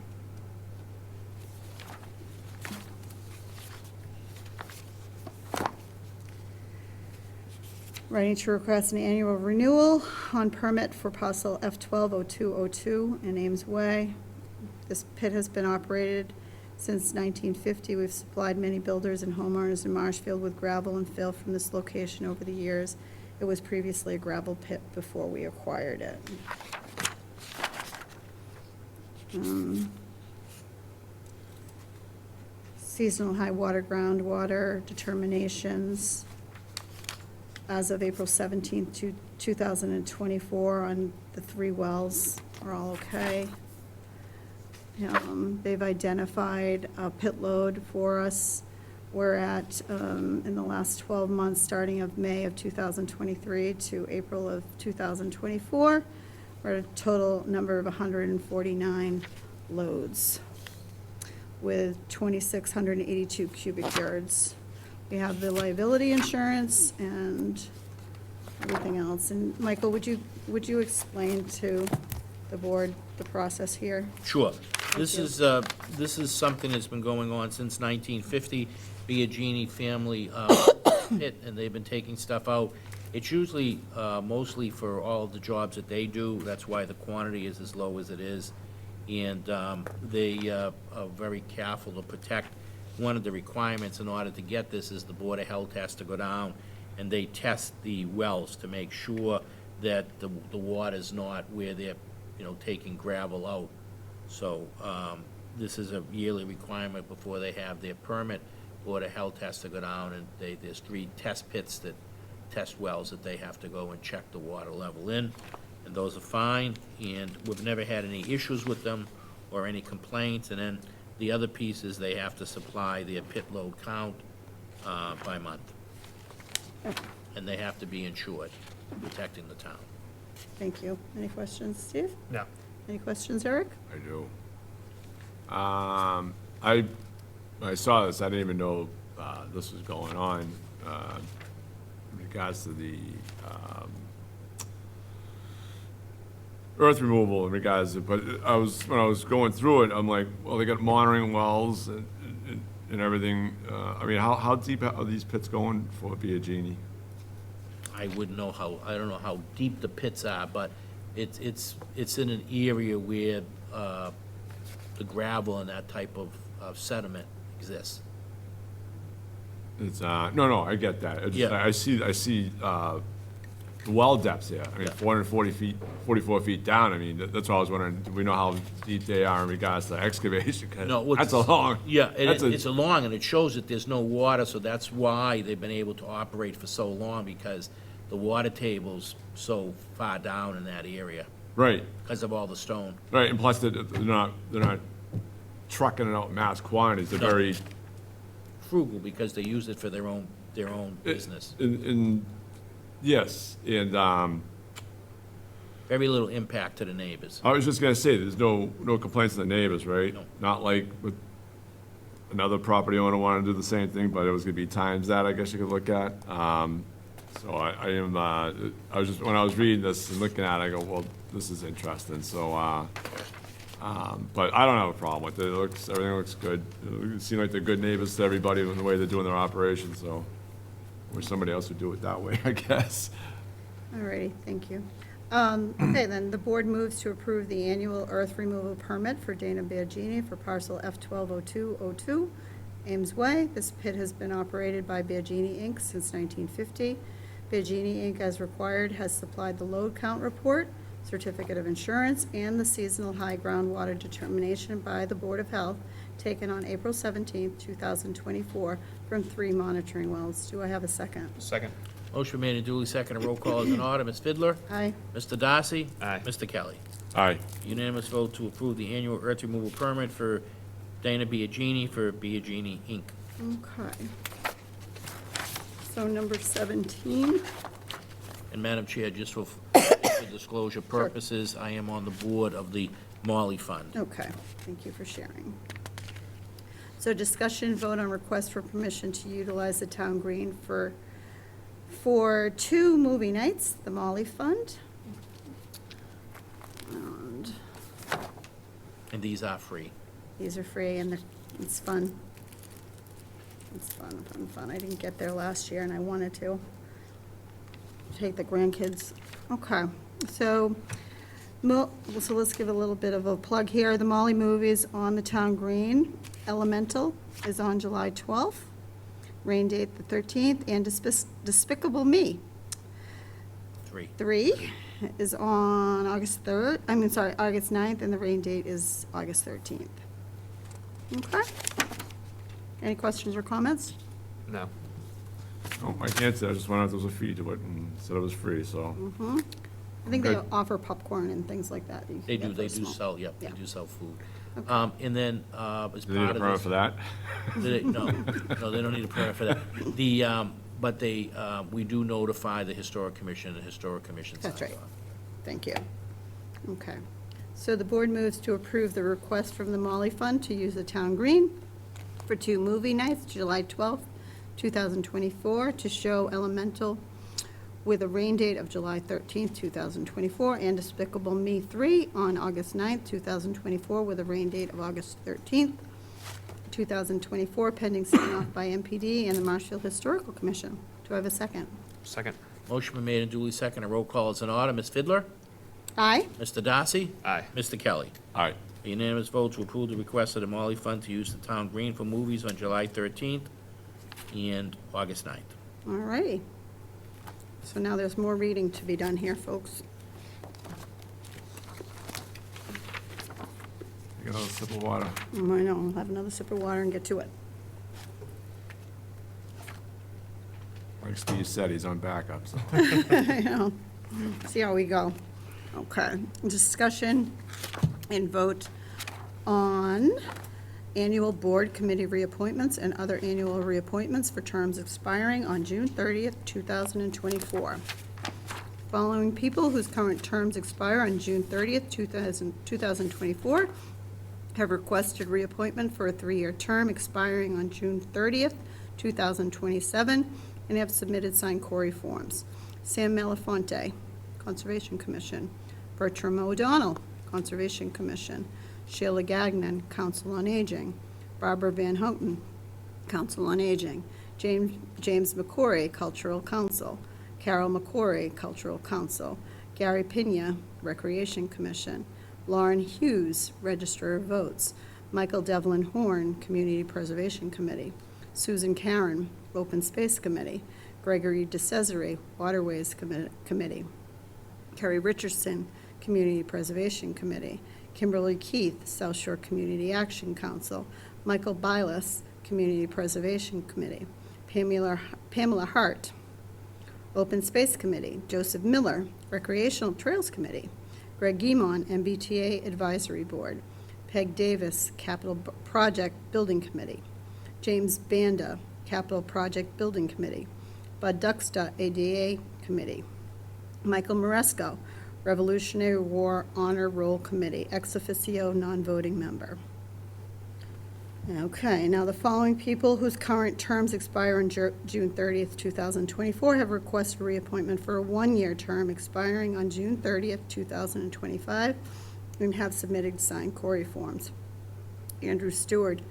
ready to request an annual renewal on permit for parcel F120202 in Ames Way. This pit has been operated since 1950. We've supplied many builders and homeowners in Marshfield with gravel and fill from this location over the years. It was previously a gravel pit before we acquired it. Seasonal high water, groundwater determinations as of April 17th, 2024 on the 3 wells are all okay. They've identified a pit load for us. We're at, in the last 12 months, starting of May of 2023 to April of 2024, we're at a total number of 149 loads with 2,682 cubic yards. We have the liability insurance and everything else. And Michael, would you explain to the board the process here? Sure. This you. is something that's been going on since 1950, Biagini family pit, and they've been taking stuff out. It's usually mostly for all of the jobs that they do. That's why the quantity is as low as it is. And they are very careful to protect. One of the requirements in order to get this is the Board of Health has to go down and they test the wells to make sure that the water's not where they're, taking gravel out. So this is a yearly requirement before they have their permit. Board of Health has to go down and there's 3 test pits test wells that they have to go and check the water level in, and those are fine, and we've never had any issues with them or any complaints. And then the other piece is they have to supply their pit load count by month, and they have to be insured, protecting the town. Thank you. Any questions, Steve? No. Any questions, Eric? I do. When I saw this, I didn't even know this was going on in regards to the earth removal in regards to, but when I was going through it, I'm like, well, they got monitoring wells and everything. I mean, how deep are these pits going for Biagini? I wouldn't know I don't know how deep the pits are, but it's in an area where the gravel and that type of sediment exists. It's, no, I get that. It's- Yeah. I see the well depths there. I mean, Yeah. 440 feet, 44 feet down. I mean, that's why I was wondering, do we know how deep they are in regards to excavation? 'Cause No, well, that's a long. Yeah, that's it's a long, and it shows that there's no water, so that's why they've been able to operate for so long, because the water table's so far down in that area, Right, because of all the stone. right, and plus they're not trucking it out in mass quantities. They're No. very, Frugal, because they use it for their own business. yes, and, Very little impact to the neighbors. I was just gonna say, there's no complaints from the neighbors, right? No. Not like with another property owner wanted to do the same thing, but it was gonna be times that, I guess you could look at. So I was just, when I was reading this and looking at it, I go, well, this is interesting, so, but I don't have a problem with it. Everything looks good. It seems like they're good neighbors to everybody in the way they're doing their operation, so wish somebody else would do it that way, I guess. All righty, thank you. Okay, then the board moves to approve the annual earth removal permit for Dana Biagini for parcel F120202, Ames Way. This pit has been operated by Biagini Inc. since 1950. Biagini Inc., as required, has supplied the load count report, certificate of insurance, and the seasonal high groundwater determination by the Board of Health taken on April 17th, 2024, from 3 monitoring wells. Do I have a second? Second. Motion made and duly seconded. Roll call is in order. Ms. Fidler? Aye. Mr. Darcy? Aye. Mr. Kelly? Aye. Unanimous vote to approve the annual earth removal permit for Dana Biagini for Biagini Inc. Okay. So number 17. And Madam Chair, just for disclosure purposes, I am on the board of the Molly Fund. Okay, thank you for sharing. So discussion, vote on request for permission to utilize the town green for 2 movie nights, the Molly Fund. And And these are free. these are free and it's fun. It's fun. I didn't get there last year and I wanted to take the grandkids. Okay, so let's give a little bit of a plug here. The Molly movies on the town green. Elemental is on July 12th, rain date the 13th, and Despicable Me 3 is on August 9th, and the rain date is August 13th. Okay. Any questions or comments? No. Oh, I can't say, I just went out, there was a fee to it and said it was free, so. I think they Okay. offer popcorn and things like that. you can They get do, for they a do small- sell, yep, they Yeah. do sell food. Okay. And then, as Do they need a part of permit this. for that? No, they don't need a permit for that. But we do notify the Historic Commission, and the Historic Commission signs That's right. off. Thank you. Okay. So the board moves to approve the request from the Molly Fund to use the town green for 2 movie nights, July 12th, 2024, to show Elemental with a rain date of July 13th, 2024, and Despicable Me 3 on August 9th, 2024, with a rain date of August 13th, 2024, pending sign-off by MPD and the Marshfield Historical Commission. Do I have a second? Second. Motion been made and duly seconded. Roll call is in order. Ms. Fiddler? Aye. Mr. Darcy? Aye. Mr. Kelly? All right. A unanimous vote to approve the request of the Molly Fund to use the town green for movies on July 13th and August 9th. All righty. So now there's more reading to be done here, folks. You got another sip of water. I know, I'll have another sip of water and get to it. Like Steve said, he's on backup, so. I know. See how we go. Okay. Discussion and vote on annual board committee reappointments and other annual reappointments for terms expiring on June 30th, 2024. Following people whose current terms expire on June 30th, 2024 have requested reappointment for a 3-year term expiring on June 30th, 2027, and have submitted signed query forms. Sam Malafonte, Conservation Commission. Bertram O'Donnell, Conservation Commission. Sheila Gagnon, Council on Aging. Barbara Van Houten, Council on Aging. James McCory, Cultural Council. Carol McCory, Cultural Council. Gary Pena, Recreation Commission. Lauren Hughes, Register of Votes. Michael Devlin Horn, Community Preservation Committee. Susan Karen, Open Space Committee. Gregory DeCesare, Waterways Committee. Kerry Richardson, Community Preservation Committee. Kimberly Keith, South Shore Community Action Council. Michael Bilas, Community Preservation Committee. Pamela Hart, Open Space Committee. Joseph Miller, Recreational Trails Committee. Greg Guimon, MBTA Advisory Board. Peg Davis, Capital Project Building Committee. James Banda, Capital Project Building Committee. Bud Duxta, ADA Committee. Michael Maresco, Revolutionary War Honor Roll Committee, ex officio, non-voting member. Okay, now the following people whose current terms expire on June 30th, 2024 have requested reappointment for a 1-year term expiring on June 30th, 2025, and have submitted signed query forms. Andrew Stewart,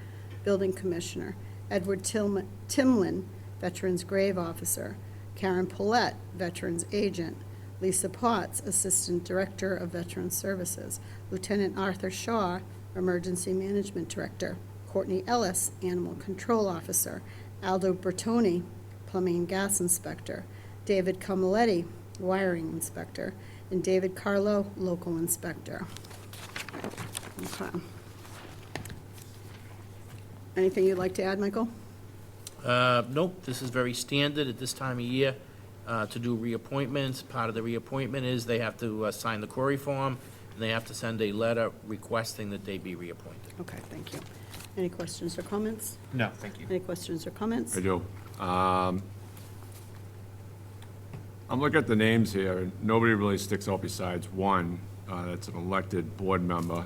Building Commissioner. Edward Timlin, Veterans Grave Officer. Karen Paulette, Veterans Agent. Lisa Potts, Assistant Director of Veterans Services. Lieutenant Arthur Shaw, Emergency Management Director. Courtney Ellis, Animal Control Officer. Aldo Bertoni, Plumbing and Gas Inspector. David Camaletti, Wiring Inspector. And David Carlo, Local Inspector. Okay. Anything you'd like to add, Michael? Nope, this is very standard at this time of year to do reappointments. Part of the reappointment is they have to sign the query form, and they have to send a letter requesting that they be reappointed. Okay, thank you. Any questions or comments? No, thank you. Any questions or comments? I do. I'm looking at the names here, and nobody really sticks out besides one that's an elected board member.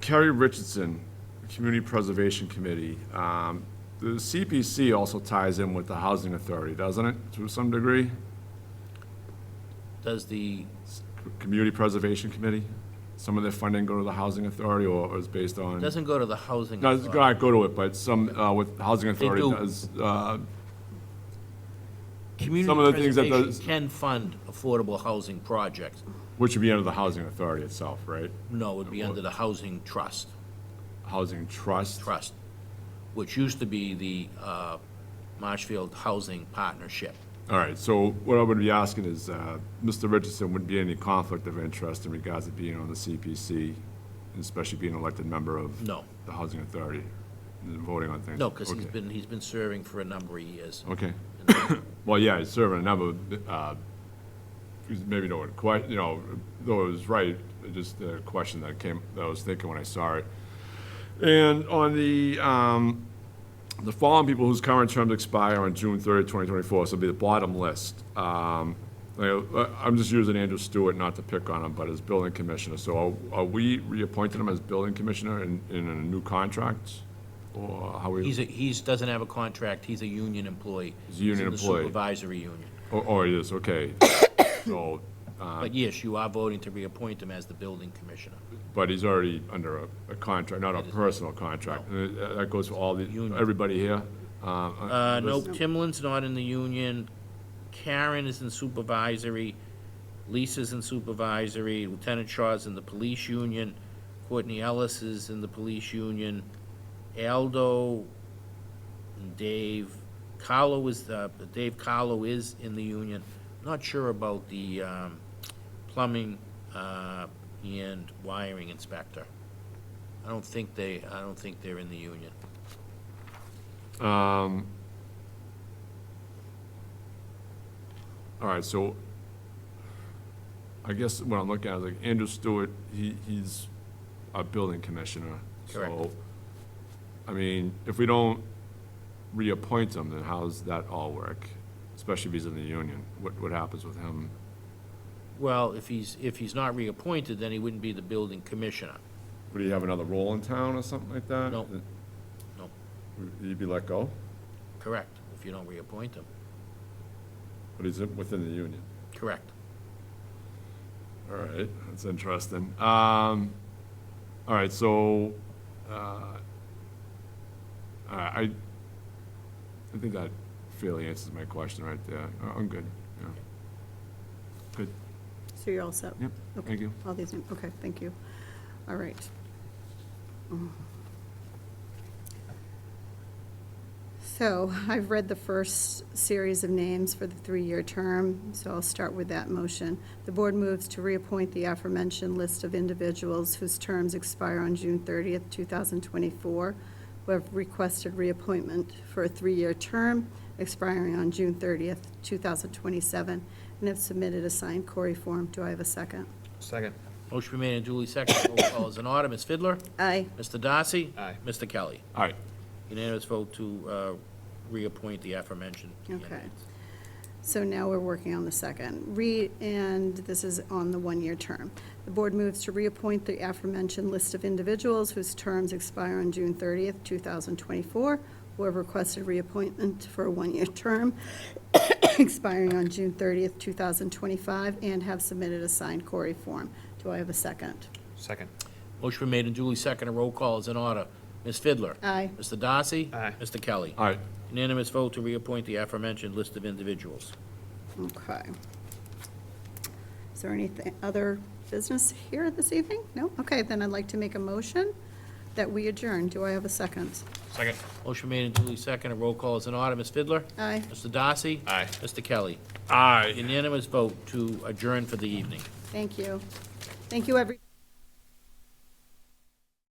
Kerry Richardson, Community Preservation Committee. The CPC also ties in with the Housing Authority, doesn't it, to some degree? Does the, Community Preservation Committee? Some of their funding go to the Housing Authority, or is based on? doesn't go to the housing. No, it's authority. not go to it, but some, with Housing Authority do. does, Community some of the things that preservation does- can fund affordable housing projects. which would be under the Housing Authority itself, right? No, it would be under the Housing Trust, Housing Trust? which used to be the Marshfield Housing Partnership. All right, so what I would be asking is, Mr. Richardson, would be any conflict of interest in regards to being on the CPC, especially being an elected member of No. the Housing Authority, and voting on things? No, because Okay. he's been serving for a number of years. Okay. Well, yeah, he's serving a number, maybe no, you know, though it was right, just a question that I was thinking when I saw it. And on the following people whose current terms expire on June 30th, 2024, so it'll be the bottom list. I'm just using Andrew Stewart, not to pick on him, but as building commissioner. So are we reappointing him as building commissioner in a new contract? Or how we? Doesn't have a contract, he's a union employee. He's a union in employee. the supervisory union. Oh, it is, okay. So, But yes, you are voting to reappoint him as the building commissioner. but he's already under a contract, not a personal contract. That goes for all the, Union. everybody here? No, Timlin's not in the union, Karen is in supervisory, Lisa's in supervisory, Lieutenant Shaw's in the police union, Courtney Ellis is in the police union, Aldo and Dave Carlo is, Dave Carlo is in the union. Not sure about the plumbing and wiring inspector. I don't think they're in the union. All right, so I guess what I'm looking at is like Andrew Stewart, he's a building commissioner. Correct. So, I mean, if we don't reappoint him, then how does that all work? Especially if he's in the union. What happens with him? Well, if he's not reappointed, then he wouldn't be the building commissioner. Would he have another role in town or something like that? No. No, Would he be let go? correct, if you don't reappoint him. But he's within the union. Correct. All right, that's interesting. All right, so, I think that fairly answers my question right there. I'm good, yeah. Good, So you're all set? yep, Okay. thank you. All these, okay, thank you. All right. So I've read the first series of names for the three-year term, so I'll start with that motion. The board moves to reappoint the aforementioned list of individuals whose terms expire on June 30th, 2024, who have requested reappointment for a three-year term expiring on June 30th, 2027, and have submitted a signed query form. Do I have a second? Second. Motion been made and duly seconded. Roll call is in order. Ms. Fidler? Aye. Mr. Darcy? Aye. Mr. Kelly? All right, Unanimous vote to reappoint the aforementioned Okay. candidates. So now we're working on the second. And this is on the one-year term. The board moves to reappoint the aforementioned list of individuals whose terms expire on June 30th, 2024, who have requested reappointment for a one-year term expiring on June 30th, 2025, and have submitted a signed query form. Do I have a second? Second. Motion been made and duly seconded. Roll call is in order. Ms. Fidler? Aye. Mr. Darcy? Aye. Mr. Kelly? all right. Unanimous vote to reappoint the aforementioned list of individuals. Okay. Is there anything, other business here this evening? No? Okay, then I'd like to make a motion that we adjourn. Do I have a second? Second. Motion made and duly seconded. Roll call is in order. Ms. Fidler? Aye. Mr. Darcy? Aye. Mr. Kelly? Aye. Unanimous vote to adjourn for the evening. Thank you. Thank you, everyone.